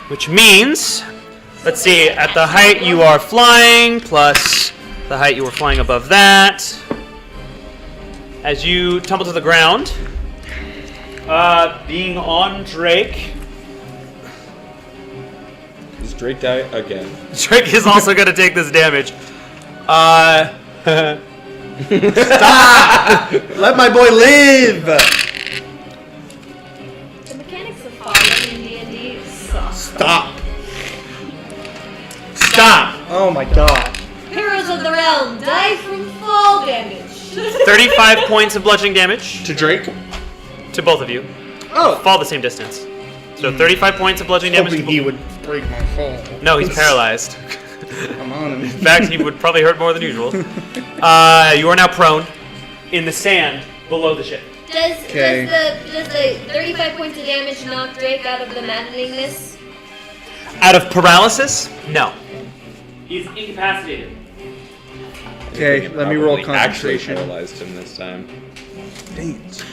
Which means, let's see, at the height you are flying, plus the height you were flying above that. As you tumble to the ground, being on Drake, does Drake die again? Drake is also going to take this damage. Let my boy live! The mechanics of falling in D&D suck. Stop! Stop! Oh my god. Heroes of the Realm, die from fall damage. 35 points of bludgeoning damage To Drake? to both of you. Oh! Fall the same distance. So 35 points of bludgeoning damage. Hoping To he would break my fall. No, he's paralyzed. I'm on him. In fact, he would probably hurt more than usual. You are now prone in the sand below the ship. Does Okay. the 35 points of damage knock Drake out of the maddeningness? Out of paralysis? No. He's incapacitated. Okay, let me roll Probably actually concentration. paralyzed him this time. Dang it.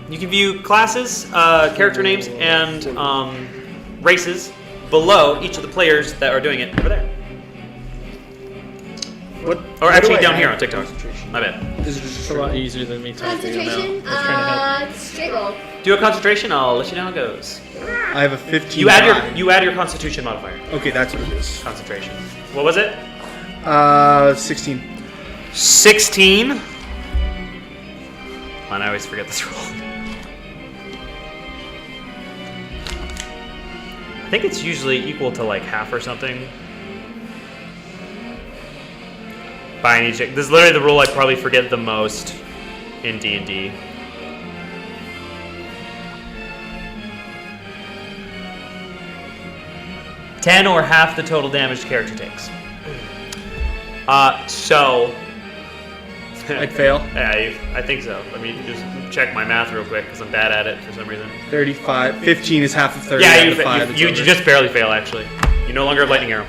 You can view classes, character names, and races below each of the players that are doing it over there. What? Or what actually do I down here have? on TikTok. My bad. This is just a lot easier than me typing it Concentration. out. I was trying to help. Straight roll. Do a concentration. I'll let you know how it goes. I have a 15. You add your Constitution modifier. Okay, that's what it is. Concentration. What was it? 16. 16. Man, I always forget this roll. I think it's usually equal to like half or something. By any check. This is literally the rule I probably forget the most in D&D. $10 or half the total damage the character takes. So I'd fail. yeah, I think so. Let me just check my math real quick because I'm bad at it for some reason. 35. 15 is half of 30. Yeah, add you, the 5, it's you over. just barely fail actually. You no longer have lightning arrow.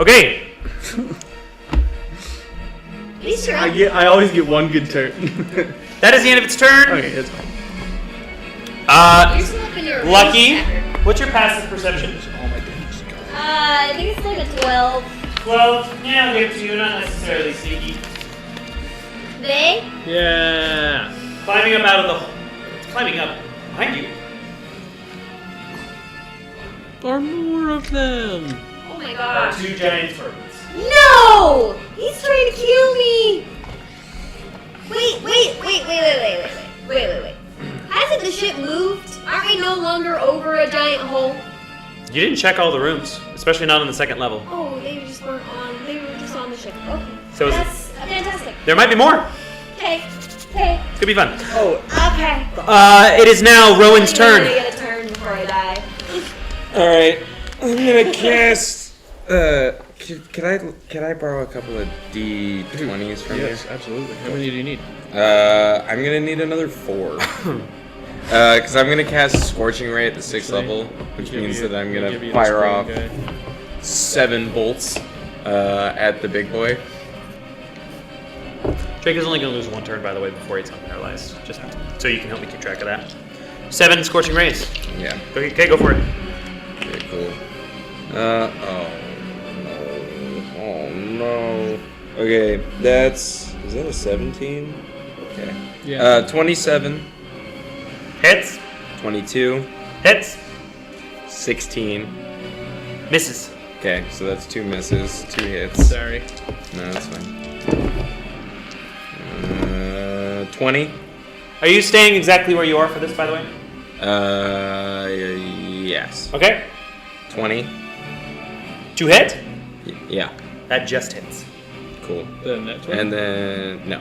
Okay. At least you're up. I always get one good turn. That is the end of its turn. Okay, that's fine. You're still up in your Lucky. range. What's your passive perception? I think it's like a 12. 12. Yeah, I'll give it to you. Not necessarily sneaky. They? Yeah. Climbing up out of the. It's climbing up behind you. Or more of them. Oh my gosh. 2 giant turtles. No! He's trying to kill me! Wait. Hasn't the ship moved? Aren't we no longer over a giant hole? You didn't check all the rooms, especially not on the second level. Oh, they just weren't on. They were just on the ship. Okay. So is- That's fantastic. There might be more. Okay. It's gonna be fun. Okay. It is now Rowan's I'm turn. gonna get a turn before I die. Alright, I'm gonna cast. Can I borrow a couple of D20s from Yes, absolutely. How many do you need? you? I'm gonna need another 4. Because I'm gonna cast Scorching Ray at the 6th level, which means that I'm gonna fire off 7 bolts at the big boy. Drake is only gonna lose 1 turn, by the way, before he's unparalyzed. Just so you can help me keep track of that. 7 scorching rays. Yeah. Okay, go for it. Okay, cool. Oh no. Okay, is that a 17? Okay. Yeah. 27, Hits. 22, Hits. 16. Misses. Okay, so that's 2 misses, 2 hits. Sorry. No, that's fine. 20. Are you staying exactly where you are for this, by the way? Yes. Okay. 20. 2 hit. Yeah, That just hits. cool. Then that's one. And then, no,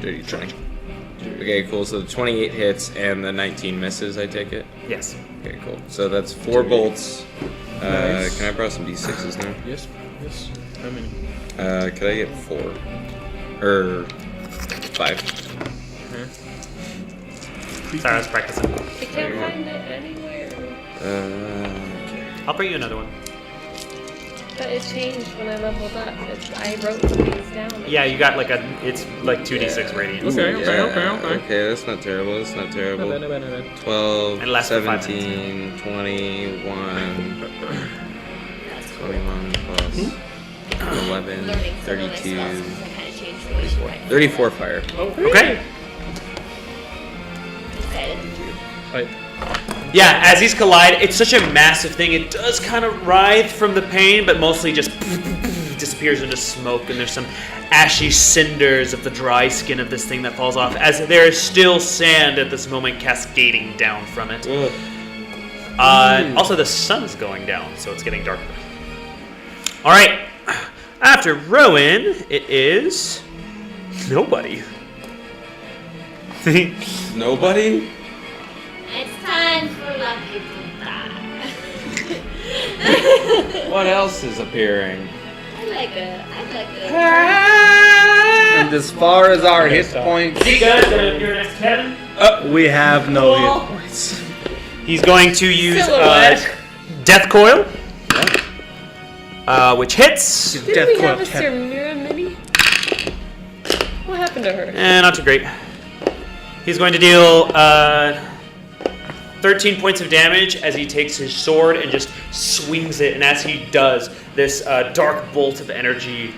dirty 20. Okay, cool, so the 28 hits and the 19 misses, I take it? Yes. Okay, cool. So that's 4 bolts. Nice. Can I borrow some D6s now? Yes. How many? Could I get 4? Or 5? Sorry, I was practicing. I can't find it anywhere. I'll bring you another one. But it changed when I leveled up. I wrote these down. Yeah, you got like it's like 2d6 radiant. Okay. Okay, that's not terrible. That's not terrible. No bad. 12, And last for 5 17, 21, 21 plus 11, Learning some of my 32, spells because I kind of changed the way she writes. 34 fire. Okay. Excited. Right. Yeah, as these collide, it's such a massive thing. It does kind of writhe from the pain, but mostly just disappears into smoke, and there's some ashy cinders of the dry skin of this thing that falls off, as there is still sand at this moment cascading down from it. Also, the sun's going down, so it's getting darker. All right, after Rowan, it is nobody. Nobody? It's time for Lucky to die. What else is appearing? I'd like a. And as far as our hit points, You guys gonna appear next to Kevin? We have no Cool. hit points. He's going to use Silhouette. Death Coil, which hits. Didn't Death we Coil have a 10. Samira mini? What happened to her? Not too great. He's going to deal 13 points of damage as he takes his sword and just swings it. And as he does, this dark bolt of energy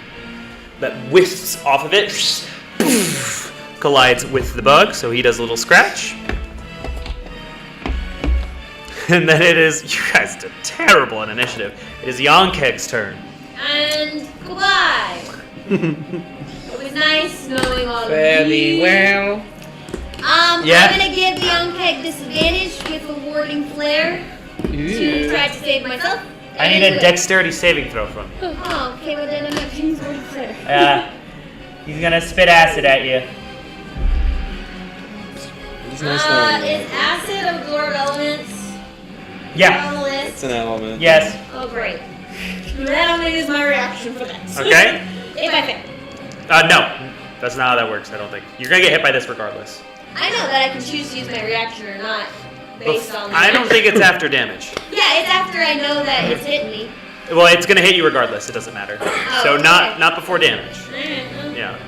that wisps off of it collides with the bug. So he does a little scratch. And then it is, you guys did terrible in initiative. It is Yonkeg's turn. And goodbye. It was nice knowing all of you. Very well. Yeah. I'm gonna give the Yonkeg disadvantage with a warding flare to try to save myself. I need a dexterity saving throw from you. Oh, okay, well then I'm not gonna use warding flare. He's gonna spit acid at you. It's nice knowing Is acid absorb elements Yeah. on the list? it's an element. Yes. Oh, great. Then I'm gonna use my reaction for that. Okay. If I fail. No. That's not how that works, I don't think. You're gonna get hit by this regardless. I know that I can choose to use my reaction or not based on I don't think it's after damage. Yeah, it's after I know that it's hitting me. Well, it's gonna hit you regardless. It doesn't matter. So okay. not before damage. Alright, Yeah.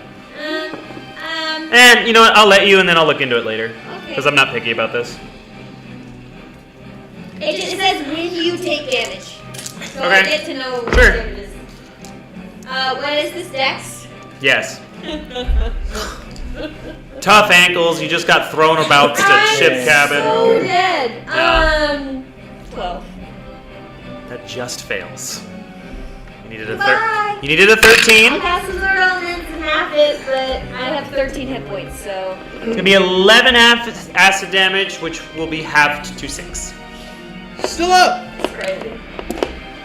um, And you know what? I'll let you, and then I'll look into it later. Okay. Because I'm not picky about this. it says when you take damage. So I Okay. get to know Sure. what it is. What is this, Dex? Yes. Tough ankles. You just got thrown about the ship cabin. So dead. Yeah. 12. That just fails. You needed a Bye. You needed a I 13. got some elements and half it, but I have 13 hit points, so. It's gonna be 11 acid damage, which will be halved to 6. Still up. That's crazy.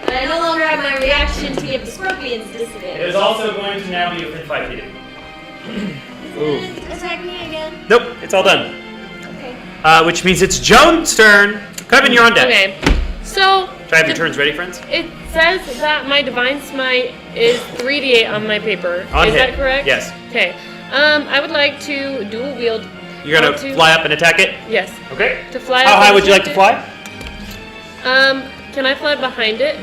But I no longer have my reaction to give the scorpions It disadvantage. is also going to now be within 5 feet of you. Is it attack me again? Nope, it's all done. Okay. Which means it's Joan's turn. Kevin, you're on deck. Okay. So Try to have your turns ready, friends. it says that my divine smite is 3d8 on my paper. On is hit. that correct? Yes. Okay. I would like to dual wield. You're gonna fly up and attack it. Yes. Okay. To fly. How up high and would you like to attack fly? Can I fly behind it?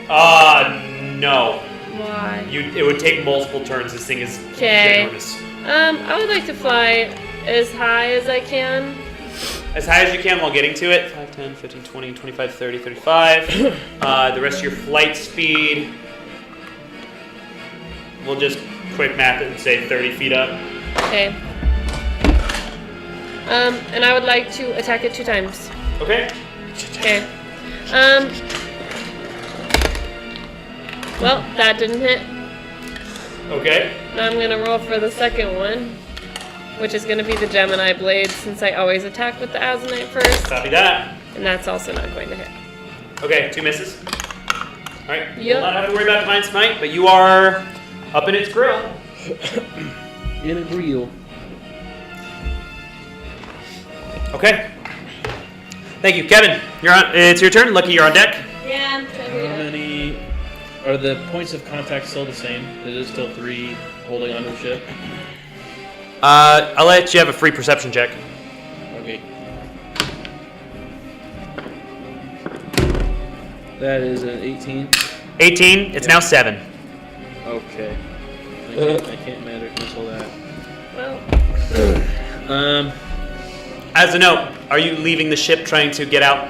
No. Why? It would take multiple turns. This thing is Okay. enormous. I would like to fly as high as I can. As high as you can while getting to it. 5, 10, 15, 20, 25, 30, 35. The rest of your flight speed. We'll just quick math it and say 30 feet up. Okay. And I would like to attack it 2 times. Okay. Okay. Well, that didn't hit. Okay. Now I'm gonna roll for the second one, which is gonna be the Gemini blade, since I always attack with the Azanite first, Copy that. and that's also not going to hit. Okay, 2 misses. Alright. Yep. You'll not have to worry about Divine Smite, but you are up in its grill. In a grill. Okay. Thank you, Kevin. You're on. It's your turn. Lucky, you're on deck. Yeah, I'm trying to figure How it out. many are the points of contact still the same? Is it still 3 holding onto the ship? I'll let you have a free perception check. Okay. That is an 18. 18. It's now 7. Okay. I can't magic missile that. Well, As a note, are you leaving the ship trying to get out?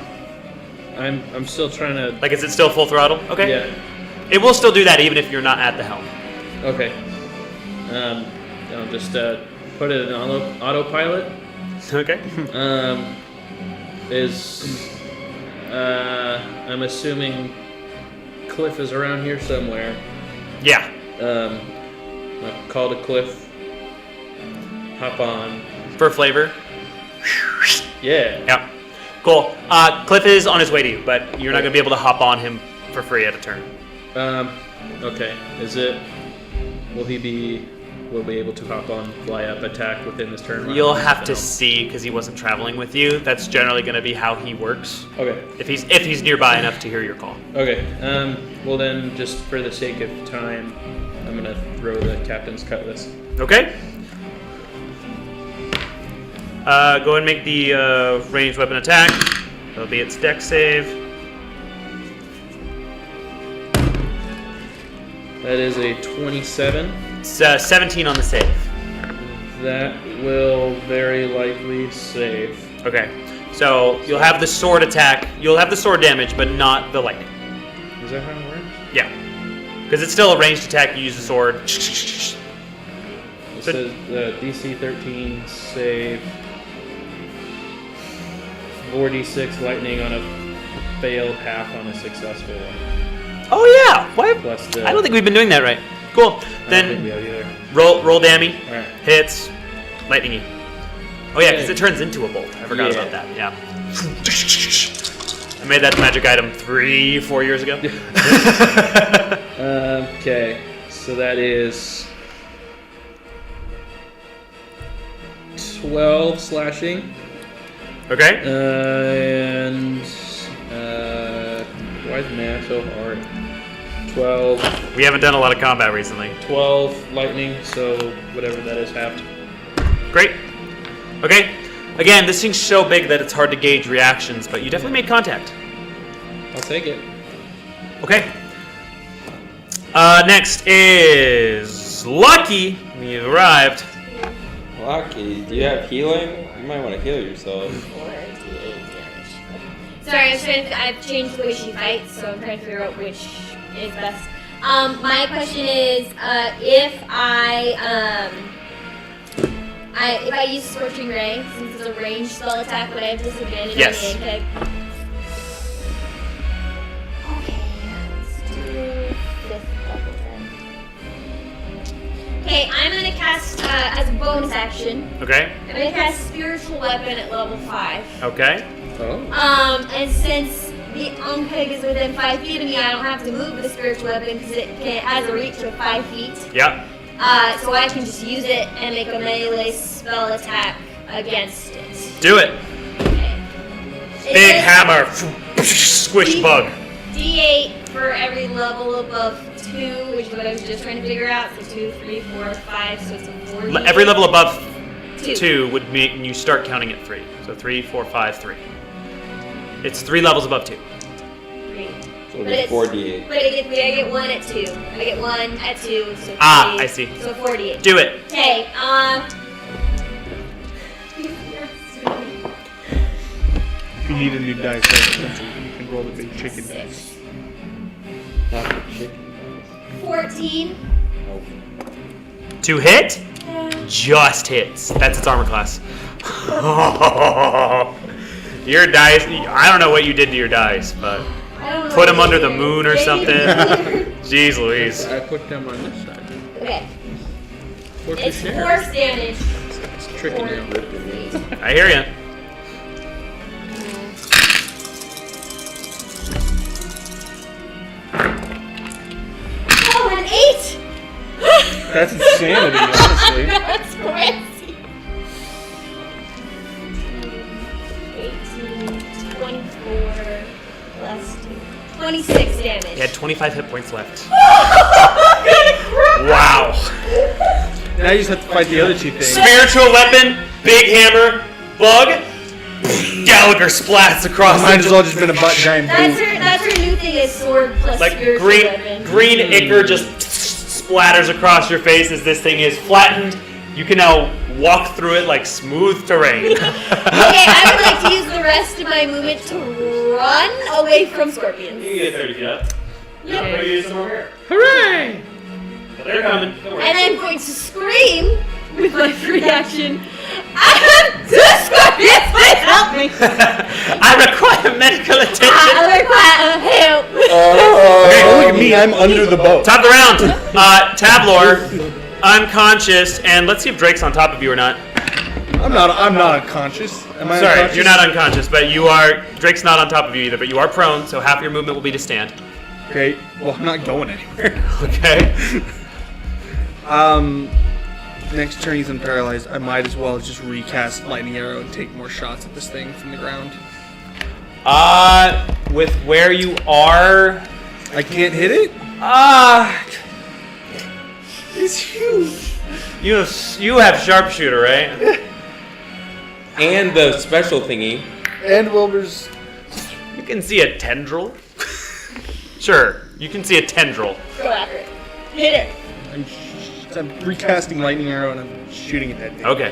I'm still trying to. Like, is it still full throttle? Okay. Yeah. It will still do that even if you're not at the helm. Okay. I'll just put it in autopilot. Okay. I'm assuming Cliff is around here somewhere. Yeah. I'll call to Cliff. Hop on. For flavor. Yeah. Yeah. Cool. Cliff is on his way to you, but you're not going to be able to hop on him for free at a turn. Okay. Will be able to hop on, fly up, attack within this turn? You'll have to see because he wasn't traveling with you. That's generally going to be how he works. Okay. If he's nearby enough to hear your call. Okay. Well then, just for the sake of time, I'm gonna throw the captain's cutlass. Okay. Go and make the ranged weapon attack. That'll be its dex save. That is a 27. It's 17 on the save. That will very likely save. Okay. So you'll have the sword attack. You'll have the sword damage, but not the lightning. Is that how it works? Yeah. Because it's still a ranged attack. You use the sword. It says DC 13 save 4d6 lightning on a failed, half on a successful one. Oh yeah. Why? Plus the, I don't think we've been doing that right. Cool. I don't think Then we have either. roll dammy. Alright. Hits. Lightning-y. Oh yeah, because it turns into a bolt. I forgot about that. Yeah. I made that magic item 3-4 years ago. Okay, so that is 12 slashing. Okay. And why is math so hard? 12 We haven't done a lot of combat recently. 12 lightning, so whatever that is, halved. Great. Okay. Again, this thing's so big that it's hard to gauge reactions, but you definitely made contact. I'll take it. Okay. Next is Lucky. You've arrived. Lucky, do you have healing? You might want to heal yourself. 4d8 damage. Sorry, I've changed the way she fights, so I'm trying to figure out which is best. My question is, if I use Scorching Ray, since it's a ranged spell attack, would I have disadvantage Yes. on the impact? Okay, let's do 5th level then. Okay, I'm gonna cast, as a bonus action, Okay. I'm gonna cast Spiritual Weapon at level 5. Okay. Oh. And since the Umpeg is within 5 feet of me, I don't have to move the Spiritual Weapon because it has a reach of 5 feet. Yeah. So I can just use it and make a melee spell attack against it. Do it. Okay. Big hammer. Squish bug. D8 for every level above 2, which is what I was just trying to figure out. So 2, 3, 4, 5, so it's a 4. Every level above 2. 2 would make you start counting at 3. So 3, 4, 5, 3. It's 3 levels above 2. 3. So it'll be 4d8. But I get 1 at 2. I get 1 at 2, so 3. Ah, I see. So 48. Do it. Okay, If you need a new dice, you can roll the big chicken dice. Not the chicken. 14. To hit? Just hits. That's its armor class. Your dice. I don't know what you did to your dice, but I don't know put what them under to the do. moon or Maybe- something. Jeez Louise. I put them on this side. Okay. For It's share. force damage. It's tricking you. I hear ya. Oh, an 8! That's insanity, honestly. That's crazy. 18, 24, plus 2. 26 damage. You had 25 hit points left. Wow. Now you just have to fight the other two things. Spiritual weapon, big hammer, bug. Gallagher splats across. Might as well just been a giant That's boot. her new thing is sword plus Like spiritual weapon. green ichor just splatters across your face as this thing is flattened. You can now walk through it like smooth terrain. Okay, I would like to use the rest of my movement to run away from scorpions. You can get 30 feet up. Yep. Use them over here. Hooray! They're coming. Don't worry. And I'm going to scream with my free action. I have 2 scorpions, please help me! I require medical attention. I require help. Hey, look at me, I'm under the boat. Top of the round. Tablor, unconscious, and let's see if Drake's on top of you or not. I'm not unconscious. Am I Sorry, unconscious? you're not unconscious, but you are. Drake's not on top of you either, but you are prone, so half your movement will be to stand. Okay, well, I'm not going anywhere. Okay. Next turn he's unparalyzed. I might as well just recast Lightning Arrow and take more shots at this thing from the ground. With where you are, I can't hit it? It's huge. you have sharpshooter, right? And the special thingy. And Wilbur's. You can see a tendril. Sure, you can see a tendril. Go after it. Hit it. I'm recasting lightning arrow and I'm shooting it at him. Okay.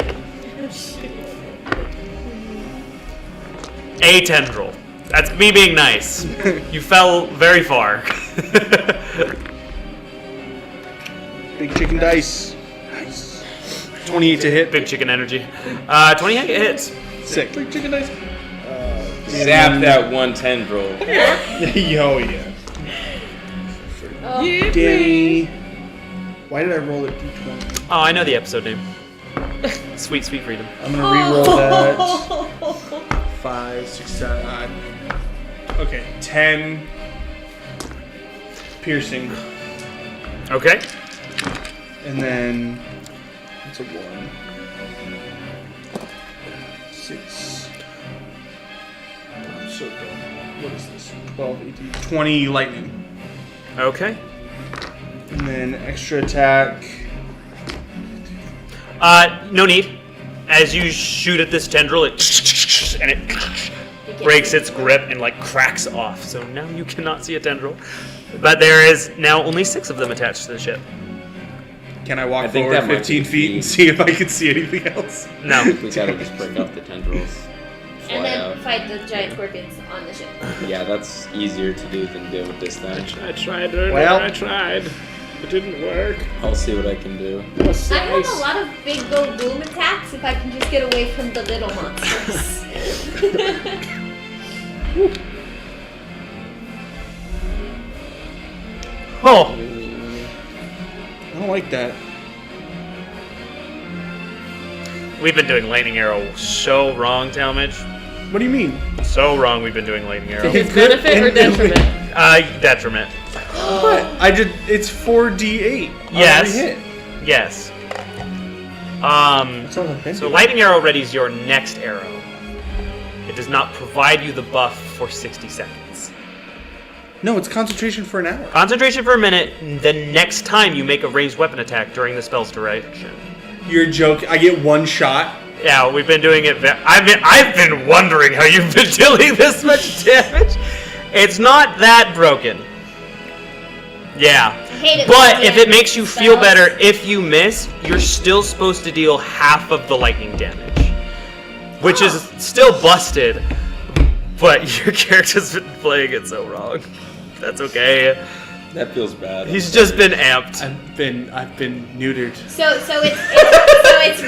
A tendril. That's me being nice. You fell very far. Big chicken dice. Nice. 28 to hit. Big chicken energy. 28 hits. Sick. Big chicken dice. Zap that one tendril. Yo, yeah. Danny. Why did I roll a d20? Oh, I know the episode name. Sweet, sweet freedom. I'm gonna re-roll that. 5, 6, 7. Okay, 10. Piercing. Okay. And then it's a 1. 6. I'm so dumb. What is this? 12, 18, 20 lightning. Okay. And then extra attack. No need. As you shoot at this tendril, it breaks its grip and like cracks off. So now you cannot see a tendril. But there is now only 6 of them attached to the ship. Can I walk I think forward that might 15 be feet key. and see if I can see anything else? No. We gotta just break off the tendrils. And Fly then out. fight the giant scorpions on the ship. Yeah, that's easier to do than deal with this thing. I tried earlier. Well- I tried. It didn't work. I'll see what I can do. I have a lot of big go boom attacks if I can just get away from the little monsters. Oh. I don't like that. We've been doing lightning arrow so wrong, Talmadge. What do you mean? So wrong we've been doing lightning arrow. His benefit or detriment? Detriment. What? I did. It's 4d8. on Yes. every hit. Yes. That's all I've been So doing. lightning arrow readies your next arrow. It does not provide you the buff for 60 seconds. No, it's concentration for an hour. Concentration for a minute, the next time you make a ranged weapon attack during the spell's duration. You're joking. I get one shot. Yeah, we've been doing it. I've been wondering how you've been dealing this much damage. It's not that broken. Yeah. hate it But when if you it makes you feel spells. better, if you miss, you're still supposed to deal half of the lightning damage. Which is still busted, but your character's been playing it so wrong. That's okay. That feels bad. He's just been amped. I've been neutered. So it's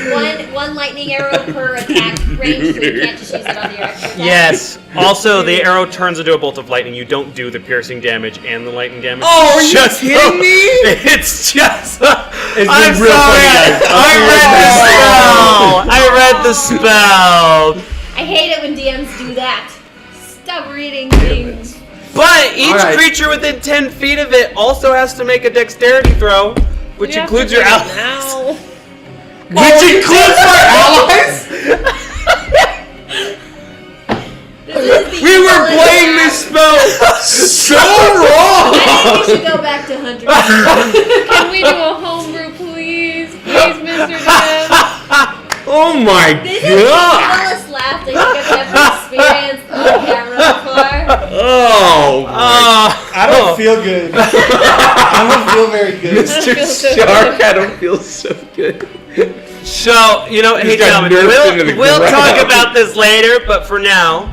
one lightning arrow per attack range, so you can't just use it on your extra attack. Yes. Also, the arrow turns into a bolt of lightning. You don't do the piercing damage and the lightning damage. Oh, are you Just kidding me? It's just. been I'm real sorry. funny, guys. I read the spell. I hate it when DMs do that. Stop reading things. But each Alright. creature within 10 feet of it also has to make a dexterity throw, which You have to includes your do it allies. now. Which includes our allies? We were playing this spell so wrong. I think we should go back to 100. Can we do a homebrew, please? Please, Mr. Dev. Oh my This is the smallest laugh that I've ever experienced on camera before. Oh. I don't feel good. I don't feel very good. Mr. feels so Shark, I don't feel so good. So, hey, got gentlemen, nerfed into the we'll talk ground. about this later, but for now,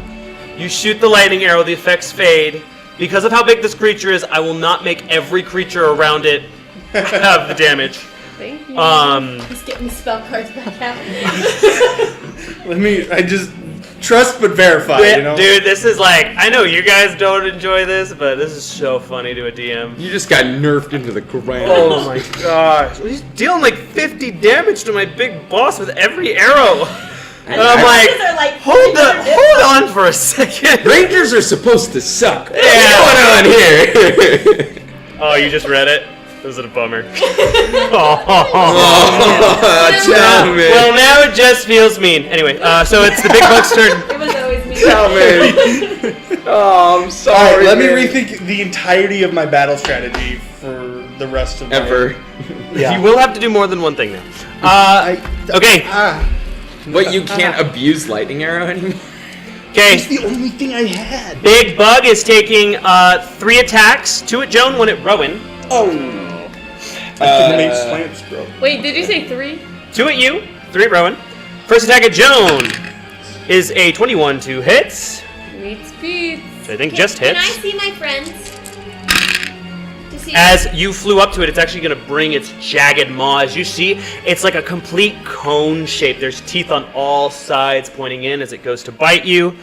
you shoot the lightning arrow, the effects fade. Because of how big this creature is, I will not make every creature around it have the damage. Thank you. Just getting the spell cards back out. I just trust but verify, you know? Dude, this is I know you guys don't enjoy this, but this is so funny to a DM. You just got nerfed into the ground. Oh my gosh. He's dealing 50 damage to my big boss with every arrow. And I'm These are like hold on for a second. Rangers are supposed to suck. Yeah. What's going on here? Oh, you just read it? Was it a bummer? Tell me. Well, now it just feels mean. Anyway, so it's the big bug's turn. It was always me. Tell me. Oh, I'm sorry. Alright, let me man. rethink the entirety of my battle strategy for the rest of Ever. Yeah. You will have to do more than one thing now. Okay. But you can't abuse lightning arrow anymore. It's Okay. the only thing I had. Big bug is taking 3 attacks. 2 at Joan, 1 at Rowan. Oh. Eliminate slants, bro. Wait, did you say 3? 2 at you, 3 at Rowan. First attack at Joan is a 21 to hit. Meets beats. I think just Can I hits. see my friends? To see As you flew up to it, it's actually going to bring its jagged maw. As you see, it's like a complete cone shape. There's teeth on all sides pointing in as it goes to bite you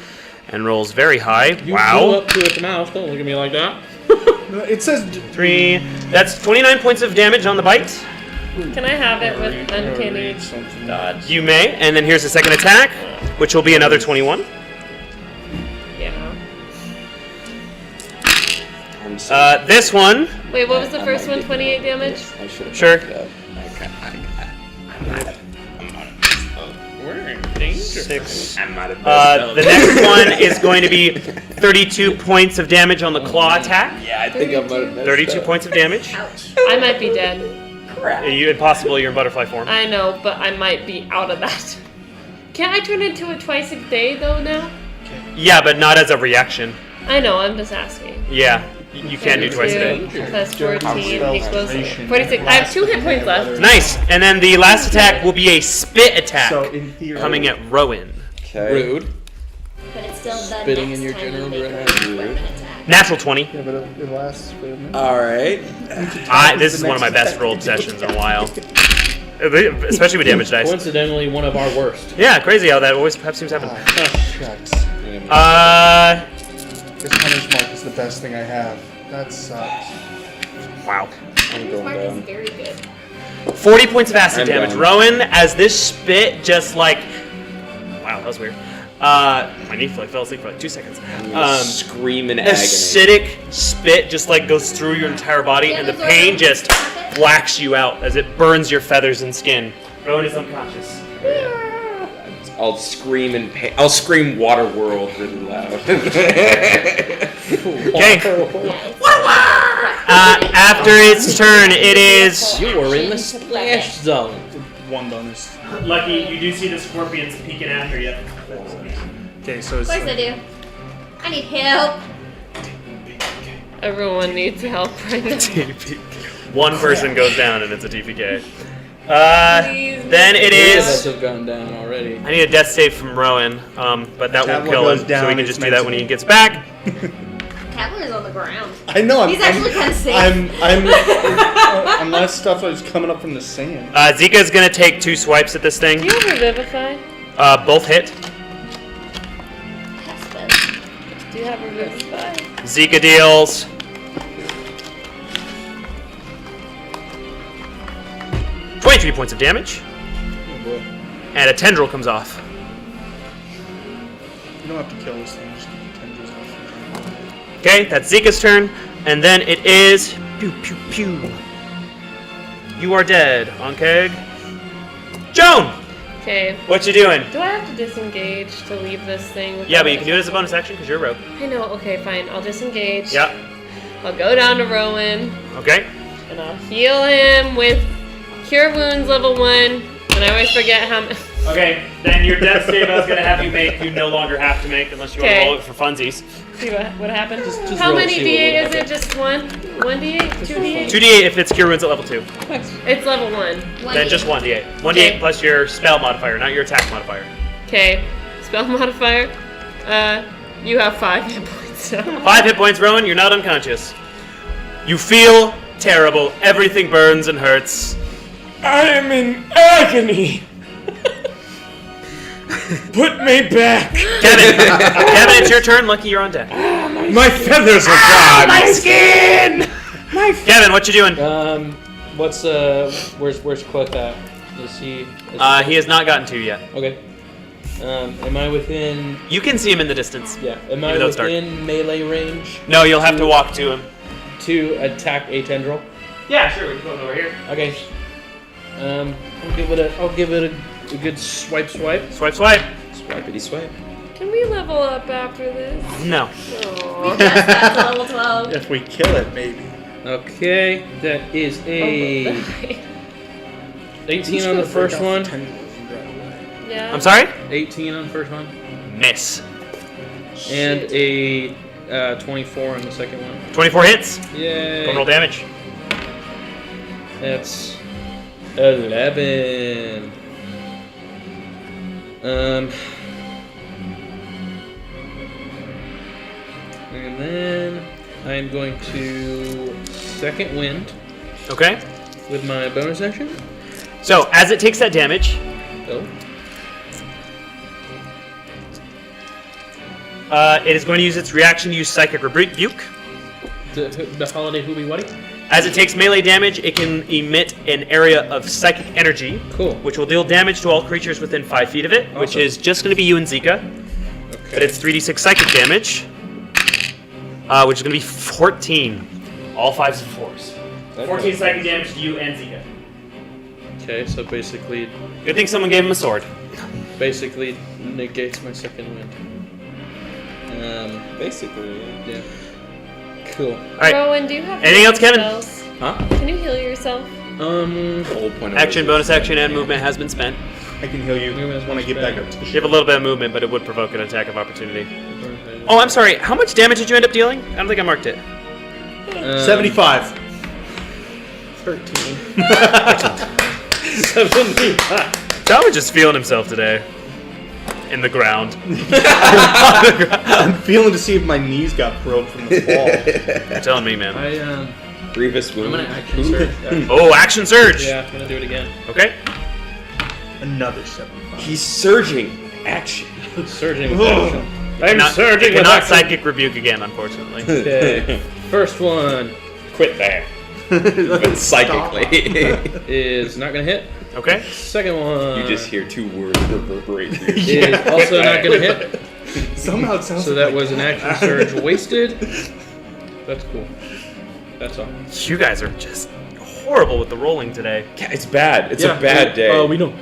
and rolls very high. You flew Wow. up to its mouth. Don't look at me like that. It says 3. That's 29 points of damage on the bite. Can I have it with uncanny dodge? You may. And then here's the second attack, which will be another 21. Yeah. This one. Wait, what was the first one? 28 damage? I should have. Sure. We're in danger. 6. I'm not a The next one is going to be 32 points of damage on the claw attack. Yeah, I think I'm gonna. 32 points of damage. Ouch. I might be dead. Impossible, you're in butterfly form. I know, but I might be out of that. Can't I turn into a twice a day though now? Yeah, but not as a reaction. I know, I'm just asking. Yeah, you can do twice a day. 32 plus 14 equals 46. I have 2 hit points left. Nice. And then the last attack will be a spit attack so in theory. coming at Rowan. Okay. Rude. But it's still the Spitting next in your time general you make a direction. weapon attack. Natural 20. Yeah, but it lasts for a minute. All right. This is one of my best rolled sessions in a while. Especially with damage dice. Coincidentally, one of our worst. Yeah, crazy how that always perhaps seems to happen. Shucks. This hunter's mark is the best thing I have. That sucks. Wow. I'm This going mark is down. very good. 40 points of acid I'm damage. done. Rowan, as this spit just like... Wow, that was weird. My knee fell asleep for like 2 seconds. Scream in agony. Acidic spit just like goes through your entire body, and the pain just whacks you out as it burns your feathers and skin. Rowan is unconscious. I'll scream in pain. I'll scream Waterworld really loud. Okay. After its turn, it is... You were in the splash zone. One bonus. Lucky, you do see the scorpions peeking after you. Okay, so Of it's course I do. I need help. Everyone needs help right now. One person goes down and it's a TPK. Please, Then it Three of us is... have gone down already. I need a death save from Rowan, but that won't Tablet kill goes him, down, so we can it's just do meant that to when be. he gets back. Tabler is on the ground. I know. He's actually kind of safe. Unless stuff is coming up from the sand. Zika's gonna take 2 swipes at this Do thing. you have Revivify? Both hit. Yes, but Do you have Revivify? Zika deals 23 points of damage, Oh boy. and a tendril comes off. You don't have to kill this thing. Just keep the tendrils off. Okay, that's Zika's turn, and then it is pew pew pew. You are dead, Onkeg. Joan, Okay. what you doing? Do I have to disengage to leave this thing? Yeah, but you can do it as a bonus action because you're a rogue. I know. Okay, fine. I'll disengage. Yeah. I'll go down to Rowan Okay. and I'll heal him with Cure Wounds level 1. And I always forget how much. Okay, then your death save I was gonna have you make, you no longer have to make unless you want to Okay. roll it for funsies. See what happens. Just How roll, many see what D8 will is it? Just one? 1D8? 2D8? 2d8 if it's cure wounds at level 2. It's level 1. Then just 1d8. 1d8 Okay. plus your spell modifier, not your attack modifier. Okay. Spell modifier. You have 5 hit points now. 5 hit points, Rowan, you're not unconscious. You feel terrible. Everything burns and hurts. I am in agony. Put me back. Kevin, Kevin, it's your turn. Lucky you're on deck. My feathers are gone. My skin. Kevin, what you doing? What's where's Cliff at? Is he? He has not gotten to you yet. Okay. Am I within? You can see him in the distance. Yeah. Am I Even though it's dark. within melee range No, you'll have to walk to him. to attack a tendril? Yeah, sure. We can go over here. Okay. I'll give it a good swipe. Swipe, swipe. Swipity swipe. Can we level up after this? No. we just got to level 12. If we kill it, maybe. Okay, that is a 18 on the first one. Yeah. I'm sorry? 18 on the first one, Miss. and a 24 on the second one. 24 hits. Yay! Go roll damage. That's 11. And then I'm going to second wind Okay. with my bonus action. So as it takes that damage, Oh. it is going to use its reaction to use Psychic Rebuke. The holiday hoobie waddy. As it takes melee damage, it can emit an area of psychic energy, Cool. which will deal damage to all creatures within 5 feet of it, which Awesome. is just going to be you and Zika. But it's 3d6 psychic damage, which is going to be 14. All 5s and 4s. 14 psychic damage to you and Zika. Okay, so basically Good thing someone gave him a sword. negates my second wind. Basically, Yeah. Cool. Alright, Rowan, do you have Anything else, Kevin? spells? huh? Can you heal yourself? The whole point of action, it bonus is- action, and movement has been spent. I can heal you when I get back up to the You ship. have a little bit of movement, but it would provoke an attack of opportunity. Oh, I'm sorry. How much damage did you end up dealing? I don't think I marked it. 75. 13. 75. John was just feeling himself today. In the ground. I'm feeling to see if my knees got broke from the fall. You're telling me, man. Grievous I'm wound. gonna action surge. Oh, action surge! Yeah, I'm gonna do it again. Okay. Another 75. He's surging. Action. Surging with action. I'm Cannot- surging with Cannot action. psychic rebuke again, unfortunately. Okay. First one Quit there. But psychically. is not gonna hit. Okay. Second one You just hear 2 words reverberate through your is also not gonna hit. Somehow it sounds So that was an action surge wasted. That's cool. That's all. You guys are just horrible with the rolling today. Yeah, it's bad. It's a bad day. We know.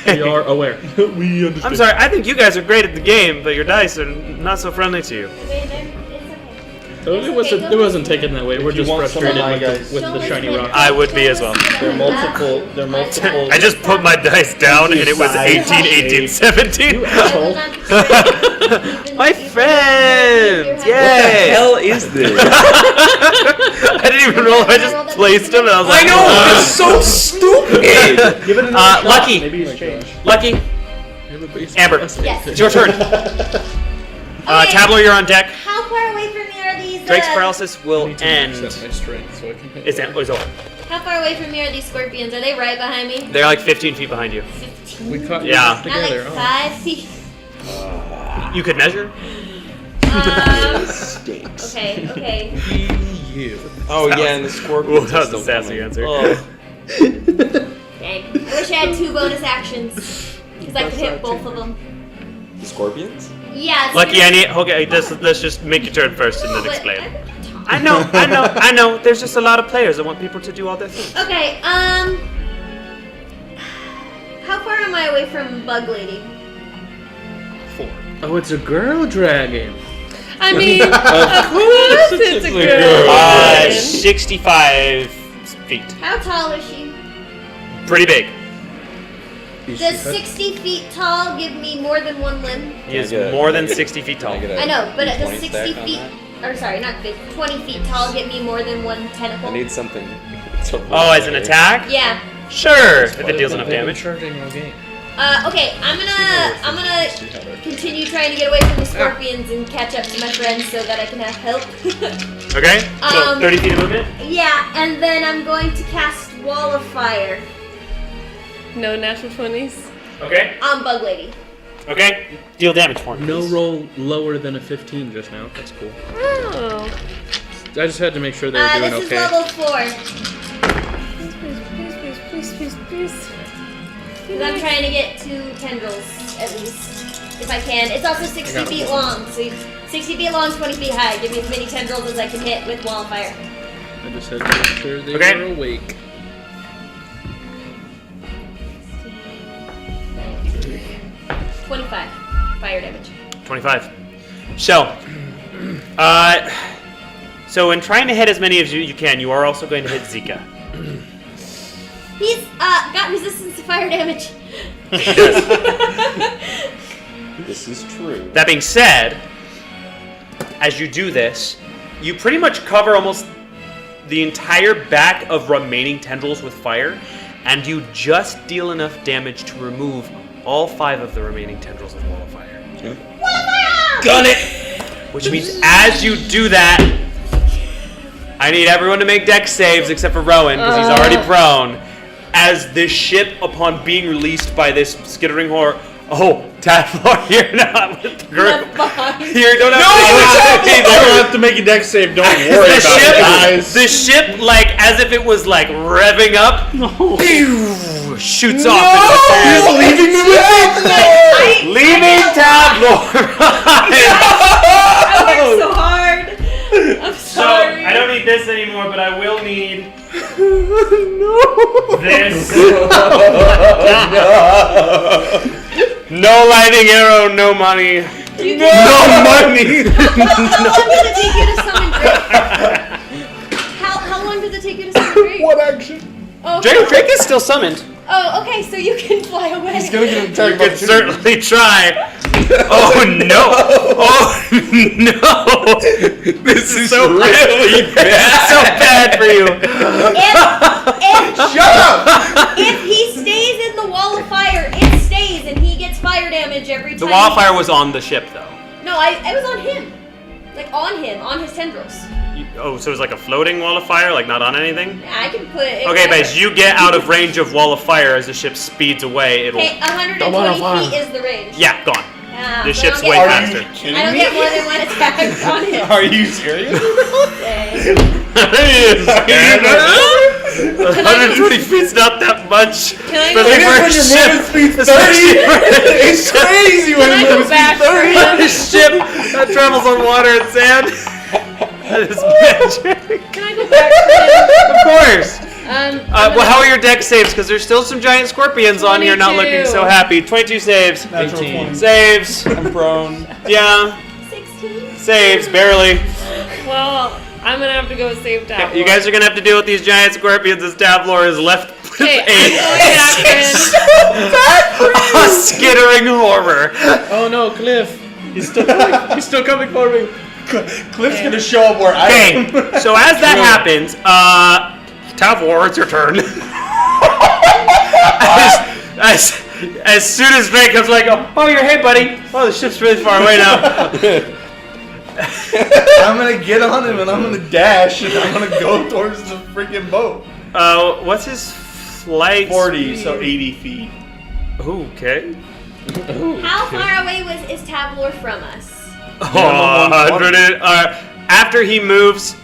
We are aware. we understand. I'm sorry, I think you guys are great at the game, but your dice are not so friendly to you. It wasn't taken that way. We're you just want some of frustrated my with, guys- with the shiny rock. I would be as well. There are multiple. I just put my dice down and it was 18, 18, 17. My friends! What the Yay! hell is this? I didn't even roll, I just placed them and I was like, I know! It's so stupid! Give it another shot. Lucky. Maybe he's changed. Lucky, Amber, Yes. it's your turn. Tabler, you're on deck. How far away from me are these? Drake's paralysis will end. Set my strength so I can hit. It's over. How far away from me are these scorpions? Are they right behind me? They're like 15 feet behind you. 15. We caught you Yeah. Not together. like 5 feet. You could measure. Okay. You. Oh, yeah, and the scorpions. Ooh, that was are a still sassy coming. answer. Oh. Dang. I wish I had 2 bonus actions. Because I could hit both of them. The scorpions? Yeah. it's Lucky, gonna- I need. Okay, let's just make your turn first and then But explain. I- I know. There's just a lot of players. I want people to do all their things. Okay, how far am I away from Bug Lady? 4. Oh, it's a girl dragon. I mean, of course it's a girl. 65 feet. How tall is she? Pretty big. Does 60 feet tall give me more than 1 limb? He is Can I get a- more can I than get- 60 feet tall. Can I get a I know, but does D20 60 stack on feet, that? or sorry, not 50, 20 feet tall get me more than 1 tentacle? I need something. Oh, as an attack? Yeah. Sure, if it deals enough damage. Charging all game. Okay, I'm gonna continue trying to get away from the scorpions and catch up to my friends so that I can have help. Okay, so 30 feet of movement. Yeah, and then I'm going to cast Wall of Fire No natural 20s. Okay, on Bug Lady. okay. Deal damage for me. No please. roll lower than a 15 just now. That's cool. Oh. I just had to make sure they were doing This is okay. level 4. Please. Because I'm trying to get 2 tendrils, at least, if I can. It's also 60 feet long, so 60 feet long, 20 feet high. Give me as many tendrils as I can hit with Wall of Fire. I just had to make sure they Okay. were awake. 25 fire damage. 25. So in trying to hit as many as you can, you are also going to hit Zika. He's got resistance to fire damage. This is true. That being said, as you do this, you pretty much cover almost the entire back of remaining tendrils with fire, and you just deal enough damage to remove all 5 of the remaining tendrils with Wall of Fire. Got it! Which means as you do that, I need everyone to make dex saves except for Rowan, because he's already prone. As this ship, upon being released by this skittering horror... Oh, Tadflor, you're not with the group. You don't have to make a dex save. Don't worry about it, guys. The ship, like, as if it was, like, revving up, shoots off into the He's leaving me with it? leaving Tadflor behind. I worked so hard. I'm So, sorry. I don't need this anymore, but I will need this. No lightning arrow, no money. No money! How long does it take you to summon Drake? How long does it take you to summon Drake? What action? Oh, Drake is still summoned. oh, okay, so you can fly away. He's gonna get an attack You could certainly try. Oh no! Oh no! This is so really bad. So bad for you. Shut up! If he stays in the wall of fire, it stays, and he gets fire damage every time. The wall of fire was on the ship, though. No, I was on him. Like, on him, on his tendrils. Oh, so it was like a floating wall of fire, like not on anything? I can put it. Okay, but as you get out of range of wall of fire, as the ship speeds away, it'll... Okay, 120 feet is the range. Yeah, gone. Ah, The so ship's I don't way get- faster. I don't get more than one attack on it. Are you serious? Okay. 120 feet's not that much. Can I Especially go- for a It is when ship. your movement speed's 30. Especially for a It's ship. crazy when Can I your go movement back speed's 30. A ship that travels on water and sand. That is magic. Can I go back Of course. to him? Well, how are your deck saves? Because there's still some giant scorpions on here not looking 22. so happy. 22 saves. Natural 18. 20. Saves. I'm prone. Yeah. 16. Saves, barely. Well, I'm gonna have to go save Tadflor. You guys are gonna have to deal with these giant scorpions as Tadflor is left with Okay, a I'm skittering horror. Oh no, Cliff! He's still coming. He's still coming for me. Cliff's gonna show up where I Okay, am. so as that happens, Tadflor, it's your turn. as soon as Drake comes, like, oh, you're hey, buddy. Oh, the ship's really far away now. I'm gonna get on him and I'm gonna dash and I'm gonna go towards the freaking boat. What's his flight? 40, so 80 feet. Okay. How far away is Tavlor from us? 100. After he moves,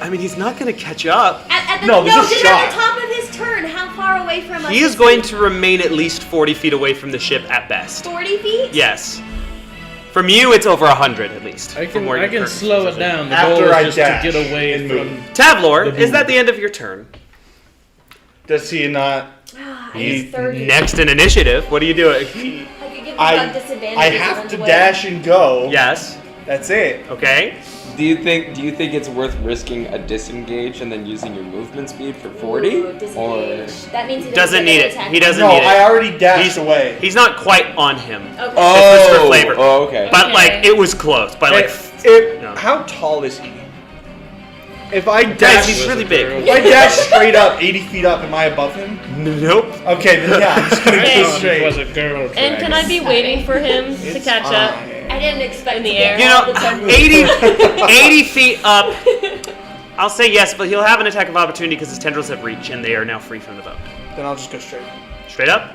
I mean, he's not going to catch up. At the, No, this is just shot. at the top of his turn. How far away from us? He is going to remain at least 40 feet away from the ship at best. 40 feet. Yes. From you, it's over 100 at least. I from can where I you're can currently slow it positioned. down. The After goal I is just dash to get away and from. move. Tavlor, The is that boom. the end of your turn? Does he not? Ah, He, he's 30. next in initiative. What are you doing? I could give the I bug disadvantage. I if he have runs to away. dash and go. Yes. That's it. Okay. Do you think it's worth risking a disengage and then using your movement speed for 40? Ooh, Or disengage. That means he Doesn't get need an it. attack. He doesn't No, need it. I already dashed He's away. He's not quite on him. Okay. This was for flavor. Oh, okay. But Okay. like it was close. By like no. How tall is he? If I Guys, dash, he's really big. if I dash straight up 80 feet up, am I above him? Nope. Okay, then yeah, I'm just gonna Okay. go It straight. was a girl. And can I be waiting for him to catch up? I didn't expect In the to get air. You all know, the time. 80 feet up. I'll say yes, but he'll have an attack of opportunity because his tendrils have reach and they are now free from the boat. Then I'll just go straight. Straight up?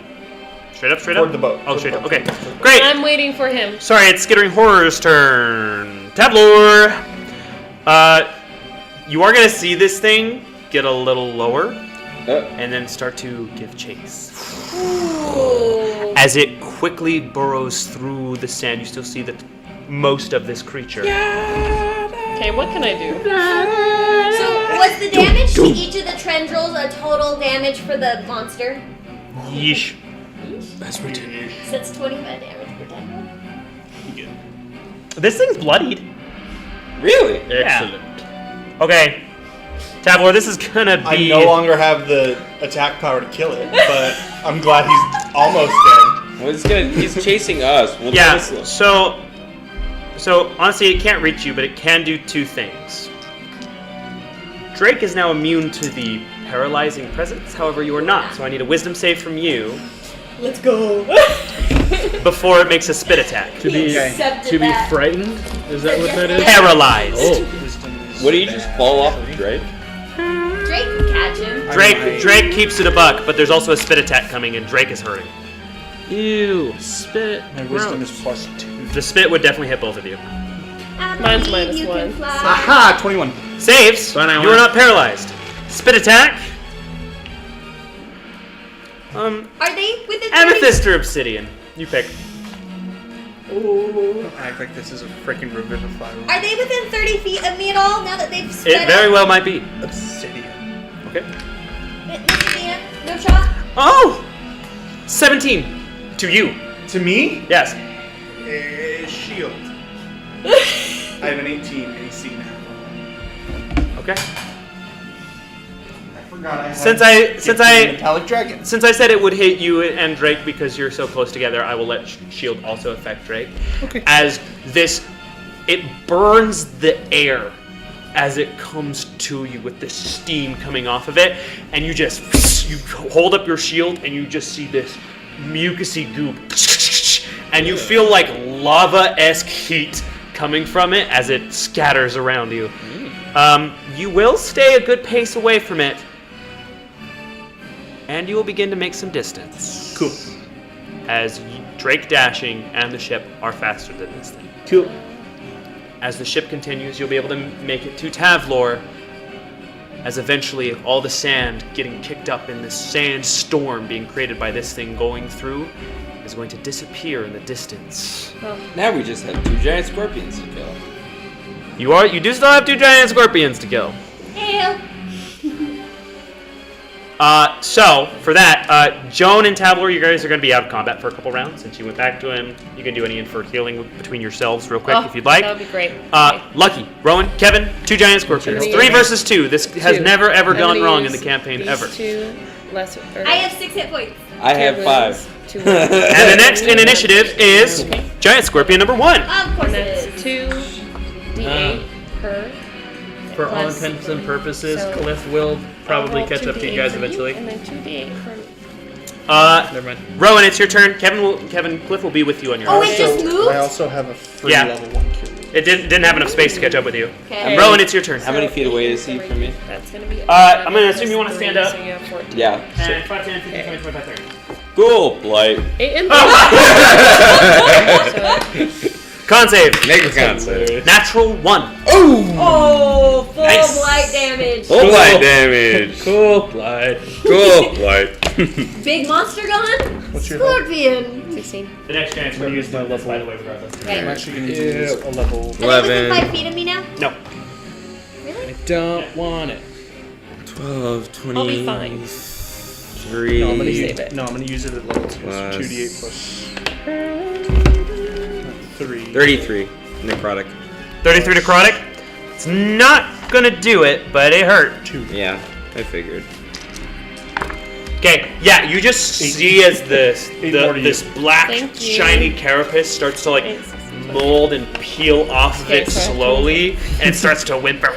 Straight up, straight Toward up? the boat. Oh, Toward straight the up. boat. Okay. Great. I'm waiting for him. Sorry, it's Skittering Horror's turn. Tablor! You are going to see this thing get a little lower and then start to give chase. Ooh. As it quickly burrows through the sand, you still see that most of this creature. Okay, what can I do? So was the damage to each of the tendrils a total damage for the monster? Yeesh. That's ridiculous. So that's 25 damage per tendril. This thing's bloodied. Really? Excellent. Okay. Tabler, this is gonna be. I no longer have the attack power to kill it, but I'm glad he's almost dead. Well, he's chasing us. We'll Yeah, chase him. so honestly, it can't reach you, but it can do two things. Drake is now immune to the paralyzing presence. However, you are not. So I need a wisdom save from you Let's go. before it makes a spit attack. To be frightened? Is that what that is? Paralyzed. Oh. What do you just fall off of Drake? Drake can catch him. Drake keeps it a buck, but there's also a spit attack coming, and Drake is hurting. Ew, spit. My wisdom is +2. The spit would definitely hit both of you. Mine's -1. Aha! 21. Saves. You are not paralyzed. Spit attack. Are they within 30? Amethyst or obsidian? You pick. Don't act like this is a freaking revivify. Are they within 30 feet of me at all now that they've sped It very well might be. Obsidian. Okay. No shot? Oh! 17 to you. To me? Yes. Shield. I have an 18 AC now. Okay. I forgot I had Since I metallic dragon. Since I said it would hit you and Drake because you're so close together, I will let shield also affect Drake. Okay. As it burns the air as it comes to you with the steam coming off of it, and you hold up your shield and you just see this mucousy goop, and you feel like lava-esque heat coming from it as it scatters around you. You will stay a good pace away from it, and you will begin to make some distance. Cool. As Drake dashing and the ship are faster than this thing. Cool. As the ship continues, you'll be able to make it to Tavlor, as eventually all the sand getting kicked up in this sand storm being created by this thing going through is going to disappear in the distance. Now we just have 2 giant scorpions to kill. You do still have 2 giant scorpions to kill. Hell. So for that, Joan and Tavlor, you guys are going to be out of combat for a couple rounds. Since you went back to him, you can do any infer healing between yourselves real quick if you'd like. That would be great. Lucky, Rowan, Kevin, 2 giant scorpions. 3 versus 2. This has never ever gone wrong in the campaign ever. I have 6 hit points. I have 5. And the next in initiative is giant scorpion number 1. Of course And it that's is. 2d8 per. For all Plus- intents and purposes, so Cliff will probably I'll roll catch up to 2d8 you guys for eventually. And then 2d8 for me. Never mind. Rowan, it's your turn. Cliff will be with you on your Oh, own. it just moved? I also have a free Yeah. level 1 cure. It didn't have enough space to catch up with you. Okay. Rowan, it's your turn. How many feet away is he from me? That's going to be. I'm gonna assume you wanna stand up. So you have 14. Yeah. And 5, 10, 15, 20, 25, 30. Cool, Blight. 8 and so, Con save. Make a con save. Natural 1. Oh, full Nice. blight damage. Full blight damage. Cool, Blight. Cool, Blight. Big monster gun? What's your Scorpion. 16. The next chance we're Use using my this, level. by the way, regardless. Okay. I'm actually going to use a level. Are they within 11. 5 feet of me now? No. Really? Don't want it. 12, 20. I'll be fine. 3. No, I'm going to Save use it. No, I'm going to use it at level 2. Plus- So 2d8 plus 3. 33. Necrotic. 33 necrotic. It's not gonna do it, but it hurt. 2. Yeah, I figured. Okay, yeah, you just see as this more to this black Thank you. shiny carapace starts to like Thanks. mold and peel off of Okay, it so I have slowly, and it starts to whimper.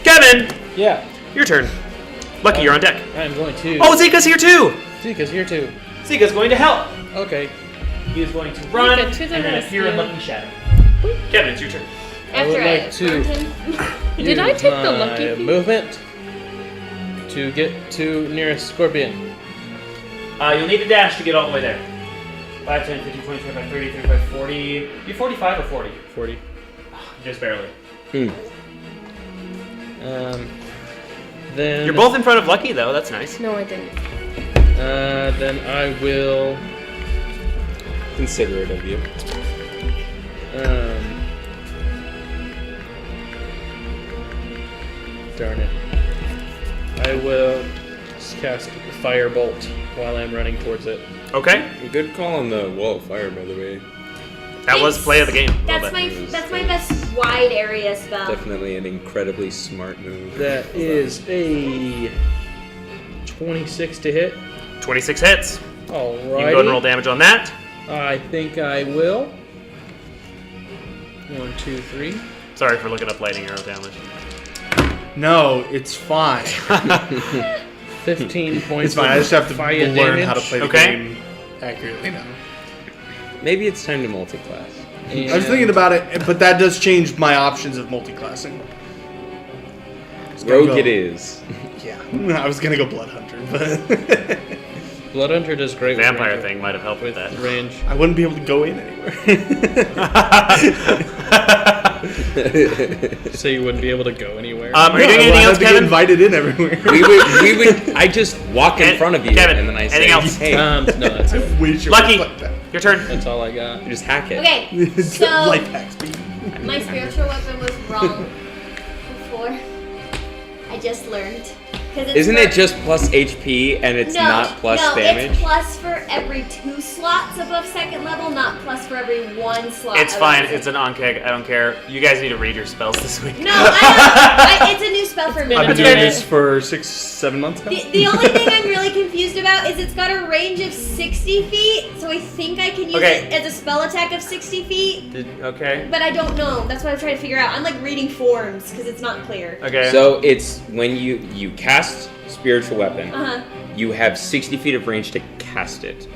Kevin, Yeah, your turn. Lucky, you're on deck. I'm going to. Oh, Zika's here too. Zika's here too. Zika's going to help. Okay. He is going to run Zika and to the then appear in rescue. Lucky Shadow. Kevin, it's your turn. I would After like to burnt him. Did I use take the my lucky feet? movement to get to nearest scorpion. You'll need a dash to get all the way there. 5, 10, 15, 20, 25, 30, 35, 40. You 45 or 40? 40. Just barely. Then You're both in front of Lucky, though. That's nice. No, I didn't. Then I will. Considerate of you. Darn it. I will cast Firebolt while I'm running towards it. Okay. Good call on the wall of fire, by the way. That was play of the game. a That's little bit. my best wide area spell. Definitely an incredibly smart move. That is a 26 to hit. 26 hits. Alrighty. You can go and roll damage on that. I think I will. 1, 2, 3. Sorry for looking up lightning arrow damage. No, it's fine. 15 points. It's fine. I just have to fire learn damage. how to play the Okay. game accurately now. Maybe it's time to multi-class. And I was thinking about it, but that does change my options of multi-classing. Rogue it is. Yeah, I was gonna go Blood Hunter, but Bloodhunter does great with Vampire range. thing might have helped with that. Range. I wouldn't be able to go in anywhere. So you wouldn't be able to go anywhere. Are you doing I anything have else, to get Kevin? invited in everywhere. we would. I just walk in front of you, Kevin, and then I say, anything else? "Hey, No, that's it. Way too Lucky. much like that. Your turn. That's all I got. just hack it." Okay, so Life hacks, baby. my spiritual weapon was wrong before. I just learned. Isn't it just plus HP and it's not plus damage? It's plus for every 2 slots above second level, not plus for every 1 slot. It's above fine. second. It's an on-keg. I don't care. You guys need to read your spells this week. No, it's a new spell for me. I've been doing doing it. this for 6-7 months now. The only thing I'm really confused about is it's got a range of 60 feet, so I think I can use Okay. it as a spell attack of 60 feet, Okay. but I don't know. That's what I'm trying to figure out. I'm like reading forms because it's not clear. Okay. So it's when you cast spiritual weapon, Uh-huh. you have 60 feet of range to cast it.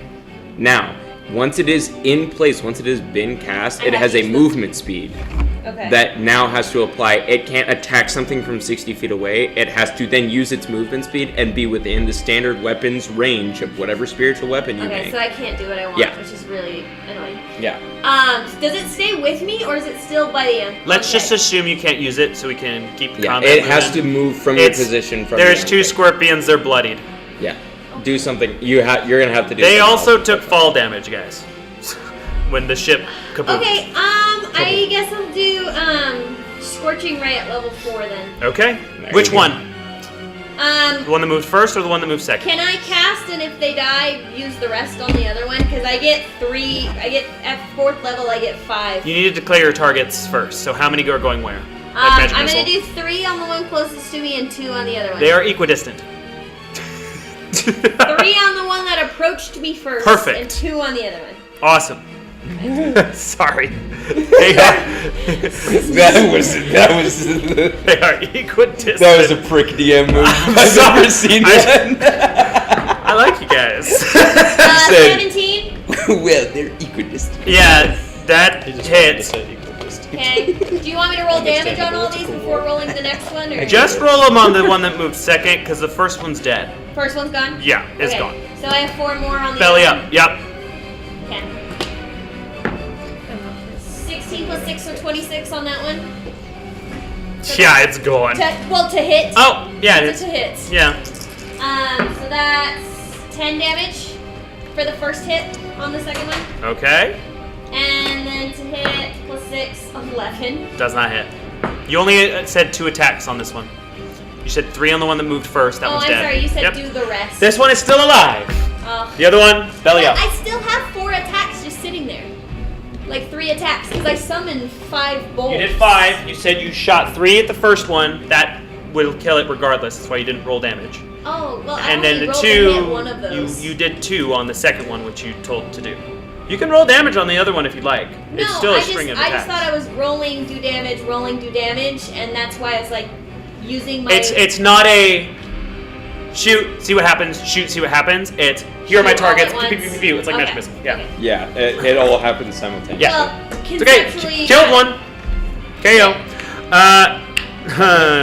Now, once it is in place, once it has been cast, I it have has a used movement speed Okay. that now has to apply. It can't attack something from 60 feet away. It has to then use its movement speed and be within the standard weapon's range of whatever spiritual weapon you Okay, make. so I can't do what I want, Yeah. which is really annoying. Yeah. Does it stay with me or is it still by the end? Let's Okay. just assume you can't use it, so we can keep the Yeah, combat it has to moving. move from It's- your position. From There's the 2 scorpions. They're bloodied. Yeah, do something. You're gonna have to do. They something also else. took fall damage, guys. When the ship kapooed. Okay, I guess I'll do Scorching Ray at level 4 then. Okay. There Which you go. one? The one that moved first or the one that moved second? Can I cast and if they die, use the rest on the other one? Because I get 3. I get at 4th level. I get 5. You need to declare your targets first. So how many are going where? I'm gonna do 3 on the one closest to me and 2 on the other one. They are equidistant. 3 on the one that approached me first. Perfect. And 2 on the other one. Awesome. Sorry. They are, That was they are equidistant. that was a prick DM move. I've sorry. never seen I- one. I like you guys. said- 17. Well, they're equidistant. Yeah, that He just wanted to hits. say equal distance. Okay. Do you want me to roll damage on all Understandable, it's these cool. before rolling the next one? Or Just roll them on the one that moved second, because the first one's dead. First one's gone? Yeah, it's Okay, gone. So I have 4 more on the Belly other up. Yep. one. Okay. 16 plus 6, so 26 on that one. Yeah, it's gone. To hit. Oh, yeah, So it's to hit. yeah. So that's 10 damage for the first hit on the second one. Okay. And then to hit plus 6, 11. Does not hit. You only said 2 attacks on this one. You said 3 on the one that moved first. That Oh, one's I'm dead. sorry, you said Yep. do the rest. This one is still alive. Oh. The other one, belly Well, up. I still have 4 attacks just sitting there. Like 3 attacks, because I summoned 5 bolts. You did 5. You said you shot 3 at the first one. That will kill it regardless. That's why you didn't roll damage. Oh, well, I And only then the rolled to hit one 2, of those. you did 2 on the second one, which you told to do. You can roll damage on the other one if you'd like. No, It's still a I string of just attacks. thought I was rolling, do damage, and that's why it's like using my. It's not a shoot, see what happens, shoot, see what happens. It's here are my Shoot all targets. at Pew, pew, once. pew, pew. It's like Okay, magic missile. Yeah. okay. Yeah, it all happens simultaneously. Yeah. Well, It's okay. conceptually. Killed one. KO.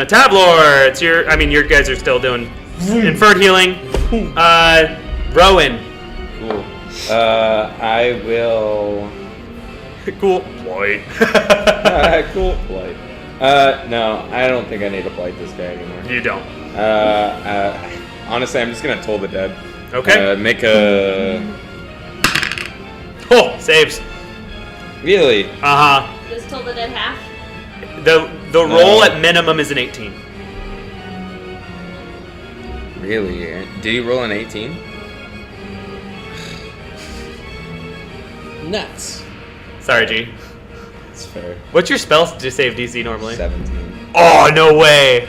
Tablar. It's your. I mean, your guys are still doing inferred healing. Rowan. Cool. I will. Cool. White. Cool. Blight. No, I don't think I need to blight this guy anymore. You don't. Honestly, I'm just gonna toll the dead. Okay. Make a. Oh, saves. Really? Uh huh. Just till the dead half. The roll at minimum is an 18. Really? Did he roll an 18? Nuts. Sorry, G. That's fair. What's your spell to save DC normally? 17. Oh, no way.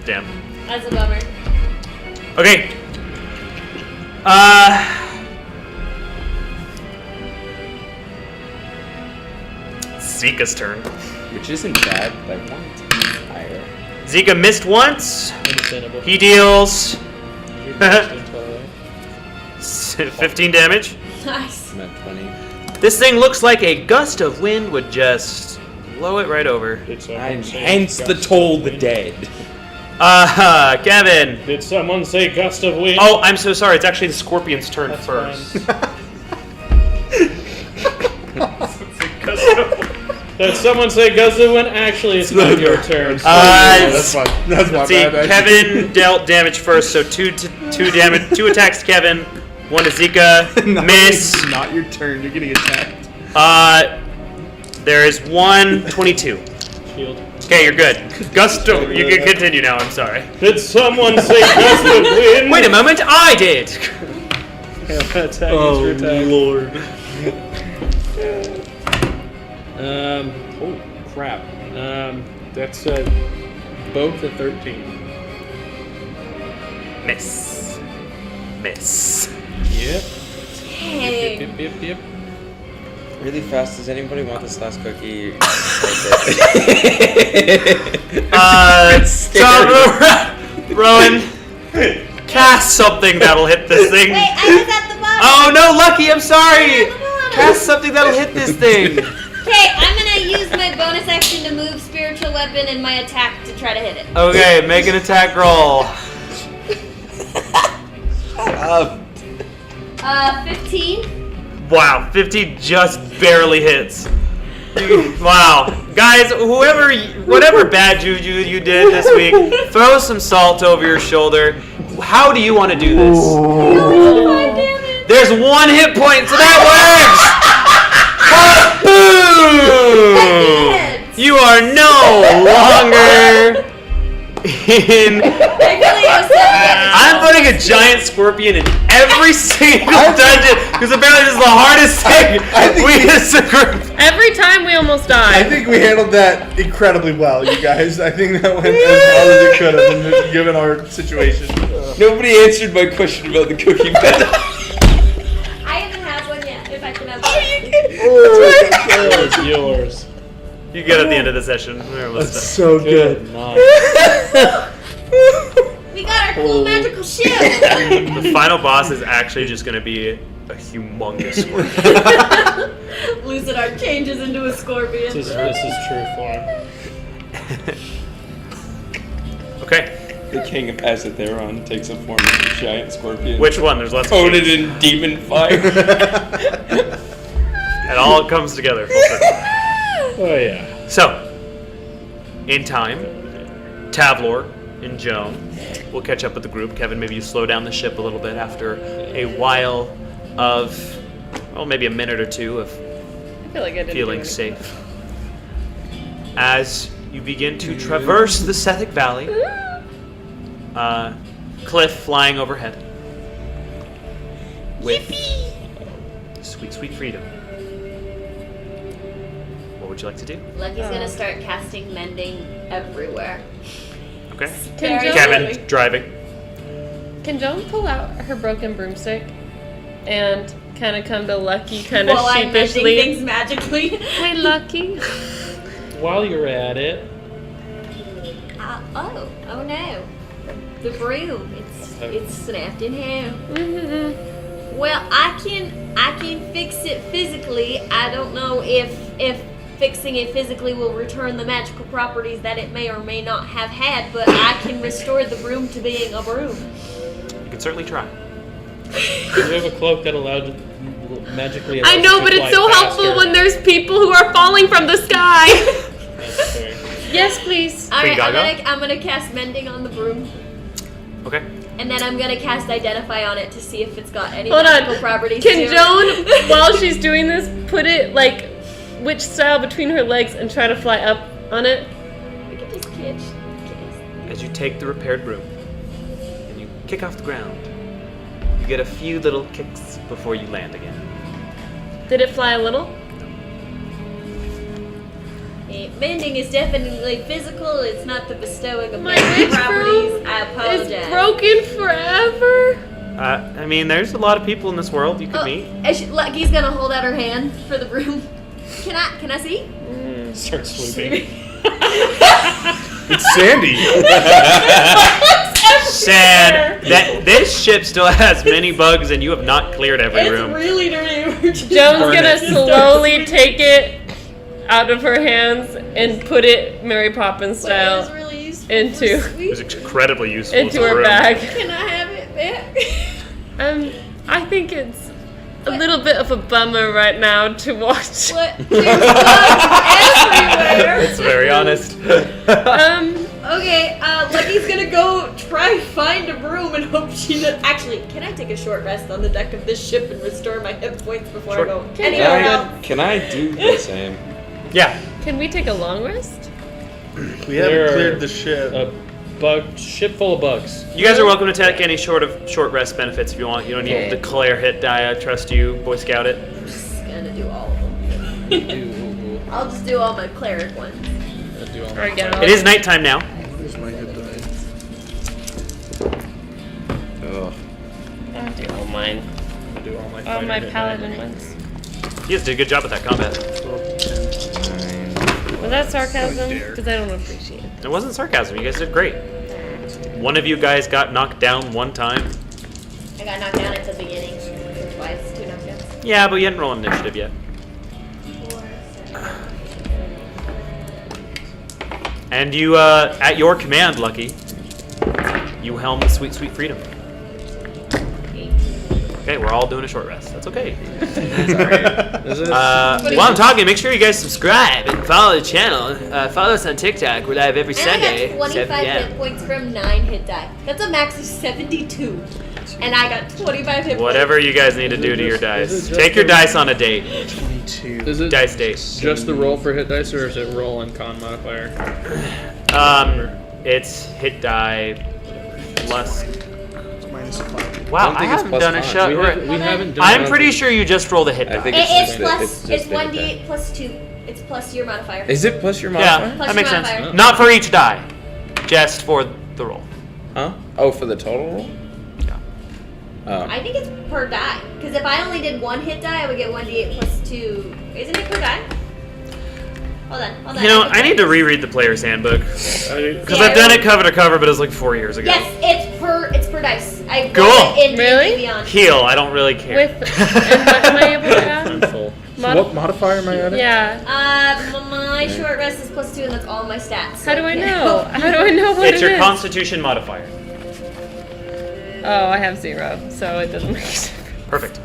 Damn. That's a bummer. Okay. Zika's turn. Which isn't bad, but I want it to be higher. Zika missed once. Understandable. He deals You're destined for it. 15 damage. Nice. I'm at 20. This thing looks like a gust of wind would just blow it right over. Did someone And say hence the gust of toll the wind? dead. Kevin. Did someone say gust of wind? Oh, I'm so sorry. It's actually the scorpion's turn That's first. Did someone say gust of wind? Actually, it's not your turn. That's fine. That's my Let's see, bad. actually. Kevin dealt damage first, so two damage, 2 attacks to Kevin, 1 to Zika, miss. It's not your turn. You're getting attacked. There is 122. Shield. Okay, you're good. Gusto, you can continue now. I'm sorry. Did someone say gust of wind? Wait a moment, I did. Attack Oh, is your attack. Lord. Oh crap. That's both a 13. Miss. Miss. Yep. Dang. Yep. Really fast, does anybody want this last cookie? Rowan, cast something that'll hit this thing. Wait, I was at the bottom. Oh no, Lucky, I'm sorry. At the bottom. Cast something that'll hit this thing. Okay, I'm gonna use my bonus action to move spiritual weapon and my attack to try to hit it. Okay, make an attack roll. 15. Wow, 50 just barely hits. Wow. Guys, whatever bad juju you did this week, throw some salt over your shoulder. How do you want to do this? 5 damage. There's 1 hit point, so that works! Boom! Hits. You are no longer in... I really upset. I'm putting a giant scorpion in every single dungeon because apparently this is the hardest thing we as a group. Every time we almost die. I think we handled that incredibly well, you guys. I think that went as well as it could have, given our situation. Nobody answered my question about the cookie meta. I haven't had one yet. If I can have Oh, it's yours. You get at the end of the session. We're almost That's done. so good. Nice. We got our cool magical ship. The final boss is actually just going to be a humongous scorpion. Lucidar changes into a scorpion. This is true form. Okay. The king of Azatheron takes a form of a giant scorpion. Which one? There's lots of coated shapes. in demon fire. It all comes together. Full circle. Oh yeah. So, in time, Tavlor and Joan will catch up with the group. Kevin, maybe you slow down the ship a little bit after a while of, well, maybe a minute or two of I feel like I didn't feeling do safe. As you begin to traverse the Sethic Valley, cliff flying overhead. With sweet, sweet freedom. What would you like to do? Lucky's gonna start casting mending everywhere. Okay. Can Joan, Kevin driving. Can Joan pull out her broken broomstick and kind of come to Lucky kind of While I'm mending sheepishly? things magically. Hey, Lucky. While you're at it, Oh no. The broom. It's snapped in half. Mm-hmm. Well, I can fix it physically. I don't know if fixing it physically will return the magical properties that it may or may not have had, but I can restore the broom to being a broom. You can certainly try. you have a cloak that allowed magically. I know, but it's so helpful when there's people who are falling from the sky. Yes, please. All right, Gaga? I'm gonna cast mending on the broom, Okay. and then I'm gonna cast identify on it to see if it's got any Hold magical on. properties. Can to Joan, it. while she's doing this, put it like witch style between her legs and try to fly up on it? We can just catch. As you take the repaired broom and you kick off the ground, you get a few little kicks before you land again. Did it fly a little? Mending is definitely physical. It's not the bestowing of My magical witch properties. broom I apologize. It's broken forever. I mean, there's a lot of people in this world you could meet. Lucky's gonna hold out her hand for the broom. Can I see? Start sweeping. It's sandy. Sad. This ship still has many bugs, and you have not cleared every room. really dirty. Joan's gonna slowly take it out of her hands and put it Mary Poppins style Really useful into It was incredibly useful. into as a her room. bag. Can I have it back? I think it's a little bit of a bummer right now to watch. What? There's bugs everywhere. It's very honest. Okay, Lucky's gonna go try find a broom and hope she does. Actually, can I take a short rest on the deck of this ship and restore my hit points before Sure. I go Can anywhere you? else? Can I do the same? Yeah. Can we take a long rest? We There haven't are- cleared the ship. A ship full of bugs. You guys are welcome to take any short rest benefits if you want. You don't need to declare hit die. I trust you, Boy Scout it. I'm just gonna do all of them. I'll just do all my cleric ones. Or get It is nighttime now. Where's my hit die? Ugh. I'll do all mine. Do all my, All fighter my hit paladin die. ones. You guys did a good job with that combat. 12, 10. Was that sarcasm? Because I don't appreciate it. It wasn't sarcasm. You guys did great. One of you guys got knocked down one time. I got knocked down at the beginning. Twice, 2 knockdowns. Yeah, but you hadn't rolled initiative yet. 4, 7, And you, at your command, Lucky, you helm the sweet, sweet freedom. 8. Okay, we're all doing a short rest. That's okay. Is it? While I'm talking, make sure you guys subscribe and follow the channel. Follow us on TikTok. We're live every Sunday, And I got 7 25 p.m. hit points from 9 hit die. That's a max of 72. And I got 25 hit Whatever you guys need to do to your Is dice. it just Take your the- dice on a date. 22. Is it Dice date. just the roll for hit dice, or is it roll and con modifier? It's hit die plus. Minus 5. Wow, don't I think it's haven't plus done a con. shot. We haven't done. I'm pretty sure you just rolled a hit I die. think It's just plus, it's it's just the 1d8 plus 2. It's plus your modifier. Is it plus your Yeah, modifier? Plus that makes your sense. modifier. Not for each die, just for the roll. Huh? Oh, for the total roll? Yeah. Oh. I think it's per die. Because if I only did 1 hit die, I would get 1d8 plus 2. Isn't it per die? Hold on. You know, I need to reread the player's handbook because I've done it cover to cover, but it was like 4 years ago. Yes, it's per dice. I Cool. rolled it in Really? D&D Beyond. Heal. I don't really care. With and what am I able to add? Full. What modifier am I adding? Yeah. My short rest is plus 2, and that's all my stats. How do I can't know? help. How do I know what It's it your is? Constitution modifier. Oh, I have 0, so it doesn't make sense. Perfect.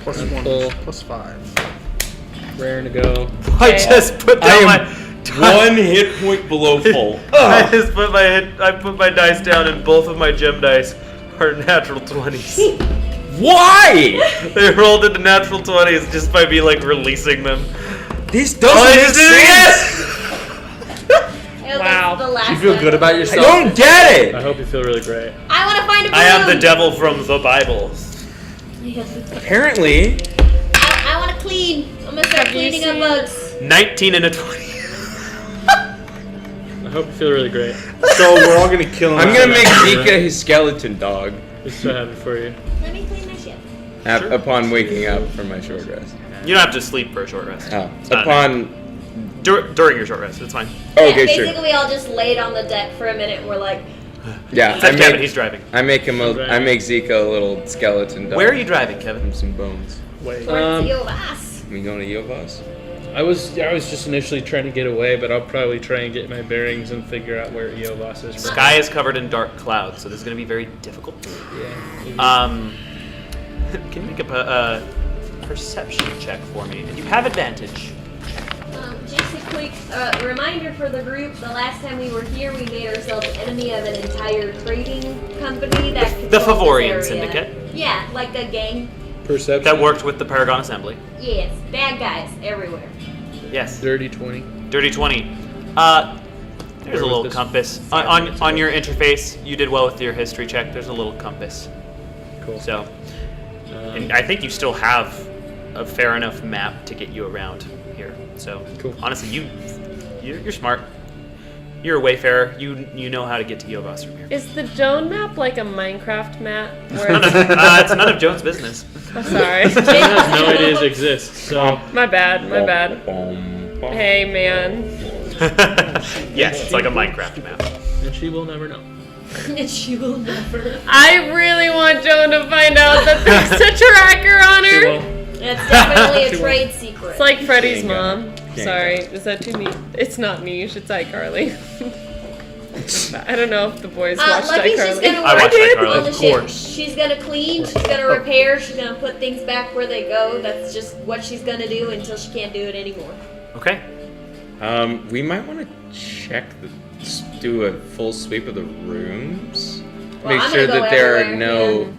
Plus I'm 1. full. Plus 5. Raring to go. I Okay. just put I down am my one hit point below full. I just put my dice down, and both of my gem dice are natural 20s. Why? They rolled into natural 20s just by me like releasing them. This doesn't Oh, I make just did it sense. That's Wow. The last You feel one. good about I yourself? don't get it. I hope you feel really great. I want to find a broom. I am the devil from the Bible. Apparently, I want to clean. I'm gonna start Have you cleaning up seen- bugs. 19 and a 20. I hope you feel really great. So we're all gonna kill him. I'm gonna make Zika his skeleton dog Just so happy for you. Let me clean my ship. upon waking up from my short rest. You don't have to sleep for a short rest. Oh, It's not upon. during your short rest, it's fine. Okay, yeah, sure. basically, we all just laid on the deck for a minute, and we're like, Yeah, Except Kevin, he's driving. I make Zika a little skeleton dog. Where are you driving, Kevin? From some bones. Wait. "Where's the ass?" We going to Yovas? I was just initially trying to get away, but I'll probably try and get my bearings and figure out where Eovas is. Sky is covered in dark clouds, so this is going to be very difficult. Yeah. Can you make a perception check for me? And you have advantage. Just a quick reminder for the group: the last time we were here, we made ourselves enemy of an entire trading company that The controlled this Favorian area. Syndicate Yeah, like a gang. Perception. that worked with the Paragon Assembly. Yes, bad guys everywhere. Yes. Dirty 20. Dirty 20. There's Where a was little this compass. 5 On minutes on ago? your interface, you did well with your history check. There's a little compass. Cool. So, and I think you still have a fair enough map to get you around here. So, Cool. honestly, you're smart. You're a wayfarer. You know how to get to Yovas from here. Is the Joan map like a Minecraft map? Where It's none of Joan's business. I'm sorry. He has no idea it exists, so My bad. Hey, man. Yes, it's like a Minecraft map. And she will never know. And she will never. I really want Joan to find out that there's a tracker on She her. will. That's definitely a trade secret. It's like Freddy's She ain't got mom. it. She ain't Sorry, is that too niche? It's not niche. It's iCarly. I don't know if the boys watch Lucky's just iCarly. gonna I work watch iCarly, on the of ship. course. She's gonna clean, she's gonna repair, she's gonna put things back where they go. That's just what she's gonna do until she can't do it anymore. Okay. We might want to check do a full sweep of the rooms. Well, Make I'm sure gonna go that there are everywhere, no.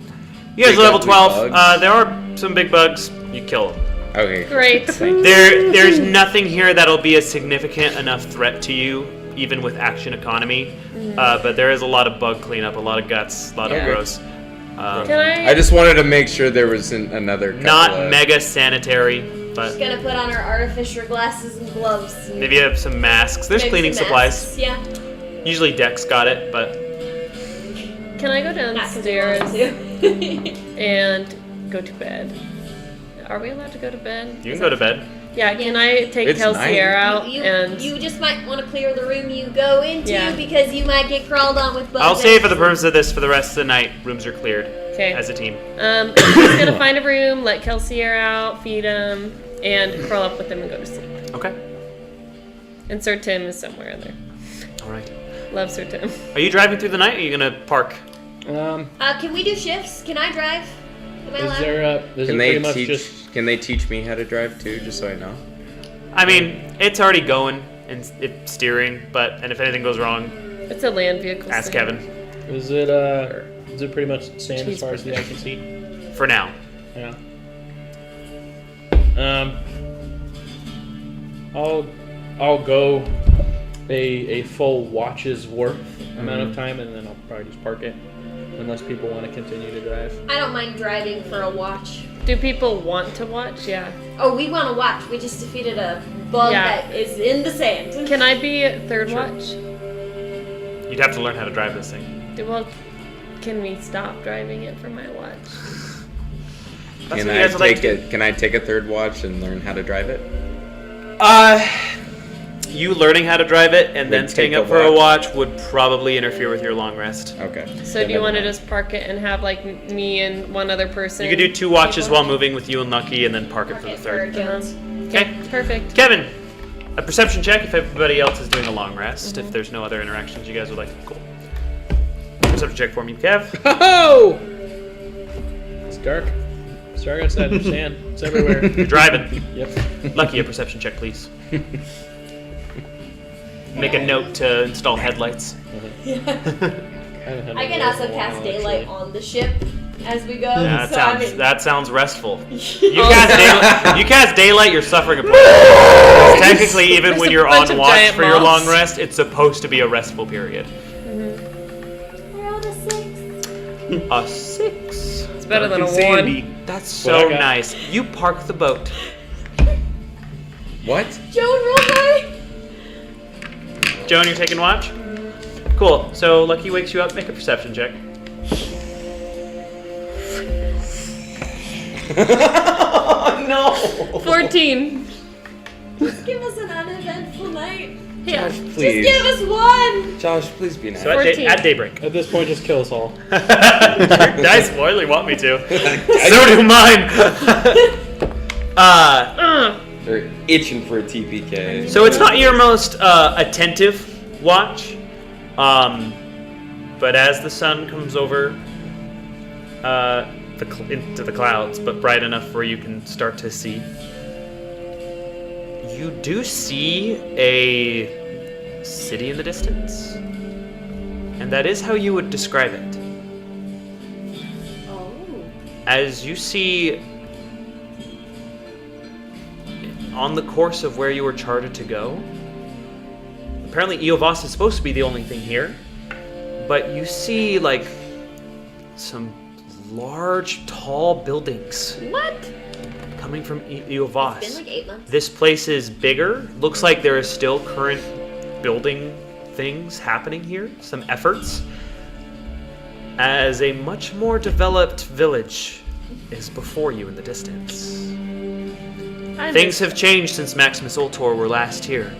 You guys big are level ugly 12. bugs. There are some big bugs. You kill them. Okay. Great. There's nothing here that'll be a significant enough threat to you, even with action economy. But there is a lot of bug cleanup, a lot of guts, a lot of Yeah. gross. Can I just wanted to make sure there wasn't another. couple Not of- mega sanitary, She's but gonna put on her artificial glasses and gloves. And maybe you have some masks. There's maybe cleaning some supplies. masks. Yeah. Usually Dex got it, but Can I go Not 'cause we want downstairs to. and go to bed? Are we allowed to go to bed? you can go to bed. Yeah, can I take It's Kelsey night. out You and just might want to clear the room you go into Yeah. because you might get crawled on with bugs. I'll say for the purpose of this, for the rest of the night, rooms are cleared okay. as a team. I'm just gonna find a room, let Kelsey out, feed him, and curl up with him and go to sleep. Okay. And Sir Tim is somewhere in there. All right. Love Sir Tim. Are you driving through the night, or are you gonna park? Can we do shifts? Can I drive? Am I Is allowed? it Can pretty they much teach? just Can they teach me how to drive too, just so I know? I mean, it's already going and it's steering, and if anything goes wrong, It's a land vehicle. ask thing. Kevin. is it pretty much sand as far as the eye can see? For now. Yeah. I'll go a full watch's worth amount of time, and then I'll probably just park it, unless people want to continue to drive. I don't mind driving for a watch. Do people want to watch? Yeah. Oh, we want to watch. We just defeated a bug Yeah. that is in the sand. Can I be third watch? You'd have to learn how to drive this thing. Well, can we stop driving it for my watch? That's Can what you I guys would like take to it? Can I take a third watch and learn how to drive it? You learning how to drive it and then Would staying take up a for a watch. watch would probably interfere with your long rest. Okay. So do you want to just park it and have like me and one other person? You could do 2 watches people? while moving with you and Lucky, and then park it for the Okay, third. Jones. Okay. Perfect. Kevin, a perception check if everybody else is doing a long rest. If there's no other interactions you guys would like, cool. Perception check for me, Kev. Oh! It's dark. It's dark outside. There's sand. It's everywhere. You're driving. Yep. Lucky, a perception check, please. Make a note to install headlights. I can also cast daylight on the ship as we go. Yeah, so I mean, that sounds restful. You cast daylight, you're suffering a problem. Technically, even There's when a you're bunch on of watch giant for your long moths. rest, it's supposed to be a restful period. I rolled a 6. A 6. It's better than a Dark and 1. sandy. That's What I so got? nice. You park the boat. What? Joan, roll die. Joan, you're taking watch? Cool. So Lucky wakes you up. Make a perception check. No. 14. Just give us an uneventful night. Yeah. Please. Just give us one. Josh, please be nice. So 14. at daybreak. At this point, just kill us all. Your dice really want me to. So do mine. They're itching for a TPK. So it's not your most attentive watch, but as the sun comes over into the clouds, but bright enough where you can start to see, you do see a city in the distance, and that is how you would describe it. Oh. As you see on the course of where you were charted to go, apparently Eovas is supposed to be the only thing here, but you see like some large, tall buildings What? coming from It's been Eovas. like 8 months. This place is bigger. Looks like there is still current building things happening here, some efforts, as a much more developed village is before you in the distance. Things have changed since Maximus Ultor were last here,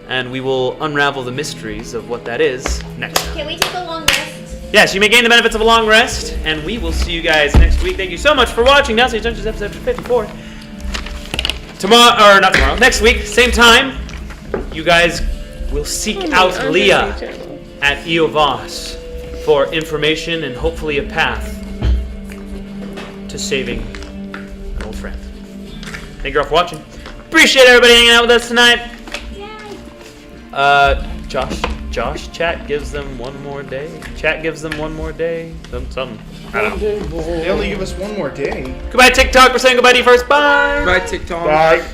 and we will unravel the mysteries of what that is next time. Can we take a long rest? Yes, you may gain the benefits of a long rest, and we will see you guys next week. Thank you so much for watching Downstage Dungeons episode 54. Tomorrow, or not tomorrow, next week, same time, you guys will seek out Leah at Eovas for information and hopefully a path to saving an old friend. Thank you all for watching. Appreciate everybody hanging out with us tonight. Josh, chat gives them one more day. Chat gives them one more day. Something. I don't know. They only give us one more day. Goodbye, TikTok. We're saying goodbye to you first. Bye. Bye, TikTok. Bye.